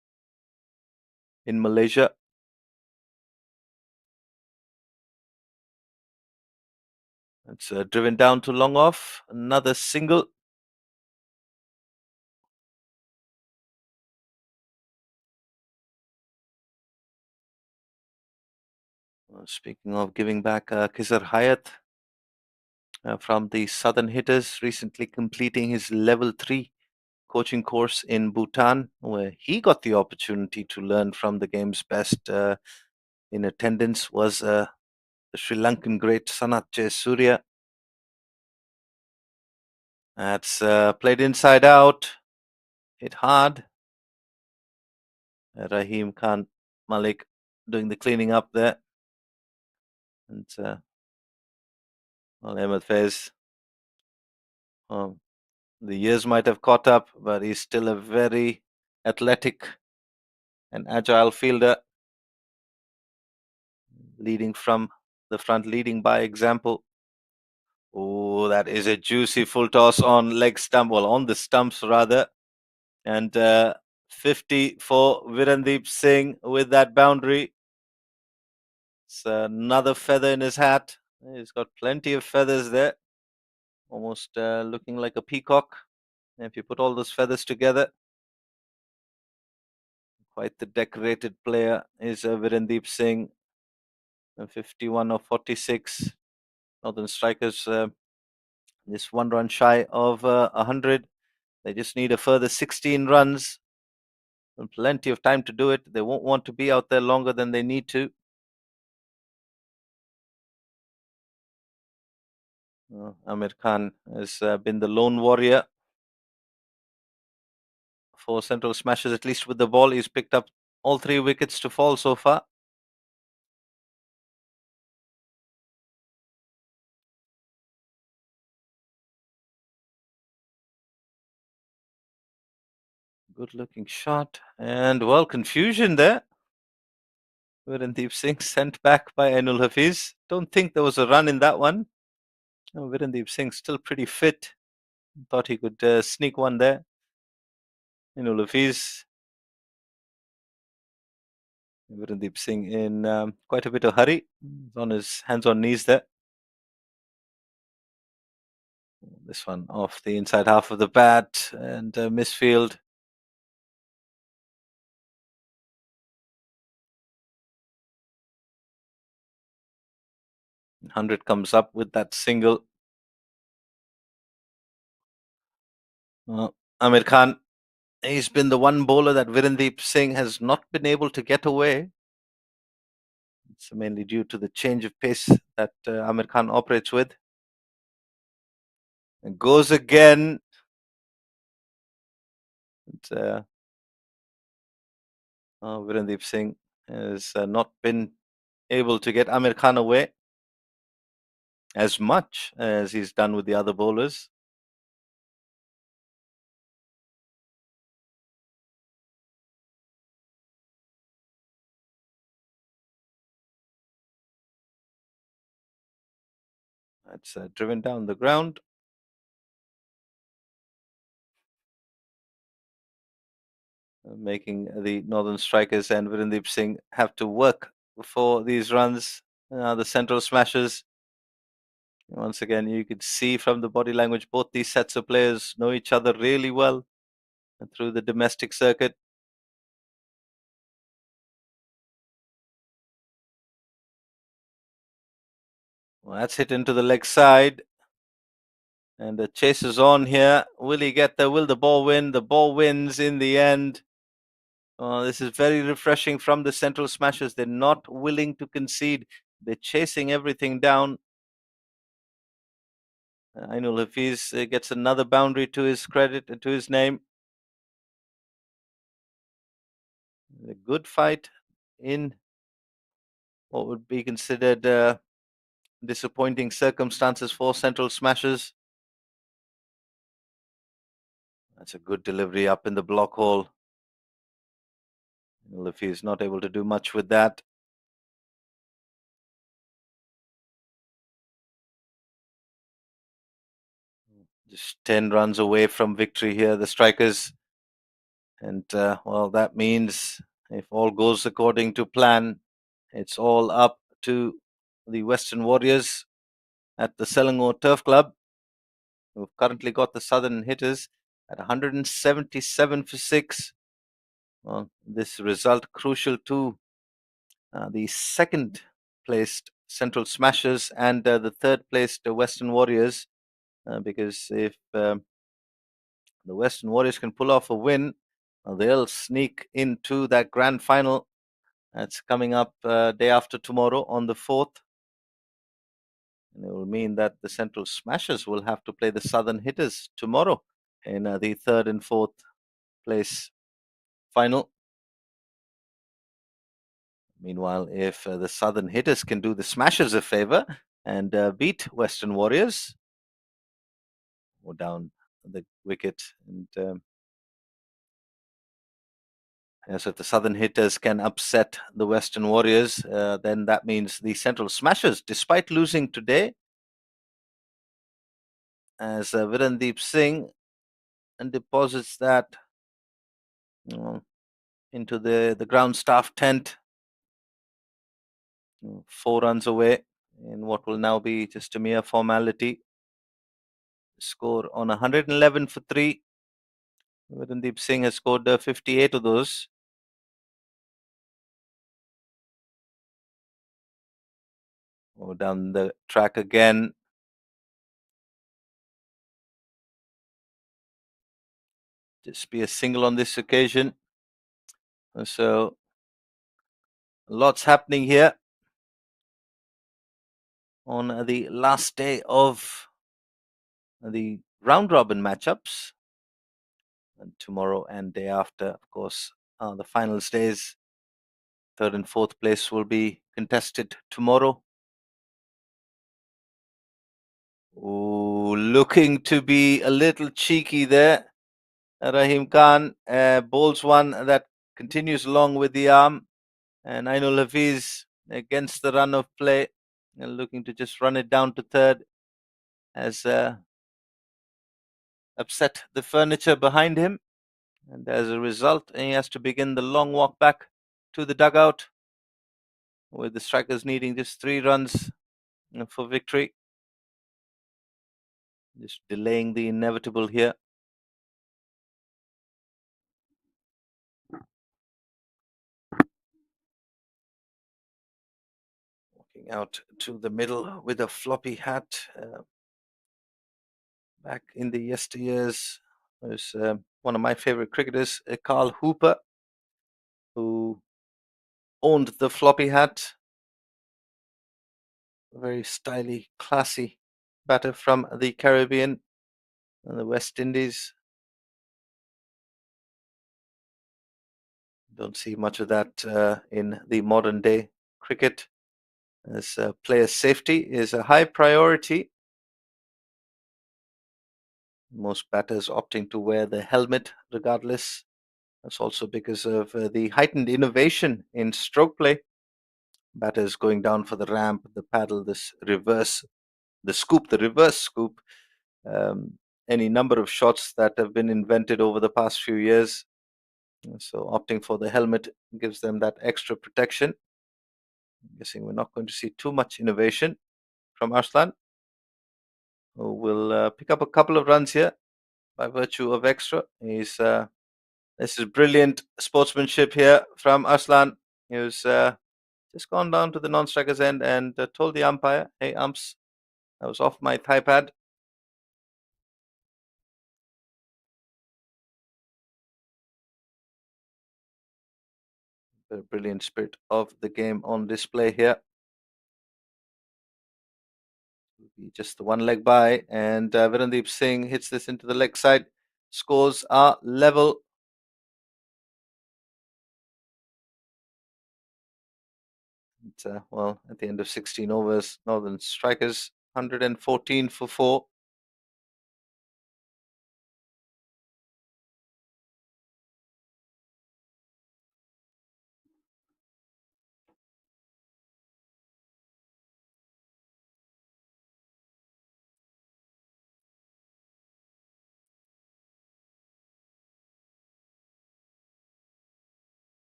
in Malaysia. It's driven down to long off. Another single. Speaking of giving back, Kizar Hayat from the Southern Hitters recently completing his level 3 coaching course in Bhutan, where he got the opportunity to learn from the game's best. In attendance was the Sri Lankan great Sanat Jayasuriya. That's played inside out, hit hard. Rahim Khan Malik doing the cleaning up there. And well, Ahmed Faiz, um, the years might have caught up, but he's still a very athletic and agile fielder, leading from the front, leading by example. Oh, that is a juicy full toss on leg stump, well, on the stumps rather. And 50 for Virendeep Singh with that boundary. It's another feather in his hat. He's got plenty of feathers there, almost looking like a peacock. And if you put all those feathers together, quite the decorated player is Virendeep Singh. 51 or 46. Northern Strikers just 1 run shy of 100. They just need a further 16 runs. And plenty of time to do it. They won't want to be out there longer than they need to. Amir Khan has been the lone warrior for Central Smashes, at least with the ball. He's picked up all 3 wickets to fall so far. Good looking shot. And well, confusion there. Virendeep Singh sent back by Ainul Hafiz. Don't think there was a run in that one. Oh, Virendeep Singh still pretty fit. Thought he could sneak one there. Ainul Hafiz. Virendeep Singh in quite a bit of hurry. He's on his hands on knees there. This one off the inside half of the bat and misfield. Hundred comes up with that single. Uh, Amir Khan, he's been the one bowler that Virendeep Singh has not been able to get away. It's mainly due to the change of pace that Amir Khan operates with. And goes again. Virendeep Singh has not been able to get Amir Khan away as much as he's done with the other bowlers. That's driven down the ground. Making the Northern Strikers and Virendeep Singh have to work for these runs. The Central Smashers. Once again, you could see from the body language, both these sets of players know each other really well through the domestic circuit. Well, that's hit into the leg side. And the chase is on here. Will he get there? Will the ball win? The ball wins in the end. This is very refreshing from the Central Smashers. They're not willing to concede. They're chasing everything down. Ainul Hafiz gets another boundary to his credit and to his name. A good fight in what would be considered disappointing circumstances for Central Smashers. That's a good delivery up in the block hole. Ainul Hafiz not able to do much with that. Just 10 runs away from victory here, the Strikers. And well, that means if all goes according to plan, it's all up to the Western Warriors at the Selangor Turf Club, who've currently got the Southern hitters at 177 for 6. Well, this result crucial to the second placed Central Smashers and the third placed Western Warriors, because if the Western Warriors can pull off a win, they'll sneak into that grand final. That's coming up day after tomorrow on the 4th. And it will mean that the Central Smashers will have to play the Southern Hitters tomorrow in the third and fourth place final. Meanwhile, if the Southern Hitters can do the Smashers a favor and beat Western Warriors, or down the wicket, and so if the Southern Hitters can upset the Western Warriors, then that means the Central Smashers, despite losing today, as Virendeep Singh and deposits that into the ground staff tent, 4 runs away in what will now be just a mere formality. Score on 111 for 3. Virendeep Singh has scored 58 of those. Down the track again. Just be a single on this occasion. So lots happening here on the last day of the round robin matchups. And tomorrow and day after, of course, the finals days. Third and fourth place will be contested tomorrow. Ooh, looking to be a little cheeky there. Rahim Khan bowls one that continues along with the arm. And Ainul Hafiz against the run of play, looking to just run it down to third, has upset the furniture behind him. And as a result, he has to begin the long walk back to the dugout, with the strikers needing just 3 runs for victory. Just delaying the inevitable here. Walking out to the middle with a floppy hat. Back in the yesteryears, there's one of my favorite cricketers, Carl Hooper, who owned the floppy hat. Very stylish, classy batter from the Caribbean and the West Indies. Don't see much of that in the modern day cricket, as player safety is a high priority. Most batters opting to wear the helmet regardless. That's also because of the heightened innovation in stroke play. Batters going down for the ramp, the paddle, this reverse, the scoop, the reverse scoop. Any number of shots that have been invented over the past few years. So opting for the helmet gives them that extra protection. I'm guessing we're not going to see too much innovation from Arslan, who will pick up a couple of runs here by virtue of extra. This is brilliant sportsmanship here from Arslan, who's just gone down to the non-striker's end and told the umpire, "Hey, umps, I was off my thigh pad." The brilliant spirit of the game on display here. Just the one leg by, and Virendeep Singh hits this into the leg side. Scores are level. Well, at the end of 16 overs, Northern Strikers 114 for 4.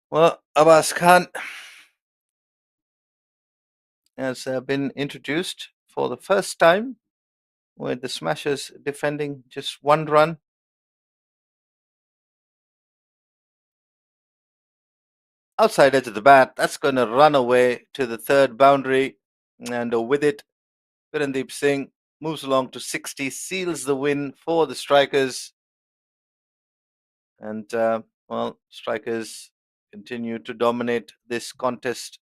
Well, Abbas Khan has been introduced for the first time, with the Smashers defending just one run. Outside edge of the bat, that's going to run away to the third boundary. And with it, Virendeep Singh moves along to 60, seals the win for the Strikers. And, well, Strikers continue to dominate this contest,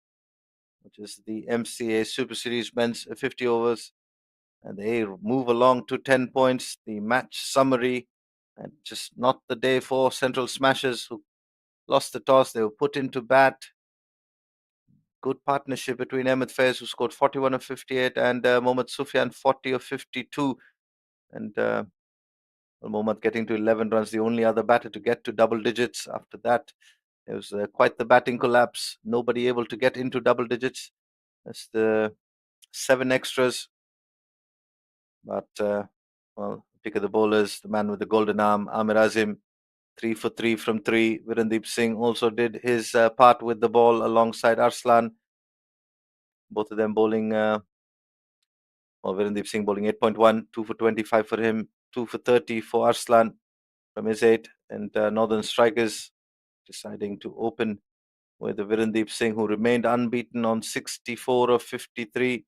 which is the MCA Super Series men's 50 overs. And they move along to 10 points. The match summary, and just not the day for Central Smashers, who lost the toss. They were put into bat. Good partnership between Ahmed Faiz, who scored 41 of 58, and Mohammad Sufyan, 40 of 52. And Mohammad getting to 11 runs, the only other batter to get to double digits. After that, it was quite the batting collapse. Nobody able to get into double digits. That's the 7 extras. But, well, pick of the bowlers, the man with the golden arm, Amir Azim, 3 for 3 from 3. Virendeep Singh also did his part with the ball alongside Arslan. Both of them bowling, Virendeep Singh bowling 8.1, 2 for 25 for him, 2 for 30 for Arslan from his 8. And Northern Strikers deciding to open with the Virendeep Singh, who remained unbeaten on 64 of 53.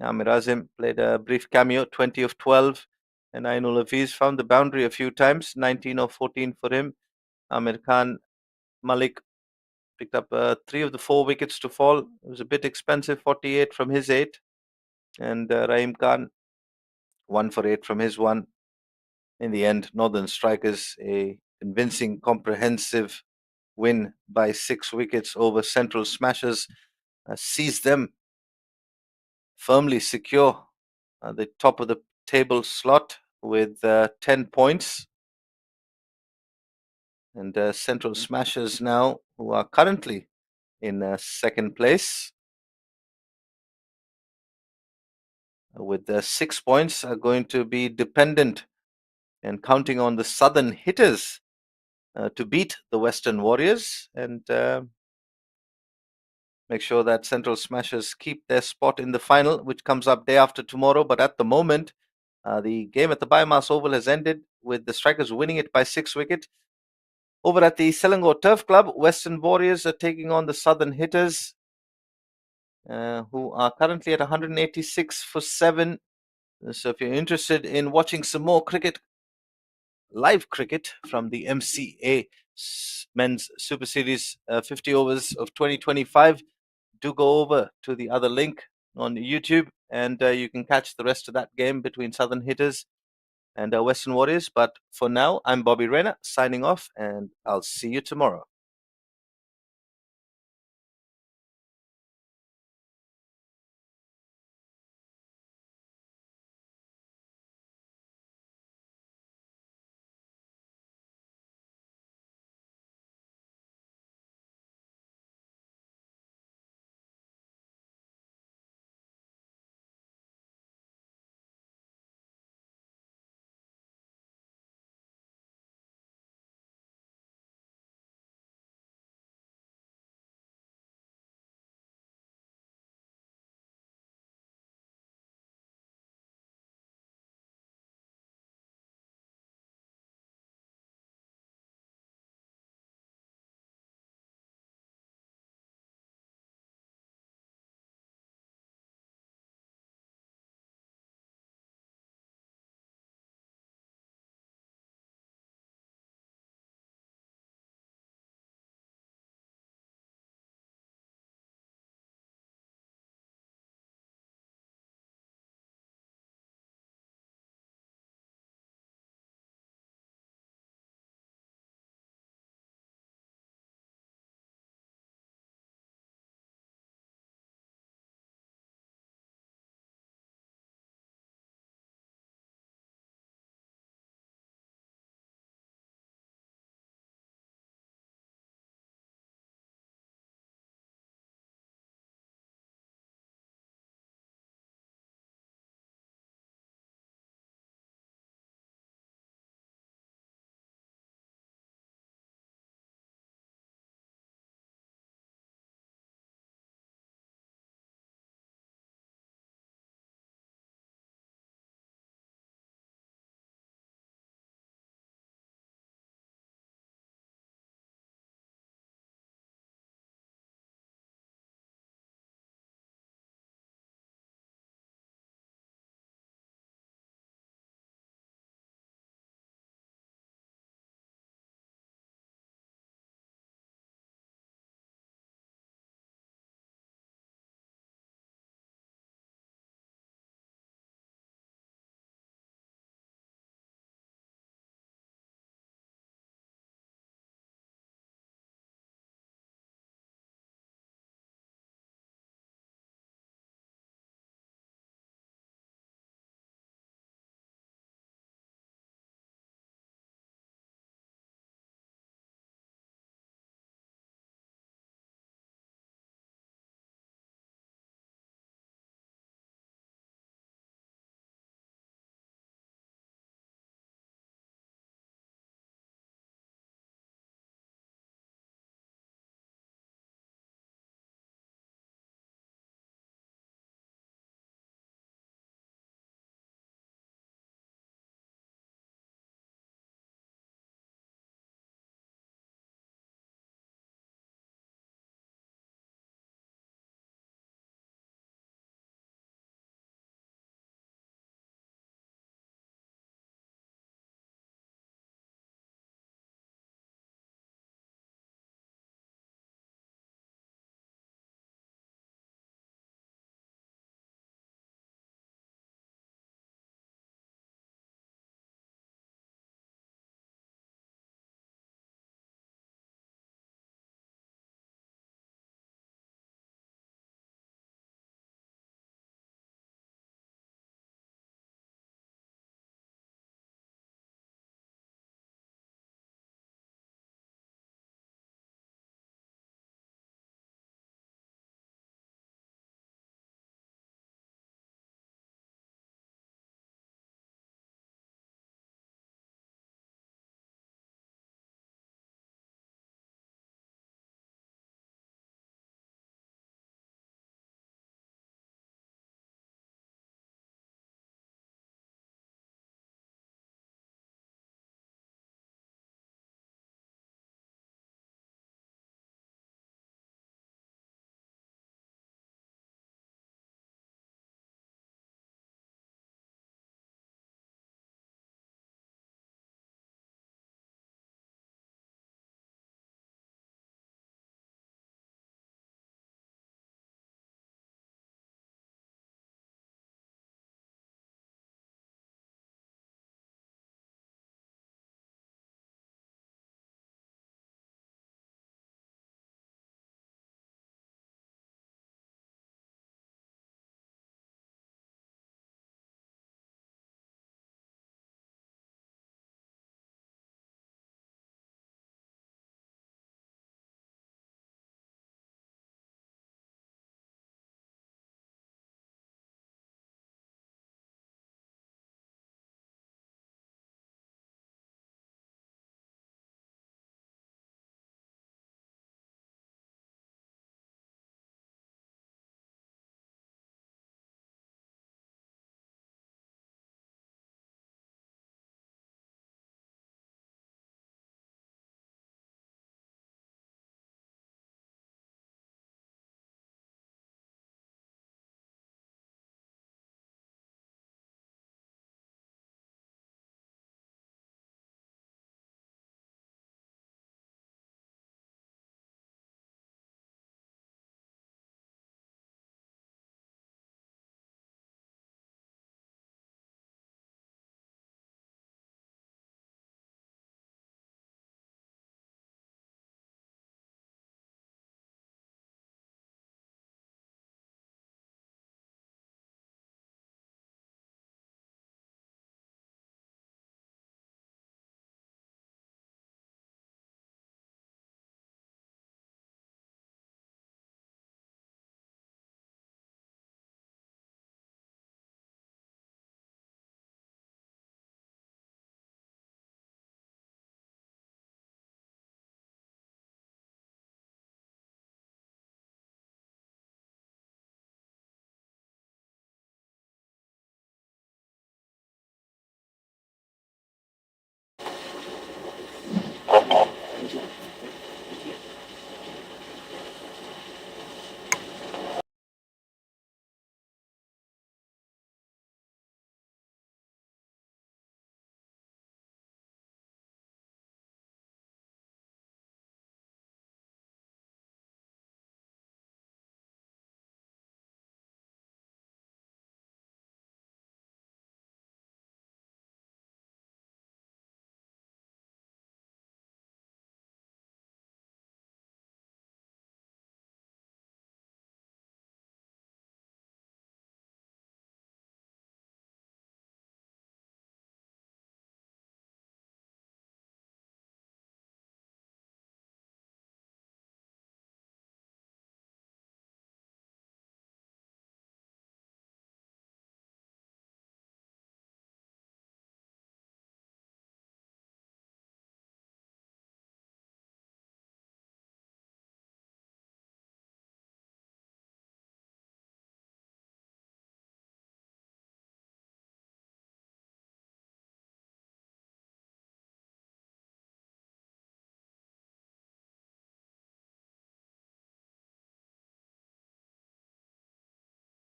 Amir Azim played a brief cameo, 20 of 12. And Ainul Hafiz found the boundary a few times, 19 of 14 for him. Amir Khan Malik picked up 3 of the 4 wickets to fall. It was a bit expensive, 48 from his 8. And Rahim Khan, 1 for 8 from his 1. In the end, Northern Strikers, a convincing, comprehensive win by 6 wickets over Central Smashers, sees them firmly secure at the top of the table slot with 10 points. And Central Smashers now, who are currently in second place with 6 points, are going to be dependent and counting on the Southern hitters to beat the Western Warriors and make sure that Central Smashers keep their spot in the final, which comes up day after tomorrow. But at the moment, the game at the BAYUEMAS Oval has ended with the Strikers winning it by 6 wickets. Over at the Selangor Turf Club, Western Warriors are taking on the Southern hitters, who are currently at 186 for 7. So if you're interested in watching some more cricket, live cricket from the MCA Men's Super Series 50 overs of 2025, do go over to the other link on YouTube, and you can catch the rest of that game between Southern hitters and Western Warriors. But for now, I'm Bobby Rayner signing off, and I'll see you tomorrow.